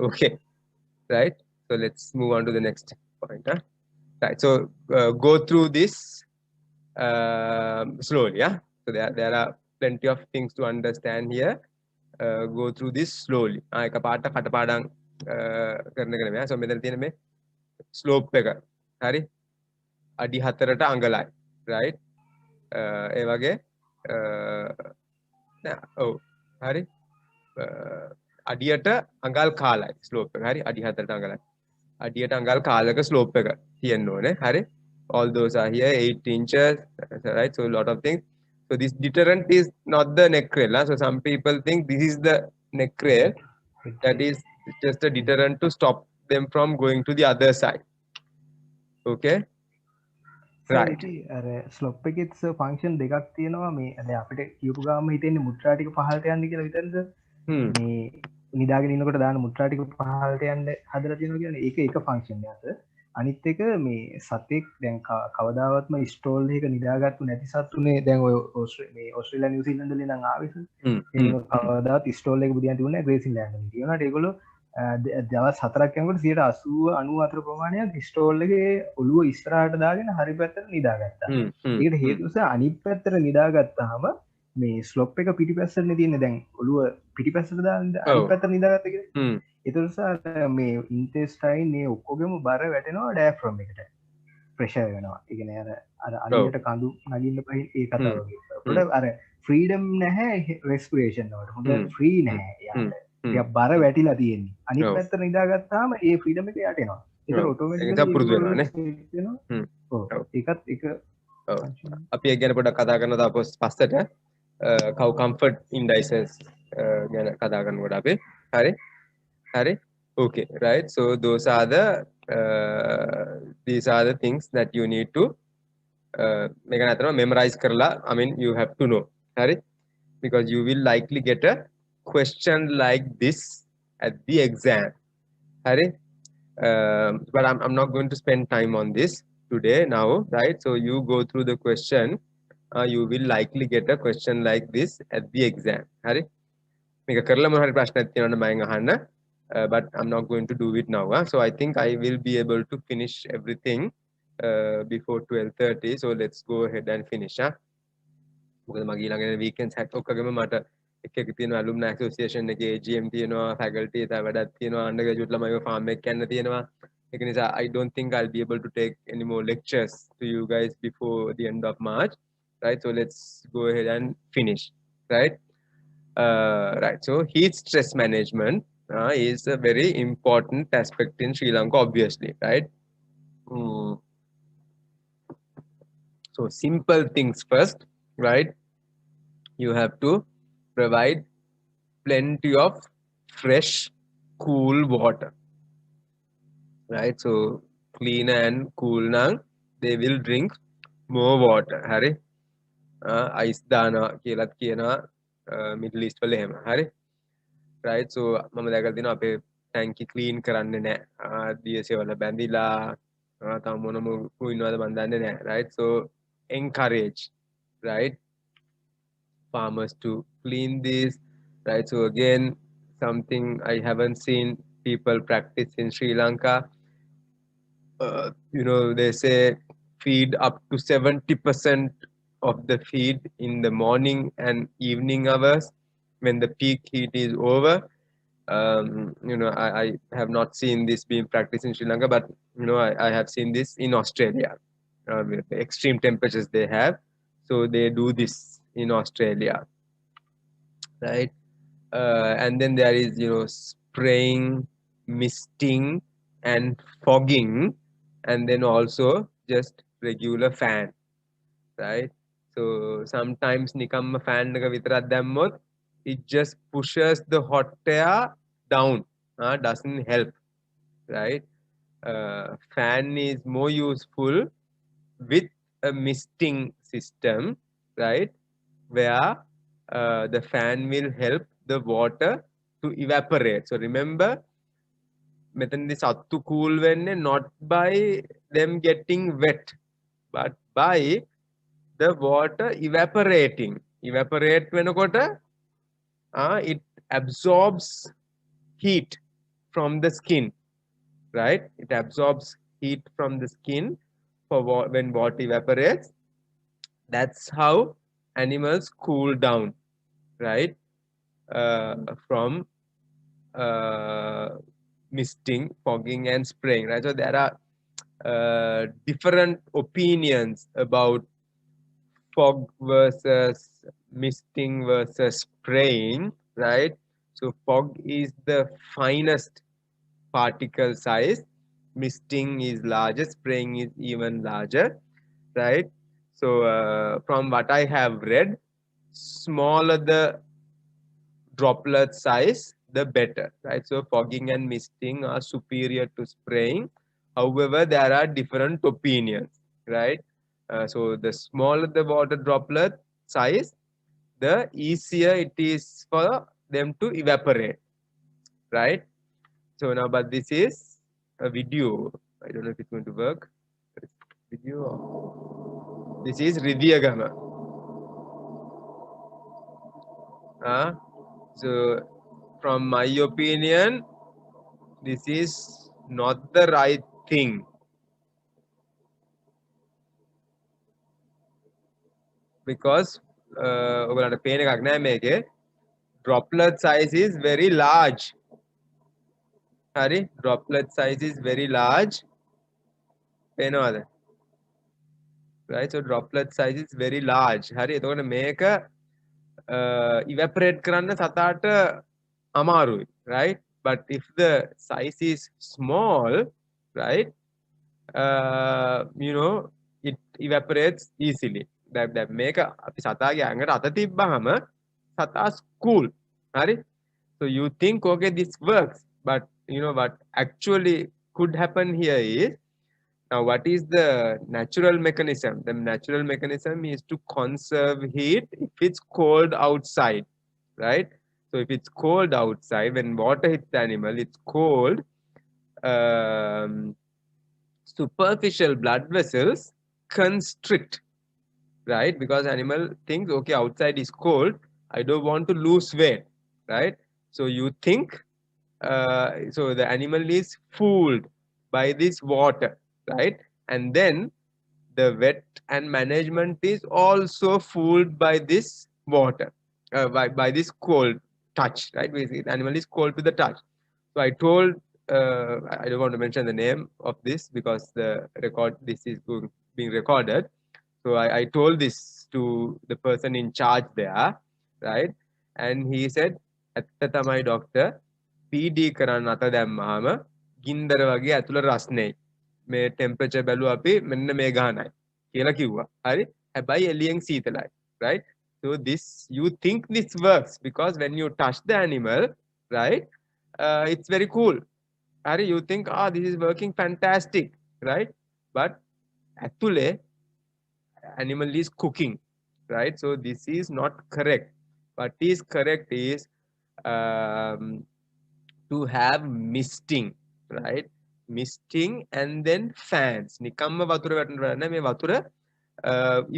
Okay, right? So let's move on to the next point. Right, so go through this slowly. Yeah, so there are plenty of things to understand here. Go through this slowly. එක පාට කටපාඩම් කරන එක නෙමෙයි. So මෙතන තියෙන මේ slope එක. හරි? අඩි 4ට අඟලයි. right? ඒ වගේ ඔව් හරි අඩියට අඟල් කාලයි ස්ලෝප් එක. හරි අඩි 4ට අඟලයි. අඩියට අඟල් කාලක ස්ලෝප් එක තියෙන්න ඕනේ. හරි all those are here 8 inches, right? So a lot of things. So this deterrent is not the neck rail. So some people think this is the neck rail. That is just a deterrent to stop them from going to the other side. Okay. Right.
අර ස්ලොප් එකෙත් function දෙකක් තියෙනවා. මේ දැන් අපිට කියපු ගාම හිතෙන්නේ මුත්‍රා ටික පහළට යන්න කියලා විතරද? මේ නිදාගෙන ඉන්නකොට දාන මුත්‍රා ටික පහළට යන්න හදලා තියෙනවා කියන්නේ ඒක එක ෆන්ක්ෂන් එකක්. අනිත් එක මේ සතෙක් දැන් කවදාවත්ම ස්ටෝල් එක නිදාගත්තු නැති සතුනේ දැන් ඔය මේ ඕස්ට්‍රේලියා නිව්සීලන්ත වලින් නම් ආවෙස. ඒක කවදාවත් ස්ටෝල් එක බුදියන් තිබුණේ නැහැ ග්‍රේසින්ලන්ඩ් වලින්. ඒ වුණාට ඒගොල්ලෝ දවස් 4ක් යනකොට 80-94 ප්‍රමාණයක් ස්ටෝල් එකේ ඔළුව ඉස්සරහට දාගෙන හරි පැත්තට නිදාගත්තා. ඒකට හේතුව නිසා අනිත් පැත්තට නිදාගත්තාම මේ ස්ලොප් එක පිටිපැත්තටනේ තියෙන්නේ. දැන් ඔළුව පිටිපැත්තට දාන්න අනිත් පැත්තට නිදාගත්ත කියලා. ඒක නිසා මේ ඉන්ටෙස්ටයින් මේ ඔක්කොගෙම බර වැටෙනවා ඩයෆ්‍රම් එකට. ප්‍රෙෂර් වෙනවා. ඒ කියන්නේ අර අලියට කඳු නගින්න පහින් ඒ කතාව වගේ. ඒකට අර ෆ්‍රීඩම් නැහැ රෙස්පිරේෂන් වලට. හොඳ ෆ්‍රී නැහැ. යා බර වැටිලා තියෙන්නේ. අනිත් පැත්තට නිදාගත්තාම ඒ ෆ්‍රීඩම් එක යට එනවා. ඒක ඔටෝමැටිකලි
පුරුදු වෙනවා
නේ. ඔව්. ඒකත් එක
අපි ඒ ගැන පොඩ්ඩක් කතා කරනවා තාපස් පස්සට cow comfort indices ගැන කතා කරනකොට අපි හරි හරි okay, right? So those are the these are the things that you need to මේක නතරම memorize කරලා I mean you have to know. හරි because you will likely get a question like this at the exam. Hare, but I'm not going to spend time on this today now, right? So you go through the question, you will likely get a question like this at the exam. Hare, meka karala mohari prashna tiyana mayen ahanna, but I'm not going to do it now. So I think I will be able to finish everything before 12:30. So let's go ahead and finish. මොකද මගේ ළඟ weekends hat ඔක්කොගෙම මට එක තියෙනවා alumni association එකේ AGM තියෙනවා faculty එක වැඩක් තියෙනවා undergraduate ළමයිව farm එක යන්න තියෙනවා ඒක නිසා I don't think I'll be able to take any more lectures to you guys before the end of March, right? So let's go ahead and finish, right? Right, so heat stress management is a very important aspect in Sri Lanka, obviously, right? So simple things first, right? You have to provide plenty of fresh, cool water, right? So clean and cool now, they will drink more water. Hari, ice dana කියලාත් කියනවා Middle East වල එහෙම. හරි. Right? So මම දැකලා තිනවා අපේ ටැංකි clean කරන්නේ නැහැ. දියසෙවල බැඳිලා තව මොනම කුයිනවද මන් දන්නේ නැහැ. Right? So encourage, right, farmers to clean this, right? So again, something I haven't seen people practice in Sri Lanka. You know, they say feed up to 70% of the feed in the morning and evening hours when the peak heat is over. You know, I have not seen this being practiced in Sri Lanka, but you know, I have seen this in Australia with the extreme temperatures they have. So they do this in Australia, right? And then there is, you know, spraying, misting, and fogging, and then also just regular fan, right? So sometimes nikamma fan එක විතරක් දැම්මොත් it just pushes the hot air down, doesn't help, right? Fan is more useful with a misting system, right, where the fan will help the water to evaporate. So remember, මෙතනදී සත්තු cool වෙන්නේ not by them getting wet, but by the water evaporating. Evaporate වෙනකොට it absorbs heat from the skin, right? It absorbs heat from the skin when water evaporates. That's how animals cool down, right? From misting, fogging, and spraying, right? So there are different opinions about fog versus misting versus spraying, right? So fog is the finest particle size, misting is larger, spraying is even larger, right? So from what I have read, smaller the droplet size, the better, right? So fogging and misting are superior to spraying. However, there are different opinions, right? So the smaller the water droplet size, the easier it is for them to evaporate, right? So now, but this is a video. I don't know if it's going to work. Video. This is Ridiyagama. So from my opinion, this is not the right thing. Because ඔයගලන්ට පේන එකක් නෑ මේකේ. Droplet size is very large. හරි, droplet size is very large. පේනවද? Right, so droplet size is very large. හරි, එතකොට මේක evaporate කරන්න සතාට අමාරුයි, right? But if the size is small, right, you know, it evaporates easily. That මේක අපි සතාගේ ඇඟට අත තිබ්බහම සතා's cool. හරි? So you think, okay, this works, but you know what actually could happen here is, now what is the natural mechanism? The natural mechanism is to conserve heat if it's cold outside, right? So if it's cold outside, when water hits the animal, it's cold, superficial blood vessels constrict, right? Because animal thinks, okay, outside is cold, I don't want to lose weight, right? So you think, so the animal is fooled by this water, right? And then the vet and management is also fooled by this water, by this cold touch, right? Basically, the animal is cold to the touch. So I told, I don't want to mention the name of this because this is being recorded. So I told this to the person in charge there, right? And he said, "ඇත්ත තමයි doctor, PD කරන්න අත දැම්මහම ගින්දර වගේ ඇතුළ රස්නේ. මේ temperature බැලුවා අපි මෙන්න මේ ගානයි කියලා කිව්වා. හරි? හැබැයි එළියෙන් සීතලයි, right? So you think this works because when you touch the animal, right? It's very cool. Hari, you think, this is working fantastic, right? But actually, animal is cooking, right? So this is not correct. What is correct is to have misting, right? Misting and then fans. Nikamma vatura vattana me vatura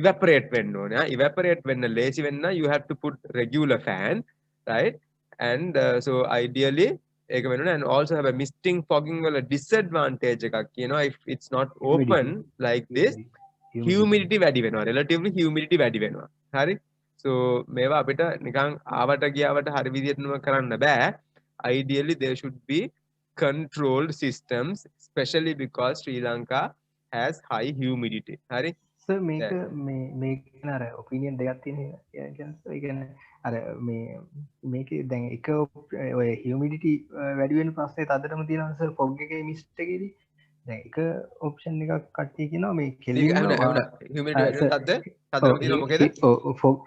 evaporate venna ona. Evaporate venna lazy venna you have to put regular fan, right? And so ideally and also have a misting fogging wala disadvantage එකක් කියනවා. If it's not open like this, humidity වැඩි වෙනවා, relatively humidity වැඩි වෙනවා. හරි? So මේවා අපිට නිකන් ආවට ගියාවට හරි විදිහටම කරන්න බෑ. Ideally there should be controlled systems, especially because Sri Lanka has high humidity. Hari?
Sir, මේක අර ඔපිනියන් දෙකක් තියෙනවා. අර මේකේ දැන් එක ඔය හියුමිඩිටි වැඩි වෙන ප්‍රශ්නේ තදටම තියෙනවා සර් ෆොග් එකේ මිස්ට් එකේදී. දැන් එක ඔප්ෂන් එකක් කට්ටිය කියනවා මේ කෙලින්ම
හියුමිඩිටි තදටම තියෙනවා මොකේද?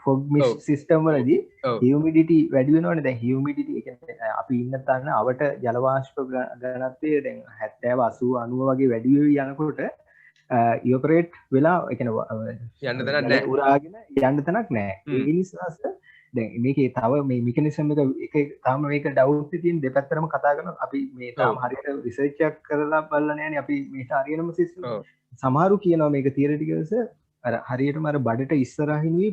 ෆොග් මිස්ට් සිස්ටම් වලදී හියුමිඩිටි වැඩි වෙනවනේ. දැන් හියුමිඩිටි ඒ කියන්නේ අපි ඉන්න තැන අවට ජල වාෂ්ප ඝනත්වය දැන් 70 80 90 වගේ වැඩි වෙවි යනකොට ඉවපරේට් වෙලා ඒ කියන්නේ
යන්න තැනක් නැහැ.
උරාගෙන යන්න තැනක් නැහැ. ඒ නිසා දැන් මේකේ තව මේ මෙකනිසම් එක තාම මේක ඩවුට් තියෙන දෙපැත්තටම කතා කරනවා. අපි මේ තාම හරියට රිසර්ච් එකක් කරලා බලලා නැහැනේ. අපි මේට හරියනම සිස්ටම් සමහරු කියනවා මේක තියරිටිකල්ස් අර හරියටම අර බඩට ඉස්සරහිනුයි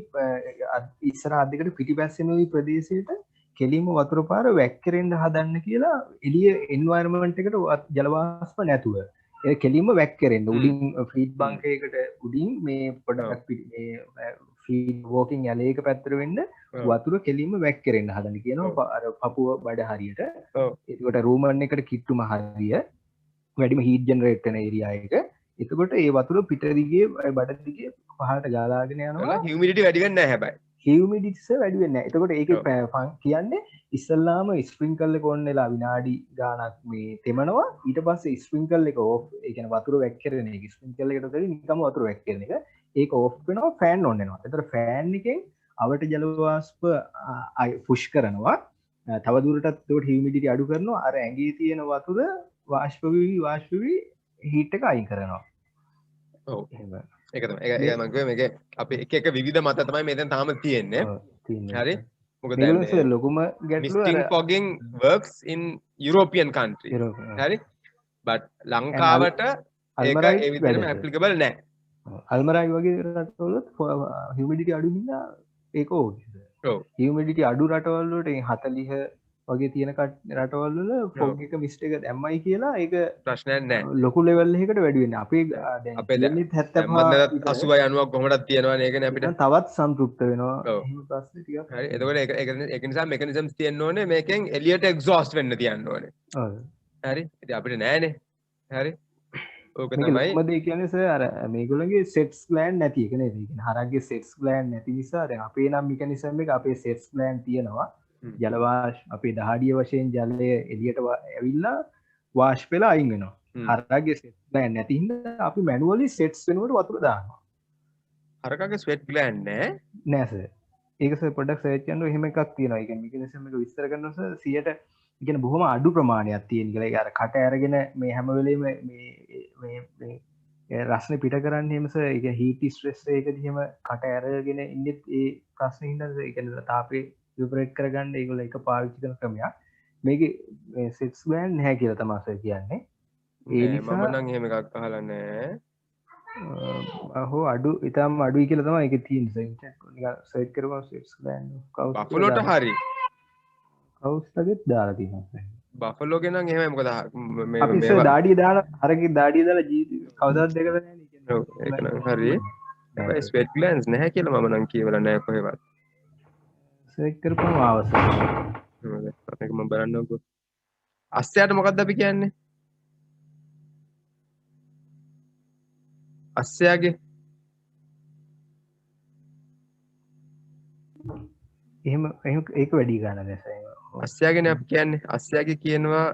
ඉස්සරහ අද්දකට පිටිපස්සෙනුයි ප්‍රදේශයට කෙලින්ම වතුර පාර වැක්කිරෙන්න හදන්න කියලා එළිය එන්වයරන්මන්ට් එකට ජල වාෂ්ප නැතුව ඒ කෙලින්ම වැක්කිරෙන්න උඩින් ෆීඩ් බංක් එකකට උඩින් මේ පොඩක් මේ ෆීඩ් වෝකින් යලේක පැත්තට වෙන්න වතුර කෙලින්ම වැක්කිරෙන්න හදන්න කියනවා අර පපුව බඩ හරියට. ඒකට රූමන් එකට කිට්ටුම හරිය වැඩිම හීට් ජෙනරේට් කරන ඒරියා එක. එතකොට ඒ වතුර පිට දිගේ බඩ දිගේ පහළට ගාලාගෙන යනවා.
හියුමිඩිටි වැඩි වෙන්නේ නැහැ හැබැයි.
හියුමිඩිටි වැඩි වෙන්නේ නැහැ. එතකොට ඒක කියන්නේ ඉස්සල්ලාම ස්ප්‍රින්කල් එක ඕන් වෙලා විනාඩි ගාණක් මේ තෙමනවා. ඊට පස්සේ ස්ප්‍රින්කල් එක ඕෆ්. ඒ කියන්නේ වතුර වැක්කිරෙන එක ස්ප්‍රින්කල් එකට උඩින් නිකම්ම වතුර වැක්කිරෙන එක. ඒක ඕෆ් වෙනවා ෆෑන් ඔන් වෙනවා. එතකොට ෆෑන් එකෙන් අවට ජල වාෂ්ප පුෂ් කරනවා. තව දුරටත් ඒකට හියුමිඩිටි අඩු කරනවා. අර ඇඟේ තියෙන වතුර වාෂ්ප වෙවි හීට් එක අයින් කරනවා.
ඔව්. ඒක තමයි. ඒක මම කිව්වේ මේක අපි එක විවිධ මත තමයි මෙතන තාම තියෙන්නේ. හරි? මොකද
දැන් ලොකුම ගැටලුව
misting fogging works in European country. හරි? but ලංකාවට ඒක ඒ විදිහටම applicable නැහැ.
අල්මරායි වගේ රටවලත් හියුමිඩිටි අඩු නිසා ඒක ඕකේ.
ඔව්.
හියුමිඩිටි අඩු රටවල් වලට 40 වගේ තියෙන රටවල් වල ෆොග් එක මිස්ට් එක දැම්මයි කියලා ඒක
ප්‍රශ්නයක් නැහැ.
ලොකු ලෙවල් එකකට වැඩි වෙන්නේ. අපේ දැන්
අපේ 75 80 90ක් කොහොමදක් තියෙනවනේ ඒකනේ අපිට.
තවත් සම්තෘප්ත වෙනවා. එහෙම ප්‍රශ්න ටිකක්.
හරි. එතකොට ඒක නිසා මෙකනිසම්ස් තියෙන්න ඕනේ මේකෙන් එලියට එක්සෝස්ට් වෙන්න තියන්න ඕනේ.
ඔව්.
හරි. ඉතින් අපිට නැහැනේ. හරි. ඕක
තමයි. මොකද ඒ කියන්නේ සර් අර මේගොල්ලන්ගේ සෙට්ස් ග්ලෑන්ඩ් නැති එක නේද? ඒ කියන්නේ හරක්ගේ සෙට්ස් ග්ලෑන්ඩ් නැති නිසා දැන් අපේ නම් මෙකනිසම් එක අපේ සෙට්ස් ග්ලෑන්ඩ් තියෙනවා. ජල අපේ දහඩිය වශයෙන් ජලය එළියට ඇවිල්ලා වාෂ් වෙලා අයින් වෙනවා. හරකගේ සෙට්ස් ග්ලෑන්ඩ් නැති හින්දා අපි මැනුවලි සෙට්ස් වෙනුවට වතුර දානවා.
හරකගේ ස්වෙට් ග්ලෑන්ඩ්
නෑ සර්. ඒක සර් පොඩ්ඩක් සර්ච් කරනවා. එහෙම එකක් තියෙනවා. ඒ කියන්නේ මෙකනිසම් එක විස්තර කරනවා සර් 100ට ඒ කියන්නේ බොහොම අඩු ප්‍රමාණයක් තියෙන කියලා. ඒක අර කට අරගෙන මේ හැම වෙලෙම මේ රස්නේ පිට කරන්නේ එහෙම සර්. ඒක හීට් ස්ට්‍රෙස් එකකදී එහෙම කට අරගෙන ඉන්නේ ඒ ප්‍රශ්නේ හින්දා ඒ කියන්නේ තාපේ විපරේට් කරගන්න ඒගොල්ලෝ එක පාවිච්චි කරන ක්‍රමයක්. මේකේ සෙට්ස් ග්ලෑන්ඩ් නැහැ කියලා තමයි සර් කියන්නේ.
ඒ නිසා මම නම් එහෙම එකක් අහලා නැහැ.
අඩු ඉතාලම අඩුයි කියලා තමයි ඒකේ තියෙන්නේ සර්. නිකන් සර්ච් කරපුවම සෙට්ස් ග්ලෑන්ඩ් කවුස්
බෆලෝට හරි.
කවුස් ලගෙත් දාලා තියෙනවා සර්.
බෆලෝගේ නම් එහෙමයි මොකද
මේ අපි සර් දාඩිය දාලා හරකේ දාඩිය දාලා කවදාවත් දෙකද නැහැ නේ කියන්නේ.
ඔව් ඒක නම් හරි. හැබැයි ස්වෙට් ග්ලෑන්ඩ්ස් නැහැ කියලා මම නම් කියවලා නැහැ කොහෙවත්.
සර්ච් කරපුවම ආව සර්ච්.
ඒක මම බලන්නකෝ. අස්සයට මොකක්ද අපි කියන්නේ? අස්සයාගේ
එහෙම ඒක වැඩි ගන්න දැසයි.
අස්සයාගෙන අපි කියන්නේ අස්සයාගේ කියනවා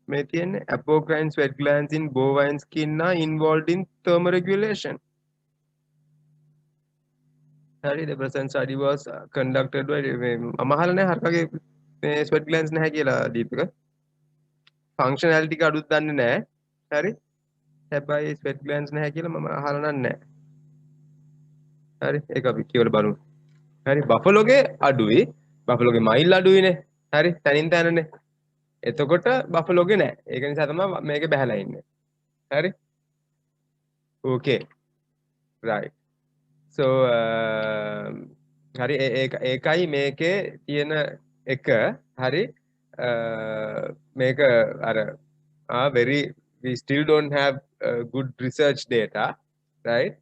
මේ තියෙන්නේ apocrine sweat glands in bovine skin are involved in thermoregulation. Harry, the present study was conducted by අමහල නැහැ හරකගේ මේ sweat glands නැහැ කියලා දීපක. functionality එක අඩුත් දන්නේ නැහැ. හරි. හැබැයි sweat glands නැහැ කියලා මම අහලා නැහැ. හරි. ඒක අපි කියවල බලමු. හරි. බෆලෝගේ අඩුයි. බෆලෝගේ මයිල් අඩුයිනේ. හරි. තනින් තනනේ. එතකොට බෆලෝගේ නැහැ. ඒක නිසා තමයි මේක බහැලා ඉන්නේ. හරි. okay. right. so හරි ඒකයි මේකේ තියෙන එක හරි මේක අර very we still don't have good research data right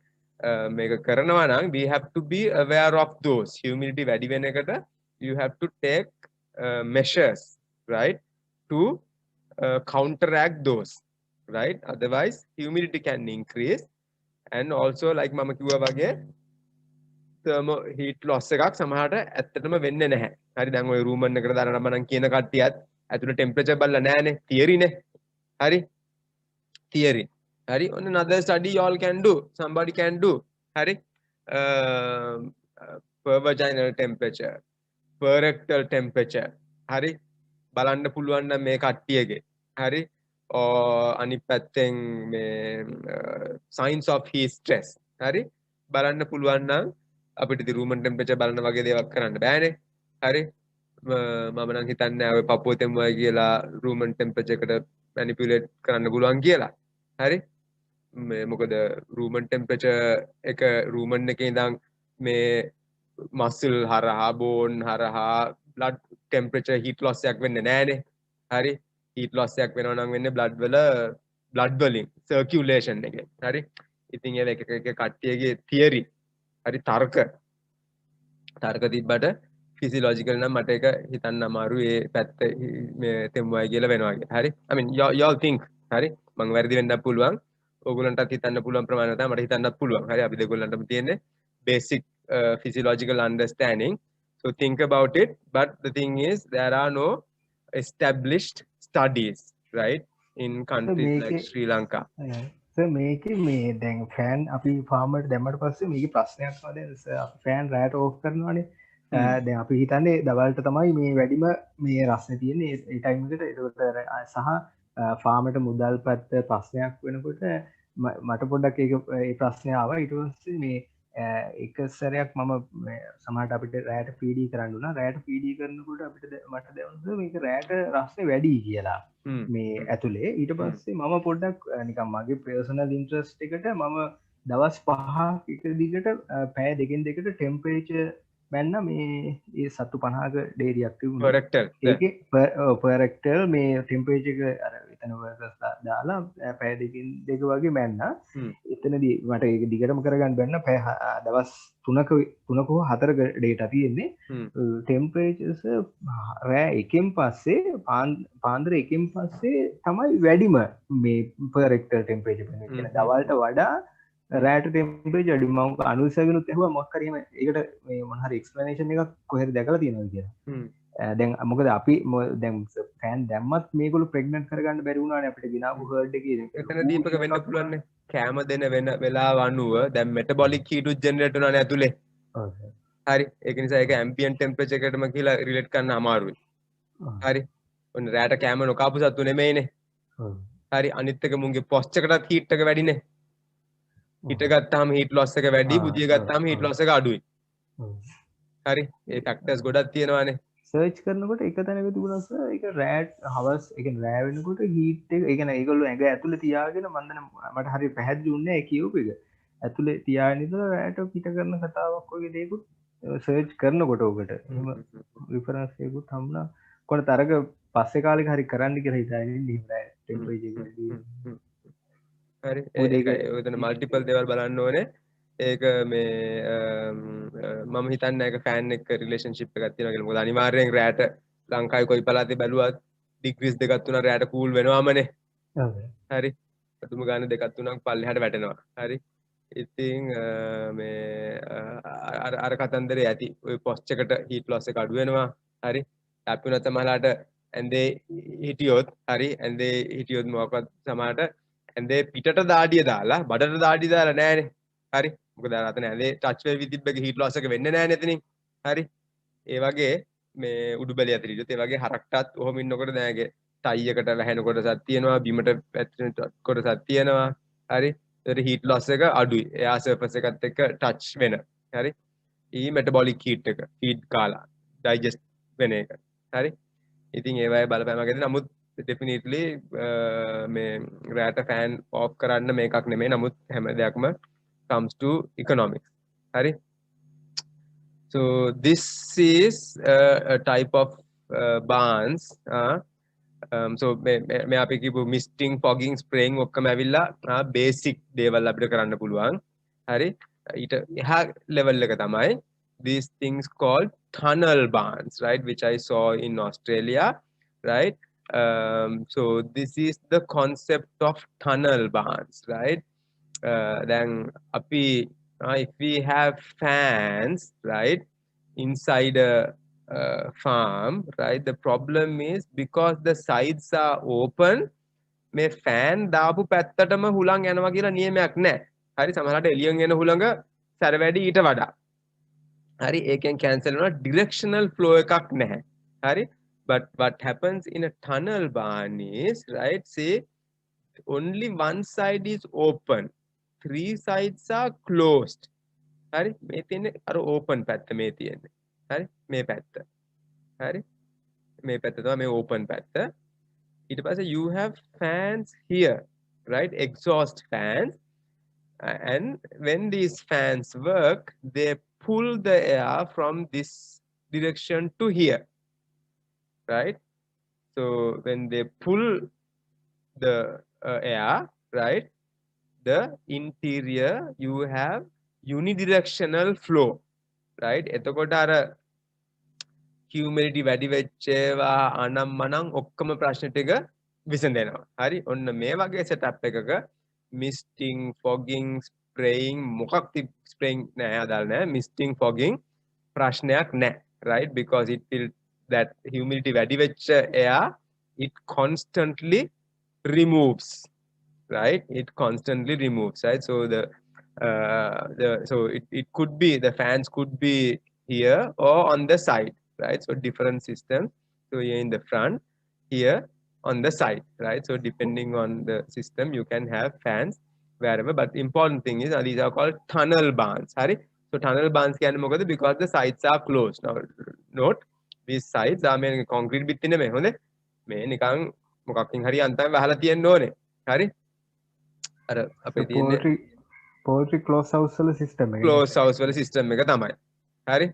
මේක කරනවා නම් we have to be aware of those humidity වැඩි වෙන එකට you have to take measures right to counteract those right otherwise humidity can increase and also like මම කිව්වා වගේ thermo heat loss එකක් සමහරට ඇත්තටම වෙන්නේ නැහැ. හරි දැන් ඔය රූම් එකට දාලා නම් කියන කට්ටියත් ඇතුළේ ටෙම්පරේචර් බලලා නැහනේ. තියරි නේ. හරි. theory. Hari, on another study you all can do. Somebody can do. Hari, per vaginal temperature, per rectal temperature. Hari, බලන්න පුළුවන් නම් මේ කට්ටියගේ. හරි. අනිත් පැත්තෙන් මේ signs of heat stress. හරි. බලන්න පුළුවන් නම් අපිට ඉතින් room temperature බලන්න වගේ දේවල් කරන්න බෑනේ. හරි. මම නම් හිතන්නේ ඔය පපුව තෙමුවා කියලා room temperature එකට manipulate කරන්න පුළුවන් කියලා. හරි. මොකද room temperature එක room එකේ ඉඳන් මේ muscle හරහා bone හරහා blood temperature heat loss එකක් වෙන්නේ නැහනේ. හරි. heat loss එකක් වෙනවා නම් වෙන්නේ blood වලින් circulation එකෙන්. හරි. ඉතින් ඒ එක කට්ටියගේ theory. හරි තර්ක තිබ්බට physiological නම් මට ඒක හිතන්න අමාරුයි ඒ පැත්ත මේ තෙමුවයි කියලා වෙනවා කියලා. හරි. I mean y'all think. හරි. මම වැරදි වෙන්නත් පුළුවන්. ඕගොල්ලන්ටත් හිතන්න පුළුවන් ප්‍රමාණය තමයි මට හිතන්නත් පුළුවන්. හරි. අපි දෙගොල්ලන්ටම තියෙන්නේ basic physiological understanding. So think about it. But the thing is there are no established studies, right, in countries like Sri Lanka.
මේකේ මේ දැන් ෆෑන් අපි ෆාර්මර් දැම්මට පස්සේ මේකේ ප්‍රශ්නයක් තමයි දැන් ෆෑන් රෑට ඕෆ් කරනවානේ. දැන් අපි හිතන්නේ දවල්ට තමයි මේ වැඩිම මේ රස්නේ තියෙන්නේ ඒ ටයිම් එකට. ඒකට සහ ෆාර්මර්ට මුදල් පැත්ත ප්‍රශ්නයක් වෙනකොට මට පොඩ්ඩක් ඒ ප්‍රශ්නය ආවා. ඊට පස්සේ මේ එක සැරයක් මම සමහරට අපිට රෑට පීඩී කරන්න උනා. රෑට පීඩී කරනකොට අපිට මට දැනුණා මේක රෑට රස්නේ වැඩි කියලා. මේ ඇතුලේ ඊට පස්සේ මම පොඩ්ඩක් නිකන් මගේ පර්සනල් ඉන්ට්‍රස්ට් එකට මම දවස් 5ක එක දිගට පැය දෙකෙන් දෙකට ටෙම්පරේචර් බැන්න මේ ඒ 750ක ඩේරියක් තිබුණා.
per rectal.
ඒකේ per rectal මේ ටෙම්පරේචර් එක අර එතන වර්කර්ස් දාලා පැය දෙකෙන් දෙක වගේ මැන්නා. එතනදී මට ඒක දිගටම කරගන්න බැන්න පැය දවස් 3ක හෝ 4ක ඩේටා තියෙන්නේ. ටෙම්පරේචර්ස් රෑ එකෙන් පස්සේ පාන්දර එකෙන් පස්සේ තමයි වැඩිම මේ per rectal temperature වෙන්නේ කියලා. දවල්ට වඩා රෑට ටෙම්පරේචර් අඩු. මම අනුසගෙනුත් ඇහුවා මොකක් හරි ඒකට මේ මොන හරි එක්ස්ප්ලනේෂන් එකක් කොහෙද දැකලා තියෙනවද කියලා. දැන් මොකද අපි දැන් ෆෑන් දැම්මත් මේගොල්ලෝ ප්‍රෙග්නන්ට් කරගන්න බැරි වුණානේ අපිට ගෙනාවු හර්ඩ් එකේ.
එතන දීපක වෙන්න පුළුවන් නේ. කැම දෙන වෙන වෙලාව අනුව දැන් මෙටබොලික් හීට් ජෙනරේට් වෙනවානේ ඇතුලේ. හරි. ඒක නිසා ඒක ඇම්බියන්ට් ටෙම්පරේචර් එකටම කියලා රිලේට් කරන්න අමාරුයි. හරි. ඔන්න රෑට කැම නොකාපු සතු නෙමෙයිනේ. හරි. අනිත් එක මුන්ගේ පොස්ච් එකටත් හීට් එක වැඩිනේ. හිට ගත්තාම හීට් ලොස් එක වැඩි, බුදිය ගත්තාම හීට් ලොස් එක අඩුයි. හරි. ඒ ෆැක්ටර්ස් ගොඩක් තියෙනවානේ.
සර්ච් කරනකොට එක තැනක තිබුණා සර් ඒක රෑට් හවස් ඒ කියන්නේ රෑ වෙනකොට හීට් එක ඒ කියන්නේ ඒගොල්ලෝ ඇඟ ඇතුලේ තියාගෙන මම මට හරිය පැහැදිලි වුණේ නැහැ කියූප එක. ඇතුලේ තියාගෙන ඉඳලා රෑට පිට කරන කතාවක් වගේ දේකුත් සර්ච් කරනකොට ඔකට එහෙම රිෆරන්ස් එකකුත් හම්බුණා. කොහොමද අරක පස්සේ කාලෙක හරි කරන්න කියලා හිතාගෙන ඉන්නේ රෑ ටෙම්පරේචර් එක.
හරි. ඒක එතන මල්ටිපල් දේවල් බලන්න ඕනේ. ඒක මේ මම හිතන්නේ ඒක ෆෑන් එක රිලේෂන්ෂිප් එකක් තියෙනවා කියලා. මොකද අනිවාර්යෙන් රැට ලංකාවේ කොයි පළාතේ බැලුවත් ඩිග්‍රීස් දෙකක් තුනක් රැට කූල් වෙනවාමනේ. හරි. අතුම ගාන දෙකක් තුනක් පල්ලෙහාට වැටෙනවා. හරි. ඉතින් මේ අර කතන්දරේ ඇති. ඔය පොස්ච් එකට හීට් ලොස් එක අඩු වෙනවා. හරි. අපි උනත් සමහරලාට ඇඳේ හිටියොත් හරි ඇඳේ හිටියොත් මොකක්වත් සමහරට ඇඳේ පිටට දාඩිය දාලා බඩට දාඩිය දාලා නෑනේ. හරි. මොකද අතන ඇඳේ ටච් වෙවි තිබ්බගේ හීට් ලොස් එක වෙන්නේ නෑනේ එතනින්. හරි. ඒ වගේ මේ උඩුබැලිය අතර ඉඳියොත් ඒ වගේ හරක්ටත් ඔහොම ඉන්නකොට දැන්ගේ ටයි එකට වැහෙන කොටසක් තියෙනවා බිමට පැතිරෙන කොටසක් තියෙනවා. හරි. ඒතර හීට් ලොස් එක අඩුයි. එයා සර්ෆස් එකත් එක්ක ටච් වෙන. හරි. ඊ මෙටබොලික් හීට් එක ෆීඩ් කාලා ඩයිජෙස්ට් වෙන එක. හරි. ඉතින් ඒ වගේ බලපෑමක් ඇති. නමුත් ඩෙෆිනිට්ලි මේ රෑට ෆෑන් ඔෆ් කරන්න මේකක් නෙමෙයි. නමුත් හැම දෙයක්ම comes to economics. Hari. So this is a type of barns. So me api kipu misting, fogging, spraying okkama avilla basic දේවල් අපිට කරන්න පුළුවන්. හරි. ඊට එහා level එක තමයි these things called tunnel barns, right, which I saw in Australia, right? So this is the concept of tunnel barns, right? Then if we have fans, right, inside a farm, right, the problem is because the sides are open, මේ fan දාපු පැත්තටම හුලං යනවා කියලා නියමයක් නැහැ. හරි. සමහරවිට එළියෙන් එන හුලඟ සැර වැඩි ඊට වඩා. හරි. ඒකෙන් cancel වෙනවා, directional flow එකක් නැහැ. හරි. But what happens in a tunnel barn is, right, say only one side is open. 3 sides are closed. Hari. මේ තියෙන්නේ අර open පැත්ත මේ තියෙන්නේ. හරි. මේ පැත්ත. හරි. මේ පැත්ත තමයි මේ open පැත්ත. ඊට පස්සේ you have fans here, right? Exhaust fans. And when these fans work, they pull the air from this direction to here. Right? So when they pull the air, right? The interior you have unidirectional flow, right? එතකොට අර humidity වැඩි වෙච්ච ඒවා අනම්මනම් ඔක්කොම ප්‍රශ්න ටික විසඳෙනවා. හරි. ඔන්න මේ වගේ setup එකක misting, fogging, spraying මොකක්ද spraying නෑ අදාළ නෑ. misting, fogging ප්‍රශ්නයක් නෑ. right? Because it will that humidity වැඩි වෙච්ච air it constantly removes. Right, it constantly removes, right? So it could be the fans could be here or on the side, right? So different systems. So here in the front, here on the side, right? So depending on the system, you can have fans wherever. But the important thing is these are called tunnel barns. Right? So tunnel barns can because the sides are closed. Now note these sides are made concrete bit in a me. Me නිකන් මොකක්කින් හරි අන්තම් වහලා තියෙන්න ඕනේ. හරි. අර අපේ තියෙන්නේ
poultry close house වල system එක.
close house වල system එක තමයි. හරි.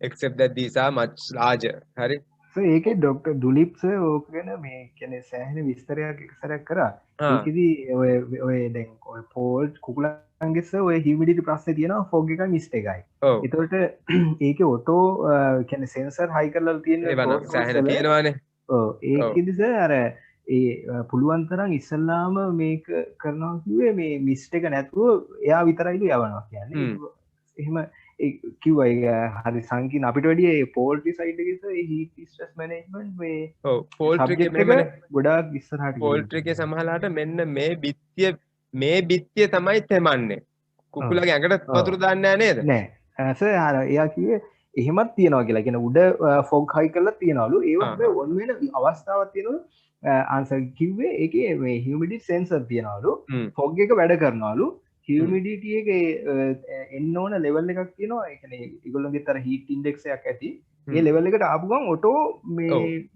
Except that these are much larger. හරි.
So ඒකේ Dr. Dulip sir ඕක ගැන මේ කියන්නේ සෑහෙන විස්තරයක් එක සැරයක් කරා. ඒකෙදි ඔය දැන් ඔය කුකුලන්ගේ සර් ඔය humidity ප්‍රශ්නේ තියෙනවා fog එකයි mist එකයි. ඒතකොට ඒකේ auto කියන්නේ sensor high කරලා තියෙන
සෑහෙන තියෙනවානේ.
ඒකෙදි සර් අර ඒ පුළුවන් තරම් ඉස්සල්ලාම මේක කරනවා කිව්වේ මේ මිස්ට් එක නැතුව එයා විතරයිලු යවනවා කියන්නේ. එහෙම කිව්වා හරි සංකීර්ණ අපිට වැඩිය ඒ පෝල්ට්‍රි සයිඩ් එකේ ඒ හීට් ස්ට්‍රෙස් මැනේජ්මන්ට් මේ
ඔව් පෝල්ට්‍රි එකේ මෙහෙමනේ
ගොඩාක් ඉස්සරහට
පෝල්ට්‍රි එකේ සමහරලාට මෙන්න මේ බිත්තිය තමයි තෙමන්නේ. කුකුලගේ ඇඟට වතුර දාන්නේ නැහැ නේද?
නෑ. සර් එයා කිව්වේ එහෙමත් තියනවා කියලා. කියන උඩ ෆොග් හයි කරලා තියනවලු. ඒ වගේ ඔන් වෙන අවස්ථාවක් තියෙනවලු. ආන්සර් කිව්වේ ඒකේ මේ humidity sensor තියනවලු. fog එක වැඩ කරනවලු. humidity එක එන්න ඕන level එකක් තියෙනවා. ඒ කියන්නේ ඒගොල්ලෝගේ තර heat index එකක් ඇති. ඒ level එකට ආපු ගමන් auto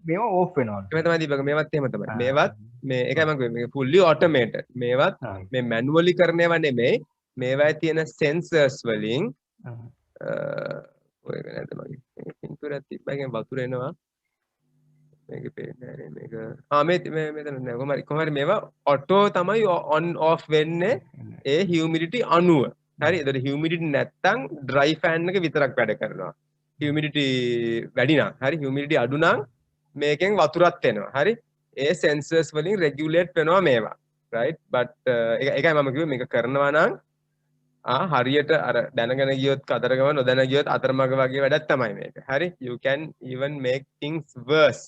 මේවා off වෙනවලු.
මේ තමයි දීපක මේවත් එහෙම තමයි. මේවත් මේ ඒකයි මම කිව්වේ මේක fully automated. මේවත් මේ manually කරනේව නෙමෙයි. මේවායේ තියෙන sensors වලින් ඔය වෙනද මගේ පින්තූරයක් තිබ්බයිගෙන් වතුර එනවා. මේක පේන්නේ නැහැ මේක. මේ මෙතන නෑ කොහමරි මේවා ඔටෝ තමයි on off වෙන්නේ ඒ humidity අණුව. හරි එතකොට humidity නැත්තම් dry fan එක විතරක් වැඩ කරනවා humidity වැඩි නම් හරි humidity අඩු නම් මේකෙන් වතුරත් එනවා හරි ඒ sensors වලින් regulate වෙනවා මේවා right but ඒකයි මම කිව්වේ මේක කරනවා නම් හරියට අර දැනගෙන ගියොත් කතරගම නොදැන ගියොත් අතරමඟ වගේ වැඩක් තමයි මේක. හරි? You can even make things worse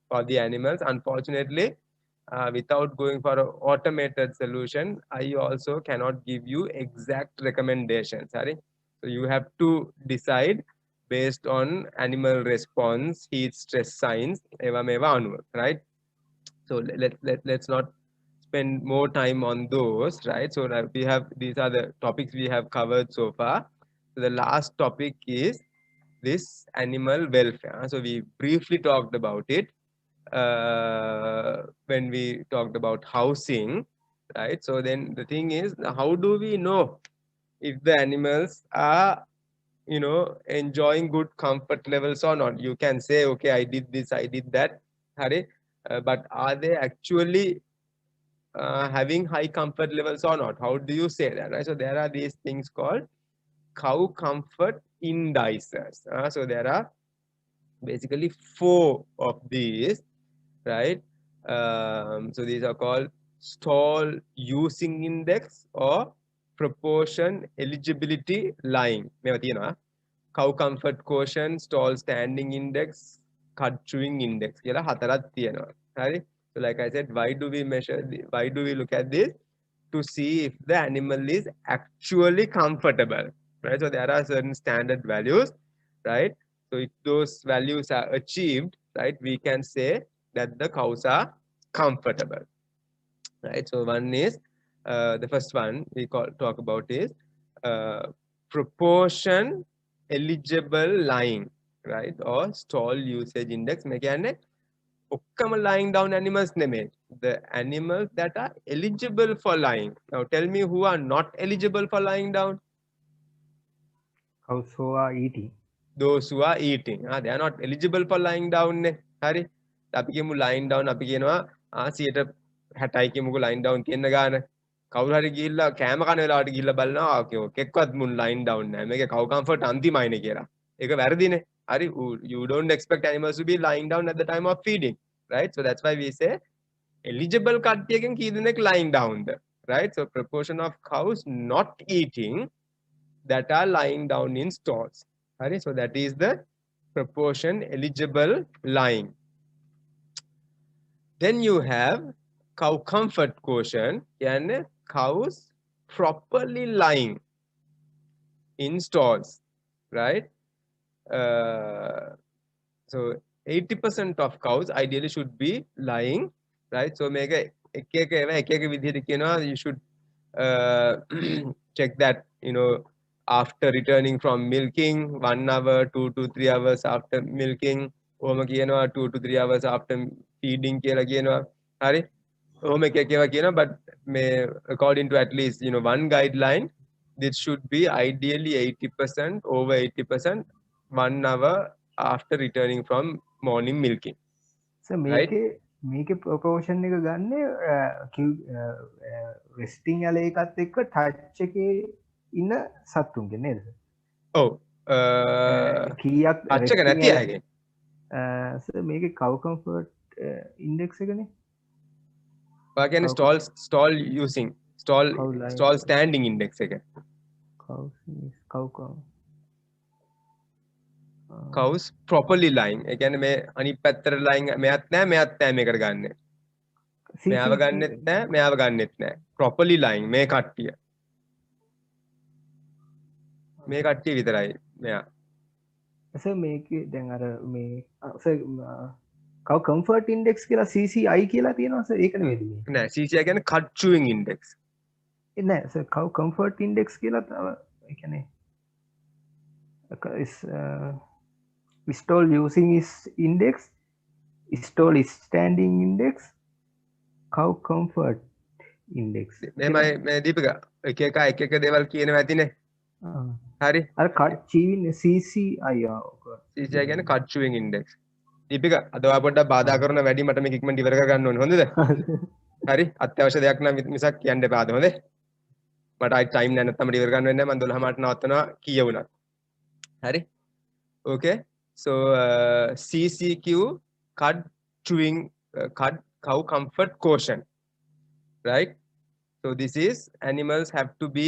for the animals. Unfortunately, without going for an automated solution, I also cannot give you exact recommendations. Hari? So you have to decide based on animal response, heat stress signs, eva meva anuva, right? So let's not spend more time on those, right? So we have, these are the topics we have covered so far. So the last topic is this animal welfare. So we briefly talked about it when we talked about housing, right? So then the thing is, how do we know if the animals are, you know, enjoying good comfort levels or not? You can say, okay, I did this, I did that, Hari, but are they actually having high comfort levels or not? How do you say that, right? So there are these things called cow comfort indicers. So there are basically 4 of these, right? So these are called stall using index or proportion eligibility line. Cow comfort quotient, stall standing index, cud chewing index. Right? So like I said, why do we measure, why do we look at this? To see if the animal is actually comfortable, right? So there are certain standard values, right? So if those values are achieved, right, we can say that the cows are comfortable, right? So one is, the first one we talk about is proportion eligible lying, right? Or stall usage index. Okkama lying down animals name, the animals that are eligible for lying. Now tell me who are not eligible for lying down.
Cows who are eating.
Those who are eating, they are not eligible for lying down ne. Hari අපි කියමු lying down අපි කියනවා 160යි කියමුකෝ lying down කියන ගාන. කවුරු හරි ගිහිල්ලා කෑම කන වෙලාවට ගිහිල්ලා බලනවා ඔකෙක්වත් මුන් lying down නෑ. මේකේ cow comfort අන්තිමයිනේ කියලා. ඒක වැරදිනේ. Hari, you don't expect animals to be lying down at the time of feeding, right? So that's why we say eligible කට්ටියකින් කී දෙනෙක් lying down, right? So proportion of cows not eating that are lying down in stalls. Hari, so that is the proportion eligible lying. Then you have cow comfort quotient, and cows properly lying in stalls, right? So 80% of cows ideally should be lying, right? So make a you should check that, you know, after returning from milking, 1 hour, 2 to 3 hours after milking, 2 to 3 hours after feeding කියලා කියනවා. හරි? ඔහොම එකේවා කියනවා, but according to at least, you know, one guideline, this should be ideally 80%, over 80%, 1 hour after returning from morning milking.
So
right?
මේකේ proportion එක ගන්න resting ඇල එකත් එක්ක touch එකේ ඉන්න සත්තුන්ගේ නේද?
ඔව්.
කීයක්
touch එක නැති අයගේ.
So මේකේ cow comfort index එකනේ.
ඔයා කියන්නේ stall using stall standing index එක. cows properly lying. ඒ කියන්නේ මේ අනිත් පැත්තට lying මෙයත් නැහැ මෙයත් නැහැ මේකට ගන්න. මෙයාව ගන්නෙත් නැහැ මෙයාව ගන්නෙත් නැහැ. properly lying මේ කට්ටිය. මේ කට්ටිය විතරයි මෙයා.
සර් මේකේ දැන් අර මේ සර් cow comfort index කියලා CCI කියලා තියෙනවා සර් ඒක නෙවෙයිද මේ?
නෑ CCI කියන්නේ cud chewing index.
නෑ සර් cow comfort index කියලා තව ඒ කියන්නේ stall using is index, stall is standing index, cow comfort index.
මේ දීපක එක එක දේවල් කියනවා ඇතිනේ. හරි.
අර cud chewing CCI
CCI කියන්නේ cud chewing index. දීපක අද ඔයා පොඩ්ඩක් බාධා කරන වැඩි මට මේක ඉක්මනට ඉවර කර ගන්න ඕනේ. හොඳද? හරි. අත්‍යවශ්‍ය දෙයක් නම් මිසක් කියන්න එපා අද. හොඳේ? මට ආයි ටයිම් නැහැ නැත්නම් මට ඉවර ගන්න වෙන්නේ නැහැ. මම 12 මාට නවත්තනවා කීය වුණත්. හරි? Okay. So CCQ cud chewing cud cow comfort quotient, right? So this is animals have to be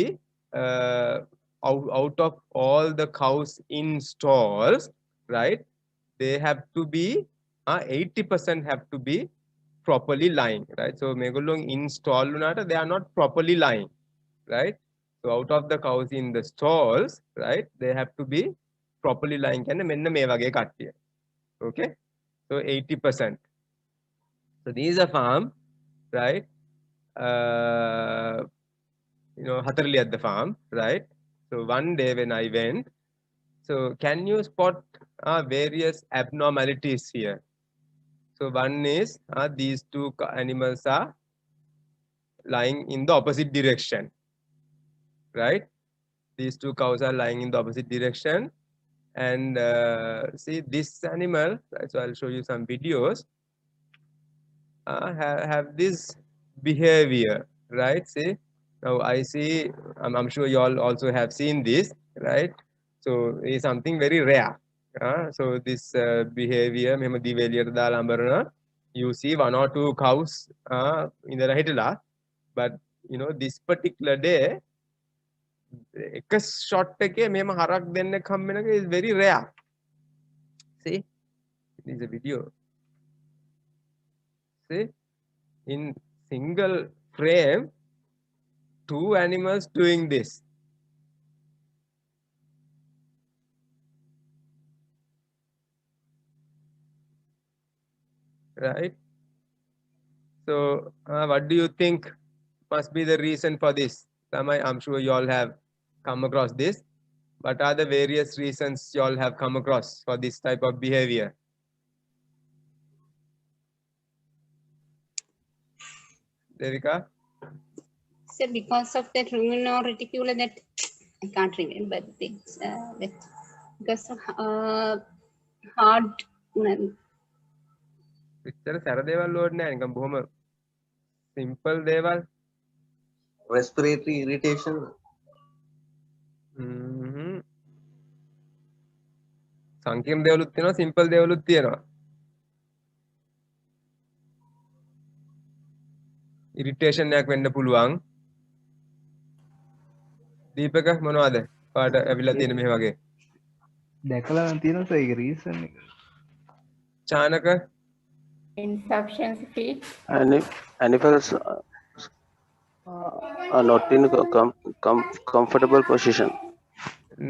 out of all the cows in stalls, right? They have to be 80% have to be properly lying, right? So megolong install unata, they are not properly lying, right? So out of the cows in the stalls, right, they have to be properly lying. Can menna me wage kattiya. Okay, so 80%. So these are farm, right? You know, Hatharli at the farm, right? So one day when I went, so can you spot various abnormalities here? So one is these two animals are lying in the opposite direction, right? These two cows are lying in the opposite direction. And see this animal, right? So I'll show you some videos, have this behavior, right? See, now I see, I'm sure you all also have seen this, right? So it's something very rare. So this behavior, you see one or two cows in the Rahitala, but you know, this particular day, එක shot එකේ මෙහෙම හරක් දෙන්නෙක් හම්බ වෙන එක is very rare. See, this is a video. See, in single frame, two animals doing this. Right? So what do you think must be the reason for this? I'm sure you all have come across this. What are the various reasons you all have come across for this type of behavior? Devika?
So because of that ruminal reticular that I can't remember the things. That because of hard.
ඉතර සැර දේවල් ඕනේ නැහැ නිකන් බොහොම simple දේවල්.
Respiratory irritation.
සංකීර්ණ දේවලුත් තියෙනවා, simple දේවලුත් තියෙනවා. irritation එකක් වෙන්න පුළුවන්. දීපක මොනවද? පාට ඇවිල්ලා තියෙන මේ වගේ.
දැකලා නම් තියෙනවා සර් ඒක රීසන් එක.
Chanaka
insufficiency feet.
Animals are not in comfortable position.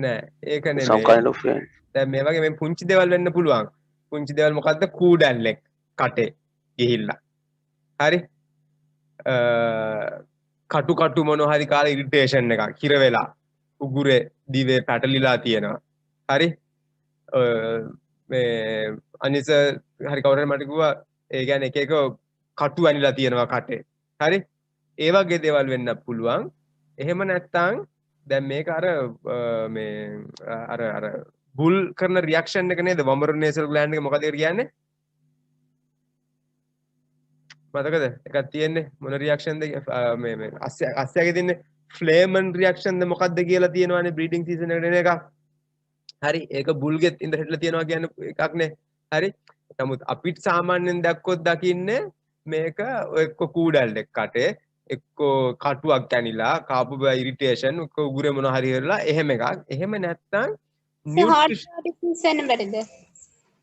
නෑ ඒක නෙමෙයි.
Some kind of pain.
දැන් මේ වගේ මේ පුංචි දේවල් වෙන්න පුළුවන්. පුංචි දේවල් මොකද්ද? කූඩැල්ලෙක් කටේ ගිහිල්ලා. හරි? කටු මොන හරි කාලේ ඉරිටේෂන් එකක් හිර වෙලා උගුරේ දිවේ පැටලිලා තියෙනවා. හරි? මේ අනිස හරි කවුරුහරි මට කිව්වා ඒ කියන්නේ එක එක කටු ඇනිලා තියෙනවා කටේ. හරි? ඒ වගේ දේවල් වෙන්න පුළුවන්. එහෙම නැත්නම් දැන් මේක අර මේ අර බුල් කරන රියැක්ෂන් එක නේද? වොමර් නේසල් ග්ලෑන්ඩ් එක මොකද කියන්නේ? මතකද? එකක් තියෙන්නේ මොන රියැක්ෂන්ද මේ අස්සයාගේ තියෙන්නේ ෆ්ලේමන් රියැක්ෂන්ද මොකක්ද කියලා තියෙනවානේ බ්‍රීඩින් සීසන් එකට එන එක. හරි? ඒක බුල්ගෙත් ඉඳ හිටලා තියෙනවා කියන එකක් නේ. හරි? නමුත් අපිට සාමාන්‍යයෙන් දැක්කොත් දකින්නේ මේක එක්ක කූඩල්ලෙක් කටේ එක්ක කටුවක් කැනිලා කාපු ඉරිටේෂන් එක්ක උගුරේ මොන හරි කරලා එහෙම එකක්. එහෙම නැත්නම්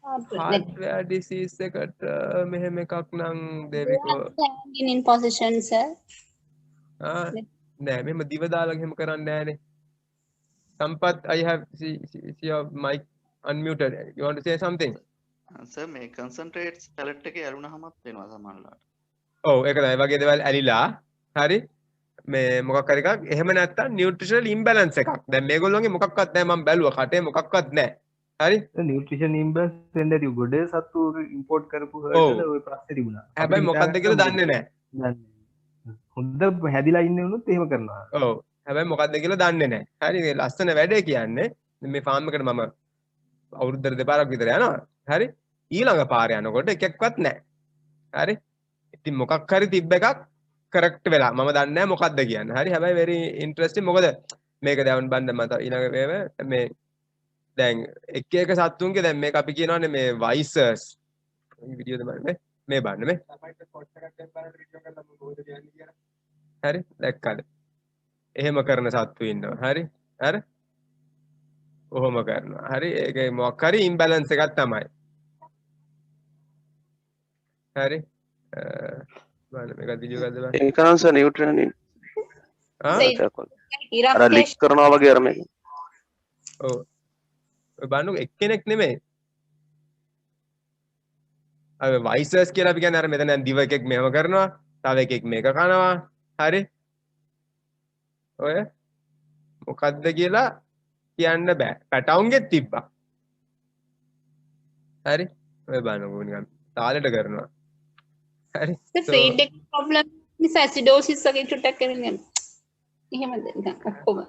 hardware disease එකට මෙහෙම එකක් නම් දෙවිකෝ
in position sir.
නෑ මෙහෙම දිව දාලා එහෙම කරන්නේ නෑනේ. Sampath, I have see your mic unmuted. You want to say something?
Sir, මේ concentrates palette එකේ ඇලුනහමත් වෙනවා සමහරවිට.
ඔව් ඒක තමයි වගේ දේවල් ඇලිලා. හරි? මේ මොකක් හරි එකක් එහෙම නැත්නම් nutritional imbalance එකක්. දැන් මේගොල්ලෝගේ මොකක්වත් නැහැ මම බැලුවා කටේ මොකක්වත් නැහැ. හරි?
නියුට්‍රිෂන් ඉම්බැලන්ස් වෙන්නේ ටික ගොඩේ සත්තු ඉම්පෝට් කරපු හර්ට් ඔය ප්‍රශ්නේ තිබුණා.
හැබැයි මොකක්ද කියලා දන්නේ නැහැ.
හොඳ හැදිලා ඉන්නේ වුණොත් එහෙම කරනවා.
ඔව්. හැබැයි මොකක්ද කියලා දන්නේ නැහැ. හරි? මේ ලස්සන වැඩේ කියන්නේ මේ ෆාම් එකට මම අවුරුද්දට දෙපාරක් විතර යනවා. හරි? ඊළඟ පාර යනකොට එකෙක්වත් නැහැ. හරි? ඉතින් මොකක් හරි තිබ්බ එකක් correct වෙලා මම දන්නේ නැහැ මොකක්ද කියන්නේ. හරි හැබැයි very interesting මොකද මේක දැන් බලන්න මම ඊළඟ මේ දැන් එක එක සත්තුන්ගේ දැන් මේක අපි කියනවානේ මේ vices වීඩියෝ තමයි මේ බලන්න මේ හරි දැක්කද එහෙම කරන සත්තු ඉන්නවා හරි හරි ඔහොම කරනවා හරි ඒකේ මොකක් හරි imbalance එකක් තමයි හරි බලන්න මේක වීඩියෝ එකක්ද බලන්න
ඒක නම් සර් නියුට්‍රන් අර ලික් කරනවා වගේ අර මේක
ඔව් ඔය බලන්නකො එක්කෙනෙක් නෙමෙයි අර vices කියලා අපි කියන්නේ අර මෙතන දැන් දිව එකෙක් මෙහෙම කරනවා තව එකෙක් මේක කනවා හරි ඔය මොකද්ද කියලා කියන්න බෑ පැටවුන්ගෙත් තිබ්බා හරි ඔය බලන්නකො නිකන් තාලෙට කරනවා හරි
The feed එක problem නිසා acidosis වගේ චුට්ටක් කරන්නේ එහෙමද නිකන් ඔක්කොම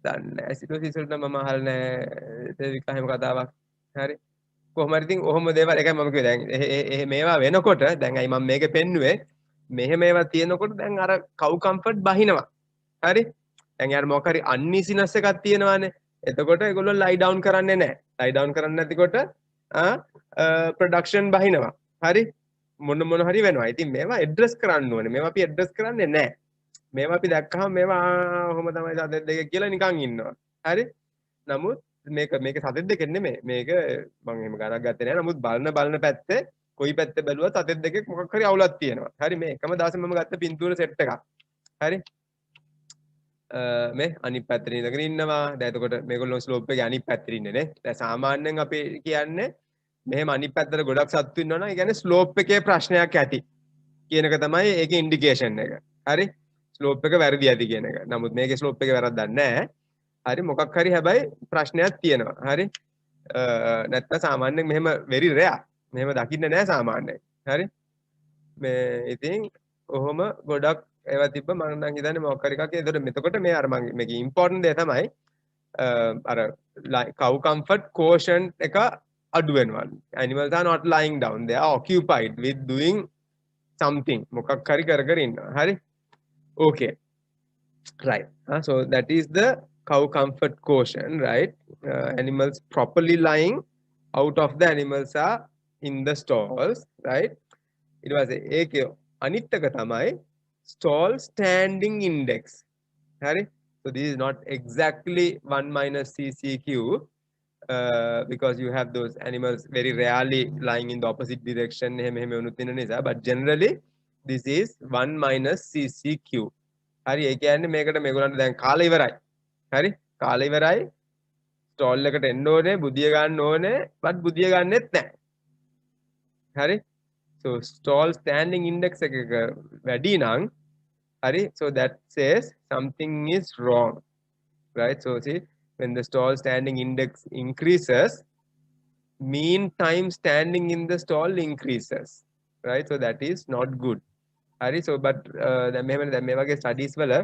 දන්නේ acidosis වලට මම අහලා නෑ ඒක එහෙම කතාවක් හරි කොහොම හරි ඉතින් ඔහොම දේවල් එකයි මම කිව්වේ දැන් මේවා වෙනකොට දැන් අයි මම මේක පෙන්නුවේ මෙහෙම ඒවා තියෙනකොට දැන් අර කව් කම්ෆර්ට් බහිනවා හරි දැන් යාර මොකක් හරි අන්නිසිනස් එකක් තියෙනවානේ එතකොට ඒගොල්ලෝ ලයි ඩවුන් කරන්නේ නැහැ ලයි ඩවුන් කරන්නේ නැතිකොට ප්‍රොඩක්ෂන් බහිනවා හරි මොන හරි වෙනවා ඉතින් මේවා ඇඩ්‍රස් කරන්න ඕනේ මේවා අපි ඇඩ්‍රස් කරන්නේ නැහැ මේවා අපි දැක්කහම මේවා ඔහොම තමයි සතෙක් දෙක කියලා නිකන් ඉන්නවා හරි නමුත් මේක සතෙක් දෙකෙන් නෙමෙයි මේක මම එහෙම ගණක් ගත්තේ නැහැ නමුත් බලන පැත්තේ කොයි පැත්තේ බැලුවත් සතෙක් දෙකක් මොකක් හරි අවුලක් තියෙනවා හරි මේ එකම දවසේ මම ගත්ත පින්තූර සෙට් එකක් හරි මේ අනිත් පැත්තට ඉඳගෙන ඉන්නවා දැන් එතකොට මේගොල්ලෝ ස්ලෝප් එකේ අනිත් පැත්තට ඉන්නේ නේ දැන් සාමාන්‍යයෙන් අපි කියන්නේ මෙහෙම අනිත් පැත්තට ගොඩක් සත්තු ඉන්නවනම් ඒ කියන්නේ ස්ලෝප් එකේ ප්‍රශ්නයක් ඇති කියන එක තමයි ඒකේ ඉන්ඩිකේෂන් එක හරි ස්ලෝප් එක වැරදි ඇති කියන එක නමුත් මේකේ ස්ලෝප් එකේ වැරද්දක් නැහැ හරි මොකක් හරි හැබැයි ප්‍රශ්නයක් තියෙනවා හරි නැත්නම් සාමාන්‍යයෙන් මෙහෙම very rare මෙහෙම දකින්න නෑ සාමාන්‍යයෙන් හරි මේ ඉතින් ඔහොම ගොඩක් ඒවා තිබ්බ මම නම් හිතන්නේ මොකක් හරි එකක් ඒතකොට මෙතකොට මේ අර මම මේකේ ඉම්පෝටන්ට් දේ තමයි අර cow comfort quotient එක අඩු වෙනවා animals are not lying down they are occupied with doing something මොකක් හරි කර ඉන්නවා හරි okay right so that is the cow comfort quotient right animals properly lying out of the animals are in the stalls right it was ඒකේ අනිත් එක තමයි stall standing index hari so this is not exactly 1 minus CCQ because you have those animals very rarely lying in the opposite direction but generally this is 1 minus CCQ hari ඒ කියන්නේ මේකට මේගොල්ලන්ට දැන් කාලය ඉවරයි හරි කාලය ඉවරයි ස්ටෝල් එකට එන්න ඕනේ බුදිය ගන්න ඕනේ but බුදිය ගන්නෙත් නැහැ හරි so stall standing index එක වැඩි නම් හරි so that says something is wrong right so see when the stall standing index increases mean time standing in the stall increases right so that is not good hari so but දැන් මේ වගේ studies වල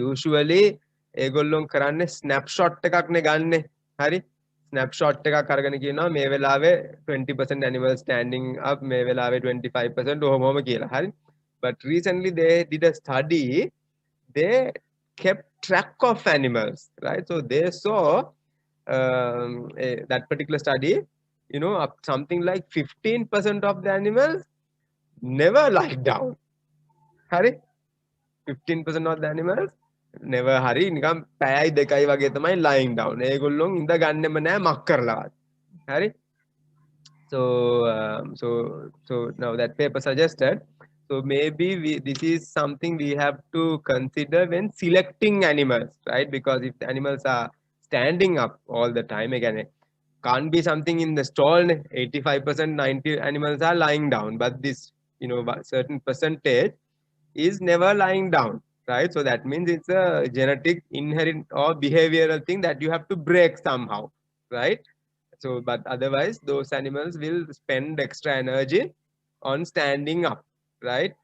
usually ඒගොල්ලොන් කරන්නේ snapshot එකක් නේ ගන්නෙ හරි snapshot එකක් අරගෙන කියනවා මේ වෙලාවේ 20% animals standing up මේ වෙලාවේ 25% ඔහොම කියලා හරි but recently they did a study they kept track of animals right so they saw that particular study you know up something like 15% of the animals never lie down hari 15% of the animals never hari නිකන් පැයයි දෙකයි වගේ තමයි lying down ඒගොල්ලොන් ඉඳ ගන්නෙම නෑ මක් කරලවත් හරි so now that paper suggested so maybe this is something we have to consider when selecting animals right because if the animals are standing up all the time again can't be something in the stall 85% 90 animals are lying down but this you know certain percentage is never lying down right so that means it's a genetic inherent or behavioral thing that you have to break somehow right so but otherwise those animals will spend extra energy on standing up right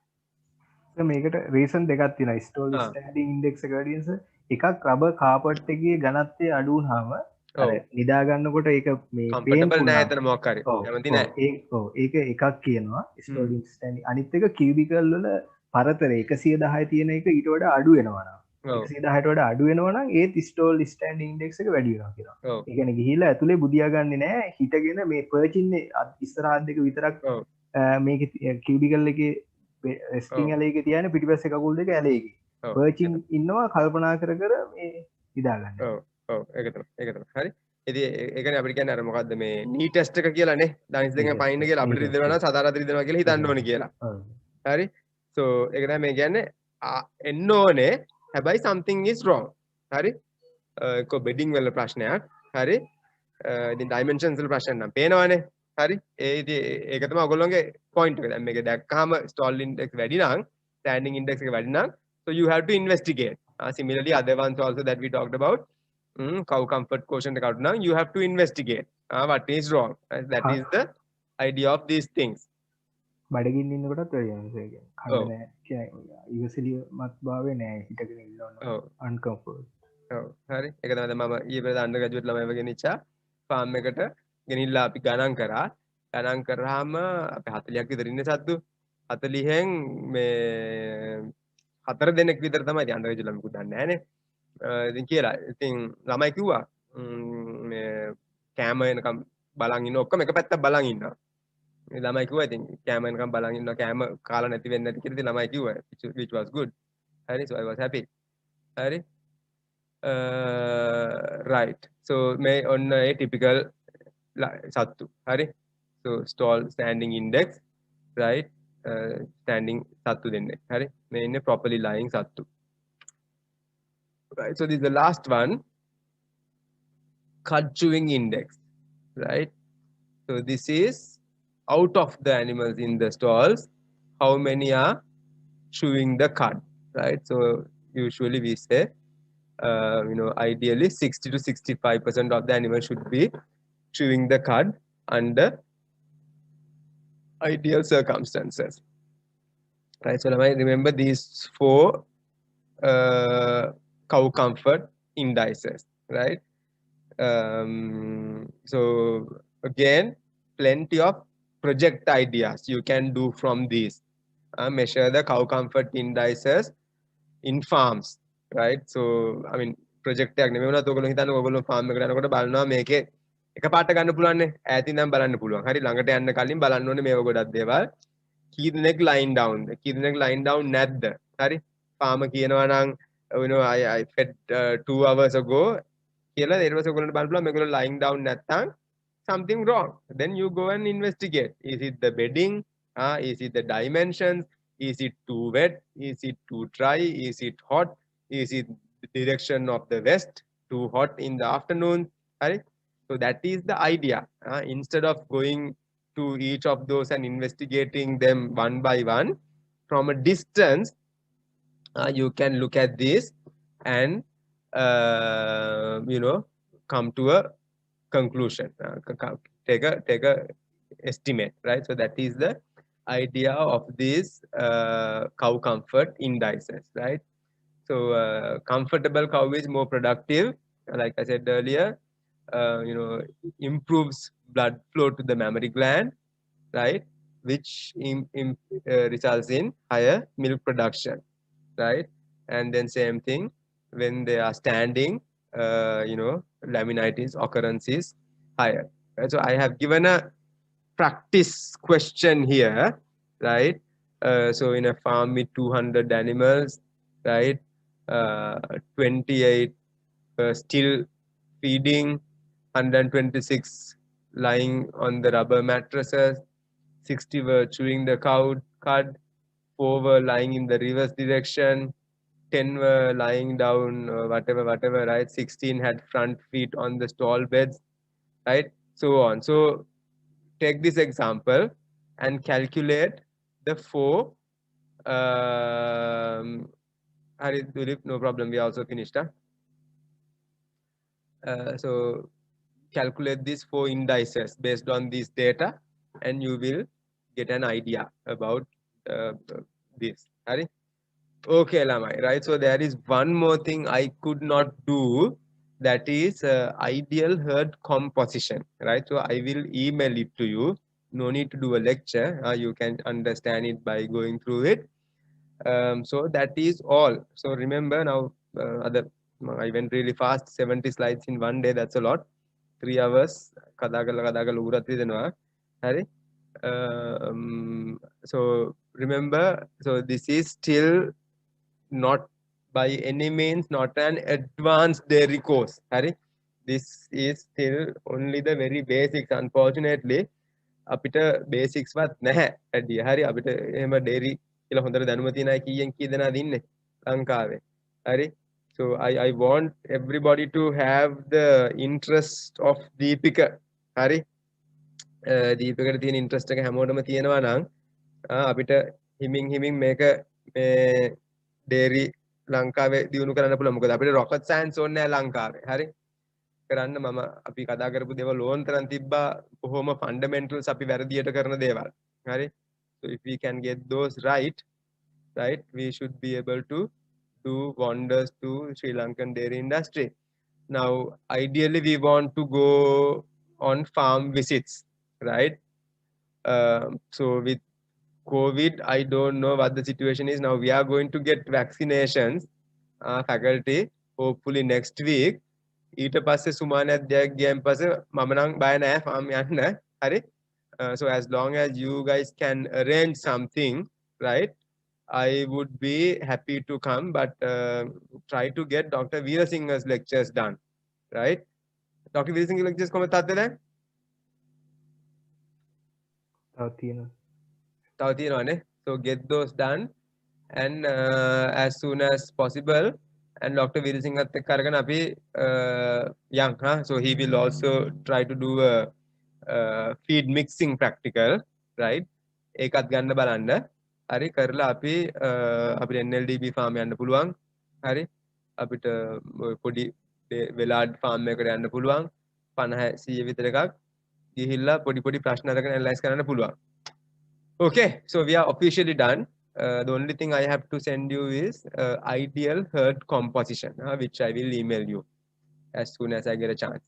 මේකට reason දෙකක් තියෙනවා stall standing index එක වැඩි නිසා එකක් rubber carpet එකේ ඝනත්වය අඩු වුනහම අර නිදා ගන්නකොට ඒක මේ
කම්ෆර්ටබල් නැහැ එතන මොකක් හරි කැමති නැහැ
ඒක එකක් කියනවා ස්ටෝල් ස්ටෑන්ඩින් අනිත් එක කියුබිකල් වල පරතර 110 තියෙන එක ඊට වඩා අඩු වෙනවා නම්
ඔව්
110ට වඩා අඩු වෙනවා නම් ඒත් ස්ටෝල් ස්ටෑන්ඩ් ඉන්ඩෙක්ස් එක වැඩි වෙනවා කියනවා.
ඔව්
ඒ කියන්නේ ගිහිල්ලා ඇතුලේ බුදියා ගන්නෙ නෑ හිටගෙන මේ පර්ච් ඉන්නේ ඉස්සරහා දෙක විතරක්
ඔව්
මේකේ කියුබිකල් එකේ රෙස්ටිං
ඔව්
ඇලේ එකේ තියන්නේ පිටිපස්සේ කකුල් දෙක ඇලේ එකේ.
ඔව්
පර්චින් ඉන්නවා කල්පනා කර කර මේ ඉදා ගන්න.
ඔව් ඔව් ඒක තමයි හරි. ඉතින් ඒකනේ අපිට කියන්නේ අර මොකද්ද මේ නී ටෙස්ට් එක කියලානේ ඩයිස් දෙකෙන් පයින්න කියලා අපිට රිදෙනවා නම් සදාරත් රිදෙනවා කියලා හිතන්න ඕනේ කියලා. හරි. so ඒක තමයි මේ කියන්නේ එන්න ඕනේ හැබැයි something is wrong. හරි. ඒක බෙඩින් වල ප්‍රශ්නයක්. හරි. ඉතින් dimensions වල ප්‍රශ්න නම් පේනවනේ. හරි. ඒ ඉතින් ඒක තමයි ඔයගොල්ලෝගේ point එක. දැන් මේක දැක්කහම stall index වැඩි නම් standing index එක වැඩි නම් so you have to investigate. Similarly other ones also that we talked about cow comfort quotient එක අඩු නම් you have to investigate what is wrong. That is the idea of these things.
බඩගින්න ඉන්නකොටත් වැඩි වෙනවා කියන්නේ. කන්න නෑ කියන්නේ ඉවසිලිමත් භාවය නෑ හිටගෙන ඉන්න ඕන.
ඔව්
uncomfort.
ඔව් හරි. ඒක තමයි මම ඊයේ පෙරේද අnder graduate ළමයිව ගෙනිච්චා ෆාම් එකට ගෙනිල්ලා අපි ගණන් කරා. ගණන් කරාම අපි 40ක් විතර ඉන්නේ සද්දු. 40න් මේ 4 දෙනෙක් විතර තමයි ඉතින් අnder graduate ළමයිකුත් දන්නේ නෑනේ. ඉතින් කියලා. ඉතින් ළමයි කිව්වා මේ කැම එනකම් බලන් ඉන්න ඔක්කොම එක පැත්තක් බලන් ඉන්නවා. මේ ළමයි කිව්වා ඉතින් කැම එනකම් බලන් ඉන්නවා කැම කාලා නැති වෙන්නේ නැති කියලා ඉතින් ළමයි කිව්වා which was good. හරි so I was happy. හරි. Right. So may on a typical sattu. Hari. So stall standing index, right? Standing sattu denne. Hari. May in a properly lying sattu. Right. So this is the last one. Cud chewing index. Right. So this is out of the animals in the stalls, how many are chewing the cud. Right. So usually we say ideally 60 to 65% of the animals should be chewing the cud under ideal circumstances. Right, so I remember these 4 cow comfort indices, right? So again, plenty of project ideas you can do from these. Measure the cow comfort indices in farms. Right, so I mean project එකක් නෙමෙයි වුණත් ඔයගොල්ලෝ හිතන්නේ ඔයගොල්ලෝ farm එකට යනකොට බලනවා මේකේ එකපාරට ගන්න පුළුවන් නේ ඈතින් නම් බලන්න පුළුවන්. හරි ළඟට යන්න කලින් බලන්න ඕනේ මේව ගොඩක් දේවල්. කී දෙනෙක් line down ද? කී දෙනෙක් line down නැද්ද? හරි. farmer කියනවා නම් I fed 2 hours ago කියලා ඊට පස්සේ ඔයගොල්ලන්ට බලන්න පුළුවන් මේගොල්ලෝ lying down නැත්තම් something wrong. Then you go and investigate. Is it the bedding? Is it the dimensions? Is it too wet? Is it too dry? Is it hot? Is it the direction of the west, too hot in the afternoon? Right? So that is the idea. Instead of going to each of those and investigating them one by one, from a distance, you can look at this and come to a conclusion. Take a estimate, right? So that is the idea of these cow comfort indices, right? So comfortable cow is more productive, like I said earlier, improves blood flow to the mammary gland, right? Which results in higher milk production, right? And then same thing, when they are standing, laminitis occurrence is higher. Right? So I have given a practice question here, right? So in a farm with 200 animals, right? 28 still feeding, 126 lying on the rubber mattresses, 60 were chewing the cud, 4 were lying in the reverse direction, 10 were lying down, whatever, right? 16 had front feet on the stall beds, right? So on. So take this example and calculate the 4 Hari, Dilip, no problem. We also finished. So calculate these 4 indices based on this data, and you will get an idea about this. Hari? Okay, Lamai, right? So there is one more thing I could not do. That is ideal herd composition, right? So I will email it to you. No need to do a lecture. You can understand it by going through it. So that is all. So remember now, I went really fast, 70 slides in one day. That's a lot. 3 hours. කතා කරලා උගුරත් රිදෙනවා. හරි. So remember, so this is still not by any means not an advanced dairy course. Hari. This is still only the very basics. Unfortunately, අපිට basics වත් නැහැ. ඇඩි හරි අපිට එහෙම dairy කියලා හොඳට දැනුම තියෙන අය කීයෙන් කී දෙනාද ඉන්නේ ලංකාවේ. හරි. So I want everybody to have the interest of Deepika. හරි. දීපකට තියෙන ඉන්ට්‍රස්ට් එක හැමෝටම තියෙනවා නම් අපිට හිමින් මේක මේ ඩේරි ලංකාවේ දියුණු කරන්න පුළුවන්. මොකද අපිට rocket science ඕනේ නැහැ ලංකාවේ. හරි. කරන්න මම අපි කතා කරපු දේවල් ඕන තරම් තිබ්බා. කොහොම fundamentals අපි වැරදියට කරන දේවල්. හරි. So if we can get those right, we should be able to do wonders to Sri Lankan dairy industry. Now, ideally, we want to go on farm visits, right? So with COVID, I don't know what the situation is now. We are going to get vaccinations, faculty, hopefully next week. ඊට පස්සේ සුමාන අධ්‍යයක් ගියන් පස්සේ මම නම් බය නැහැ farm යන්න. හරි. So as long as you guys can arrange something, right? I would be happy to come, but try to get Dr. Veerasinghe's lectures done, right? Dr. Veerasinghe lectures කොහොමද තාත්තේ දැන්? තව තියෙනවානේ. So get those done and as soon as possible. And Dr. Veerasingheත් එක්ක අරගෙන අපි young, so he will also try to do a feed mixing practical, right? ඒකත් ගන්න බලන්න. හරි කරලා අපි අපිට NLDB farm යන්න පුළුවන්. හරි. අපිට පොඩි වෙලාඩ් farm එකකට යන්න පුළුවන්. 50 100 විතර එකක් ගිහිල්ලා පොඩි ප්‍රශ්න අරගෙන ඇනලයිස් කරන්න පුළුවන්. Okay, so we are officially done. The only thing I have to send you is ideal herd composition, which I will email you as soon as I get a chance.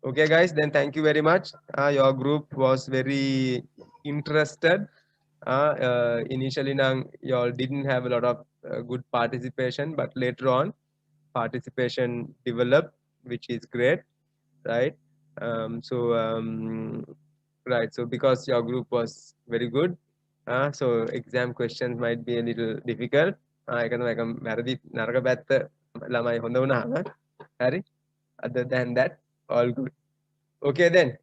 Okay, guys, then thank you very much. Your group was very interested. Initially, you all didn't have a lot of good participation, but later on, participation developed, which is great, right? Right, so because your group was very good, so exam questions might be a little difficult. Other than that, all good. Okay then.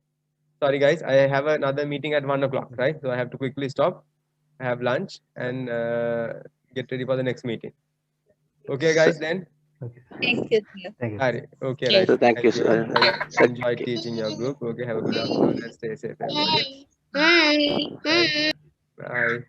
Sorry guys, I have another meeting at 1 o'clock, right? So I have to quickly stop, have lunch, and get ready for the next meeting. Okay guys then.
Okay.
Thank you.
Thank you.
Right. Okay.
Yes,
Right.
thank you, sir.
Enjoy teaching your group. Okay. Have a good afternoon and stay safe, everybody.
Bye.
Bye.